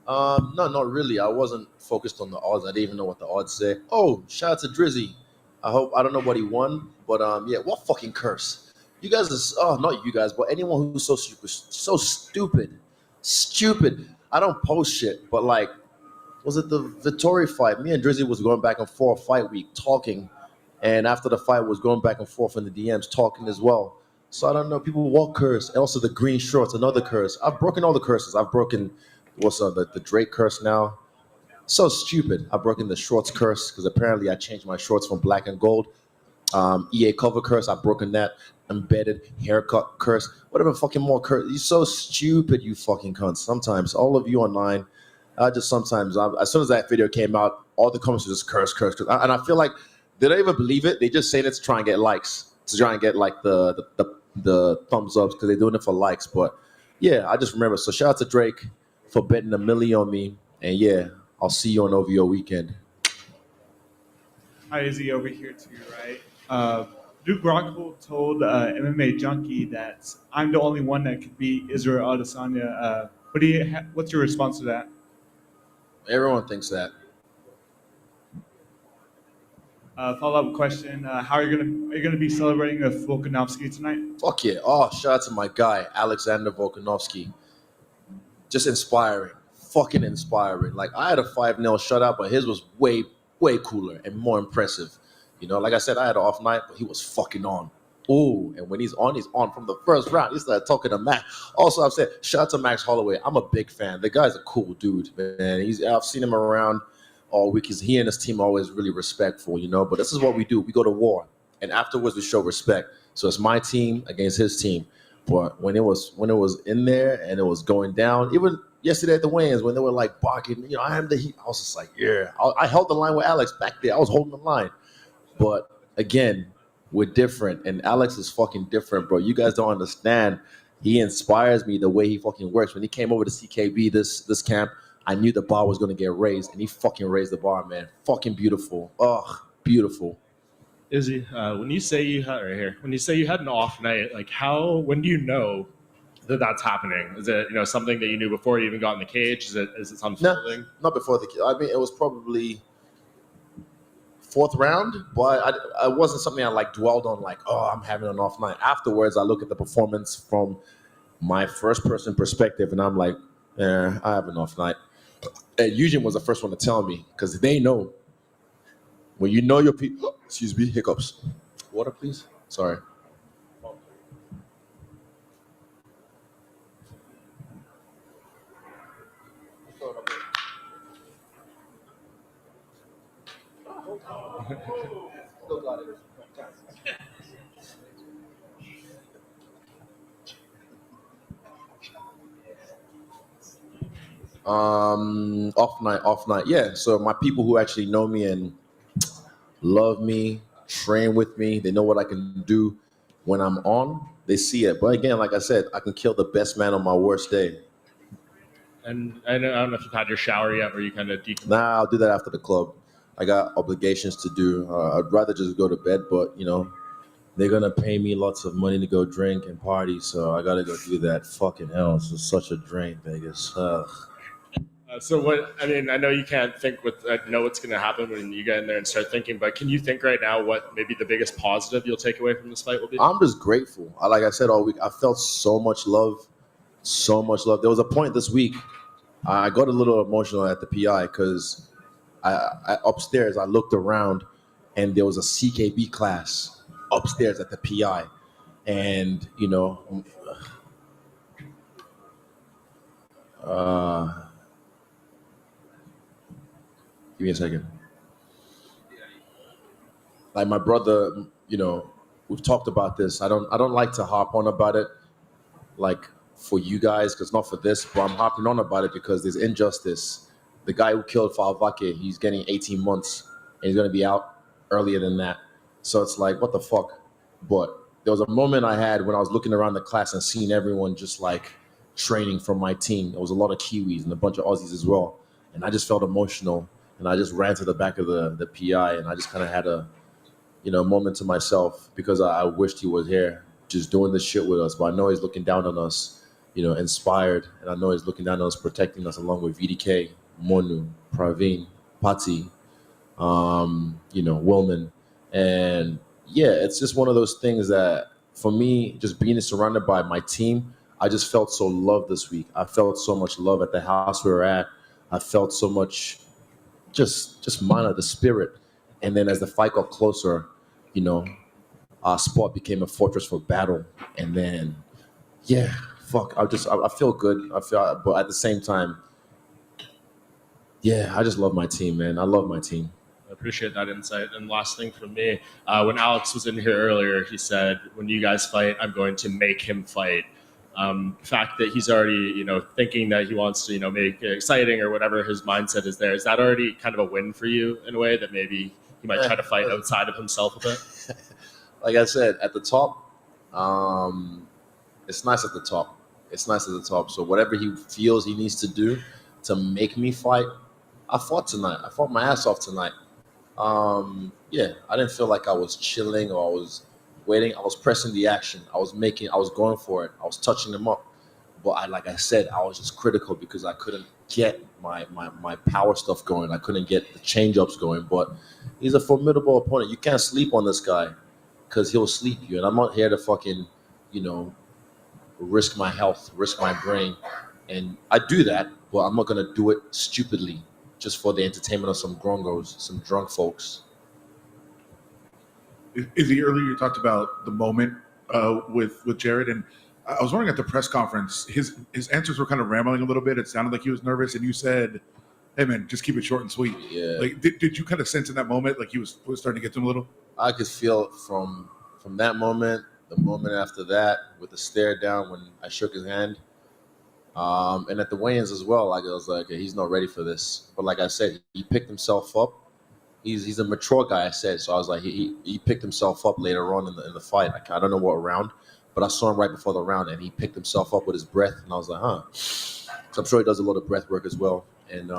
No, not really. I wasn't focused on the odds. I didn't even know what the odds say. Oh, shout out to Drizzy. I don't know what he won, but yeah, what fucking curse. You guys not you guys, but anyone who's so stupid. I don't post shit, but like, was it the Vittori fight? Me and Drizzy was going back and forth fight week talking, and after the fight was going back and forth in the DMs talking as well. So I don't know. People walk curse, and also the green shorts, another curse. I've broken all the curses. I've broken the Drake curse now. So stupid. I've broken the shorts curse because apparently I changed my shorts from black and gold. EA cover curse, I've broken that. Embedded haircut curse, whatever fucking more curse. You're so stupid, you fucking cunts. Sometimes, all of you online, as soon as that video came out, all the comments were just curse. And I feel like, they don't even believe it. They just say it to try and get likes, to try and get like the thumbs ups because they're doing it for likes. But yeah, I just remember. So shout out to Drake for betting $1 million on me. And yeah, I'll see you on OVO weekend. Hi, Izzy over here to your right. Luke Rockhold told MMA Junkie that I'm the only one that could beat Israel Adesanya. What's your response to that? Everyone thinks that. Follow-up question: How are you gonna be celebrating with Volkanovski tonight? Fuck yeah! Oh, shout out to my guy Alexander Volkanovski. Just inspiring, fucking inspiring. Like I had a 5-0 shutout, but his was way cooler and more impressive. Like I said, I had an off night, but he was fucking on. Ooh, and when he's on from the first round. He started talking to Max. Also, I've said, shout out to Max Holloway. I'm a big fan. The guy's a cool dude, man. I've seen him around all week. He and his team are always really respectful, But this is what we do. We go to war, and afterwards we show respect. So it's my team against his team. But when it was in there and it was going down, even yesterday at the weigh-ins when they were like barking, I am the Heat. I was just like, yeah. I held the line with Alex back there. I was holding the line. But again, we're different, and Alex is fucking different, bro. You guys don't understand. He inspires me the way he fucking works. When he came over to CKB this camp, I knew the bar was gonna get raised, and he fucking raised the bar, man. Fucking beautiful. Ugh, beautiful. Izzy, when you say you had an off night, like when do you know that that's happening? Is it something that you knew before you even got in the cage? Is it unfolding? No, not before the cage. I mean, it was probably 4th round, but it wasn't something I dwelled on I'm having an off night. Afterwards, I look at the performance from my first person perspective, and I'm like, I have an off night. And Eugene was the first one to tell me because they know. When you know your people, excuse me, hiccups. Water, please. Sorry. Off night. Yeah. So my people who actually know me and love me, train with me, they know what I can do when I'm on. They see it. But again, like I said, I can kill the best man on my worst day. And I don't know if you've had your shower yet, or you kind of decompress. Nah, I'll do that after the club. I got obligations to do. I'd rather just go to bed, but they're gonna pay me lots of money to go drink and party, so I gotta go do that. Fucking hell, it's just such a drain, Vegas. So what? I mean, I know you can't think know what's going to happen when you get in there and start thinking, but can you think right now what maybe the biggest positive you'll take away from this fight will be? I'm just grateful. Like I said all week, I felt so much love, so much love. There was a point this week I got a little emotional at the PI because I upstairs I looked around and there was a CKB class upstairs at the PI, and give me a second. Like my brother, we've talked about this. I don't like to harp on about it, like for you guys, because not for this, but I'm harping on about it because there's injustice. The guy who killed Falvake, he's getting 18 months, and he's going to be out earlier than that. So it's like, what the fuck? But there was a moment I had when I was looking around the class and seeing everyone just like training from my team. There was a lot of Kiwis and a bunch of Aussies as well. And I just felt emotional. And I just ran to the back of the PI, and I just kind of had a moment to myself because I wished he was here just doing this shit with us. But I know he's looking down on us, inspired. And I know he's looking down on us, protecting us along with VDK, Monu, Praveen, Pati, Wilman. And yeah, it's just one of those things that for me, just being surrounded by my team, I just felt so loved this week. I felt so much love at the house we were at. I felt so much just mana, the spirit. And then as the fight got closer, our spot became a fortress for battle. And then, yeah, fuck, I feel good. But at the same time, yeah, I just love my team, man. I love my team. I appreciate that insight. And last thing from me, when Alex was in here earlier, he said, when you guys fight, I'm going to make him fight. The fact that he's already, thinking that he wants to, make it exciting or whatever his mindset is there, is that already kind of a win for you in a way that maybe he might try to fight outside of himself a bit? Like I said, at the top, it's nice at the top. It's nice at the top. So whatever he feels he needs to do to make me fight, I fought tonight. I fought my ass off tonight. Yeah, I didn't feel like I was chilling or I was waiting. I was pressing the action. I was going for it. I was touching them up. But like I said, I was just critical because I couldn't get my power stuff going. I couldn't get the change-ups going. But he's a formidable opponent. You can't sleep on this guy because he'll sleep you. And I'm not here to fucking, risk my health, risk my brain. And I do that, but I'm not going to do it stupidly just for the entertainment of some grongos, some drunk folks. Izzy, earlier you talked about the moment with Jared, and I was wondering at the press conference, his answers were kind of rambling a little bit. It sounded like he was nervous, and you said, "Hey man, just keep it short and sweet." Yeah. Like, did you kind of sense in that moment like he was starting to get to him a little? I could feel it from that moment, the moment after that, with the stare down when I shook his hand, and at the weigh-ins as well. Like I was like, he's not ready for this. But like I said, he picked himself up. He's a mature guy, I said. So I was like, he picked himself up later on in the fight. I don't know what round, but I saw him right before the round, and he picked himself up with his breath, and I was like, huh. So I'm sure he does a lot of breath work as well. And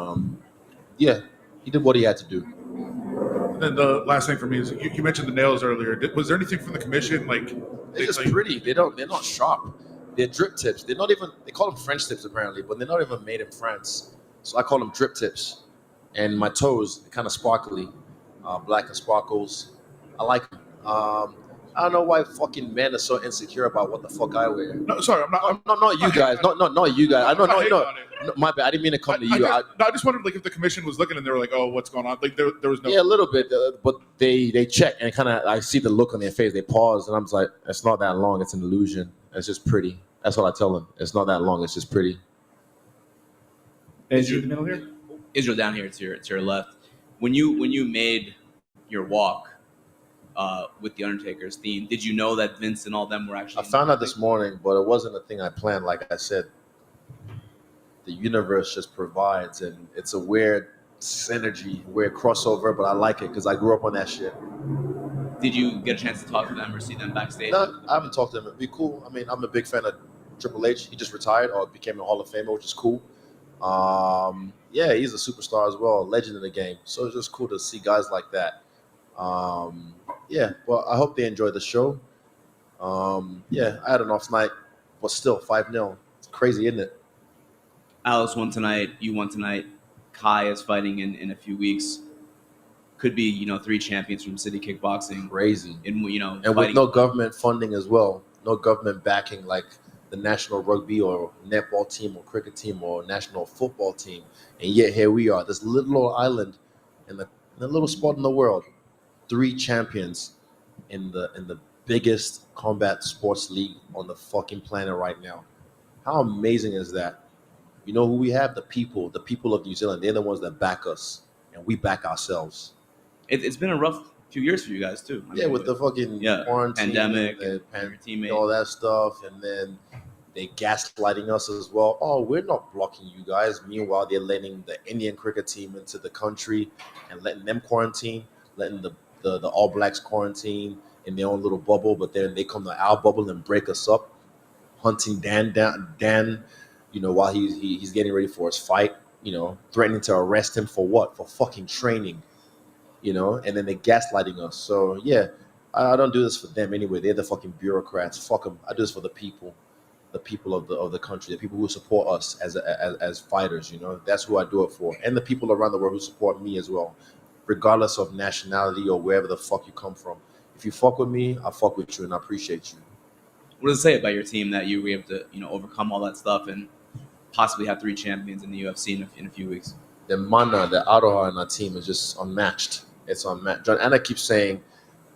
yeah, he did what he had to do. And then the last thing for me is you mentioned the nails earlier. Was there anything from the commission like? They're just pretty. They're not sharp. They're drip tips. They're not even. They call them French tips apparently, but they're not even made in France. So I call them drip tips. And my toes, they're kind of sparkly, black and sparkles. I like them. I don't know why fucking men are so insecure about what the fuck I wear. No, sorry, I'm not. Not you guys. Not you guys. No, my bad. I didn't mean to come to you. I just wondered like if the commission was looking and they were like, oh, what's going on? Like there was no. Yeah, a little bit, but they check and kind of I see the look on their face. They pause and I'm just like, it's not that long. It's an illusion. It's just pretty. That's what I tell them. It's not that long. It's just pretty. Israel, middle here. Israel down here to your left. When you made your walk with the Undertaker's theme, did you know that Vince and all them were actually? I found out this morning, but it wasn't a thing I planned. Like I said, the universe just provides, and it's a weird synergy, weird crossover. But I like it because I grew up on that shit. Did you get a chance to talk to them or see them backstage? No, I haven't talked to them. It'd be cool. I mean, I'm a big fan of Triple H. He just retired or became a Hall of Famer, which is cool. Yeah, he's a superstar as well, a legend in the game. So it's just cool to see guys like that. Yeah, well, I hope they enjoy the show. Yeah, I had an off night, but still 5-0. It's crazy, isn't it? Alex won tonight. You won tonight. Kai is fighting in a few weeks. Could be 3 champions from City Kickboxing. Crazy. And And with no government funding as well, no government backing like the national rugby or netball team or cricket team or national football team, and yet here we are, this little old island in the little spot in the world, 3 champions in the biggest combat sports league on the fucking planet right now. How amazing is that? You know who we have? The people of New Zealand. They're the ones that back us, and we back ourselves. It's been a rough few years for you guys too. Yeah, with the fucking quarantine, pandemic, and your teammate. all that stuff, and then they gaslighting us as well. Oh, we're not blocking you guys. Meanwhile, they're letting the Indian cricket team into the country and letting them quarantine, letting the All Blacks quarantine in their own little bubble. But then they come to our bubble and break us up, hunting Dan, while he's getting ready for his fight. Threatening to arrest him for what? For fucking training. And then they're gaslighting us. So yeah, I don't do this for them anyway. They're the fucking bureaucrats. Fuck them. I do this for the people of the country, the people who support us as fighters. That's who I do it for, and the people around the world who support me as well, regardless of nationality or wherever the fuck you come from. If you fuck with me, I fuck with you, and I appreciate you. What does it say about your team that you were able to overcome all that stuff and possibly have 3 champions in the UFC in a few weeks? The mana, the aroha in our team is just unmatched. It's unmatched. John Anna keeps saying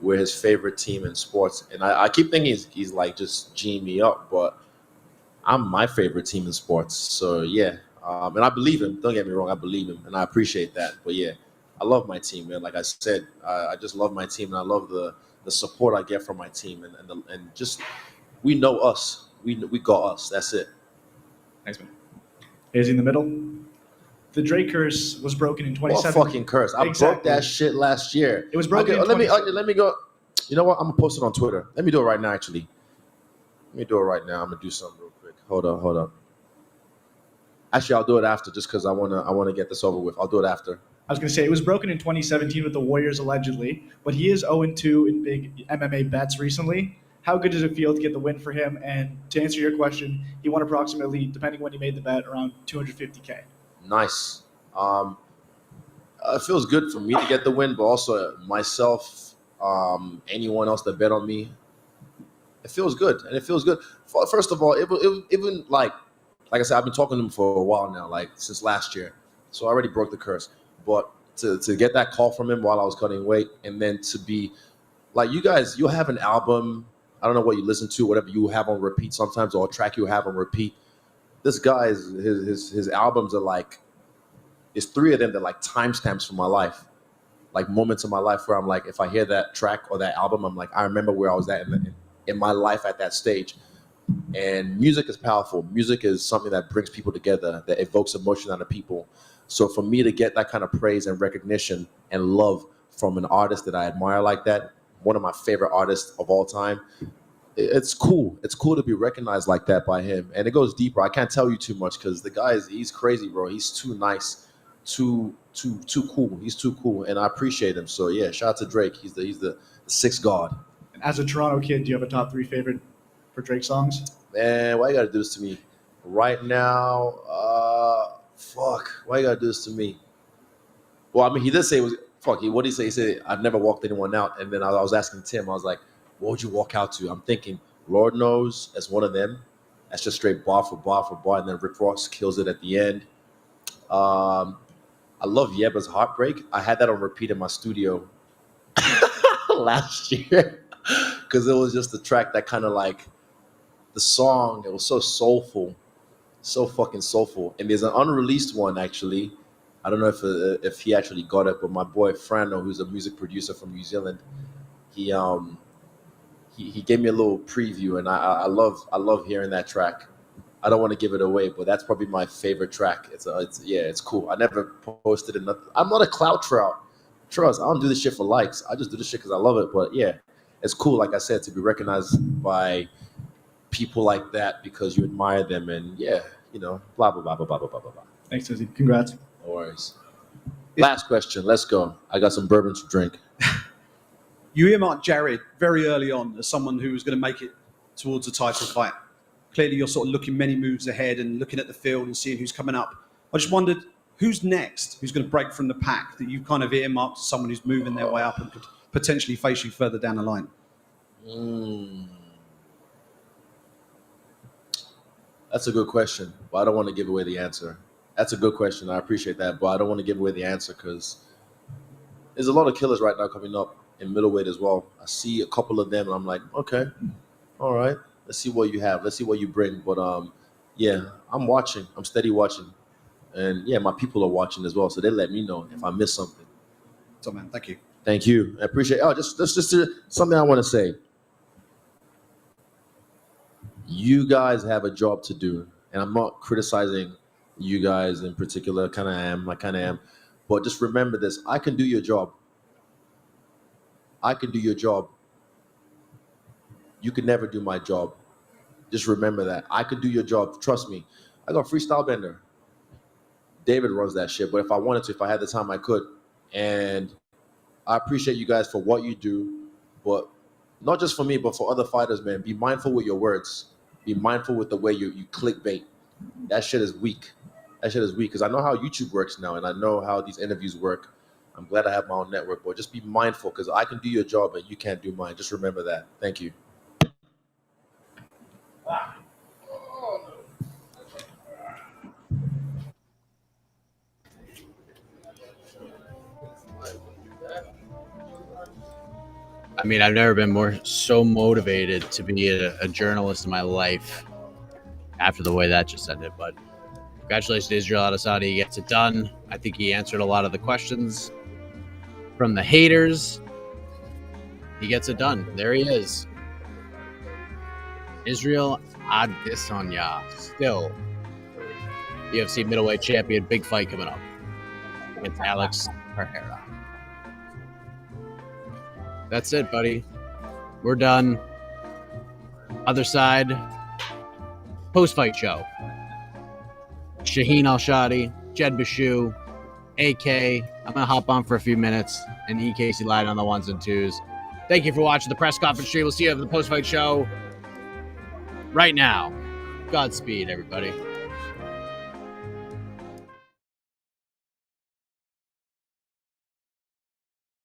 we're his favorite team in sports, and I keep thinking he's like just G'ing me up, but I'm my favorite team in sports. So yeah, and I believe him. Don't get me wrong, I believe him, and I appreciate that. But yeah, I love my team, man. Like I said, I just love my team, and I love the support I get from my team, and just we know us. We got us. That's it. Thanks, man. Is in the middle. The Drake curse was broken in 2017. What fucking curse? I broke that shit last year. It was broken. Let me go. You know what? I'm gonna post it on Twitter. Let me do it right now. Actually, let me do it right now. I'm gonna do something real quick. Hold up. Actually, I'll do it after, just because I wanna get this over with. I'll do it after. I was going to say it was broken in 2017 with the Warriors allegedly, but he is 0-2 in big MMA bets recently. How good does it feel to get the win for him? And to answer your question, he won approximately, depending when he made the bet, around $250K. Nice. It feels good for me to get the win, but also myself, anyone else that bet on me, it feels good. And it feels good. First of all, even like I said, I've been talking to him for a while now, like since last year. So I already broke the curse. But to get that call from him while I was cutting weight, and then to be like, you guys, you'll have an album, I don't know what you listen to, whatever you have on repeat sometimes, or a track you have on repeat. This guy, his albums are like, it's 3 of them that like timestamps for my life, like moments of my life where I'm like, if I hear that track or that album, I'm like, I remember where I was at in my life at that stage. And music is powerful. Music is something that brings people together, that evokes emotion out of people. So for me to get that kind of praise and recognition and love from an artist that I admire like that, one of my favorite artists of all time, it's cool. It's cool to be recognized like that by him. And it goes deeper. I can't tell you too much because the guy he's crazy, bro. He's too nice, too cool. He's too cool, and I appreciate him. So yeah, shout out to Drake. He's the sixth god. And as a Toronto kid, do you have a top 3 favorite for Drake songs? Man, why you gotta do this to me right now? Why you gotta do this to me? Well, I mean, he did say it was fuck. What did he say? He said, "I've never walked anyone out." And then I was asking Tim, I was like, "What would you walk out to?" I'm thinking, Lord knows, as one of them. That's just straight bar for bar, and then Rick Ross kills it at the end. I love Yeba's Heartbreak. I had that on repeat in my studio last year because it was just the track that kind of like the song. It was so soulful, so fucking soulful. And there's an unreleased one actually. I don't know if he actually got it, but my boy Frano, who's a music producer from New Zealand, he gave me a little preview, and I love hearing that track. I don't want to give it away, but that's probably my favorite track. It's cool. I never posted it. I'm not a clout trout. Trust, I don't do this shit for likes. I just do this shit because I love it. But yeah, it's cool, like I said, to be recognized by people like that because you admire them, and yeah, blah blah blah blah blah blah blah blah. Thanks, Susie. Congrats. No worries. Last question. Let's go. I got some bourbon to drink. You earmarked Jared very early on as someone who was going to make it towards a title fight. clearly you're sort of looking many moves ahead and looking at the field and seeing who's coming up. I just wondered, who's next? Who's going to break from the pack that you've kind of earmarked as someone who's moving their way up and could potentially face you further down the line? That's a good question, but I don't want to give away the answer. That's a good question. I appreciate that, but I don't want to give away the answer because there's a lot of killers right now coming up in middleweight as well. I see a couple of them, and I'm like, okay, all right, let's see what you have. Let's see what you bring. But yeah, I'm watching. I'm steady watching. And yeah, my people are watching as well, so they let me know if I miss something. So, man, thank you. Thank you. I appreciate it. Oh, just something I want to say. You guys have a job to do, and I'm not criticizing you guys in particular. I kind of am. But just remember this. I can do your job. I can do your job. You can never do my job. Just remember that. I can do your job. Trust me. I got freestyle bender. David runs that shit, but if I wanted to, if I had the time, I could. And I appreciate you guys for what you do, but not just for me, but for other fighters, man. Be mindful with your words. Be mindful with the way you clickbait. That shit is weak. That shit is weak because I know how YouTube works now, and I know how these interviews work. I'm glad I have my own network, but just be mindful because I can do your job and you can't do mine. Just remember that. Thank you. I mean, I've never been so motivated to be a journalist in my life after the way that just ended. But congratulations to Israel Adesanya. He gets it done. I think he answered a lot of the questions from the haters. He gets it done. There he is. Israel Adesanya, still UFC middleweight champion. Big fight coming up against Alex Pereira. That's it, buddy. We're done. Other side, post-fight show. Shaheen Al-Shadi, Jed Bashu, AK. I'm going to hop on for a few minutes, and E. Casey lied on the ones and twos. Thank you for watching the press conference stream. We'll see you at the post-fight show right now. Godspeed, everybody.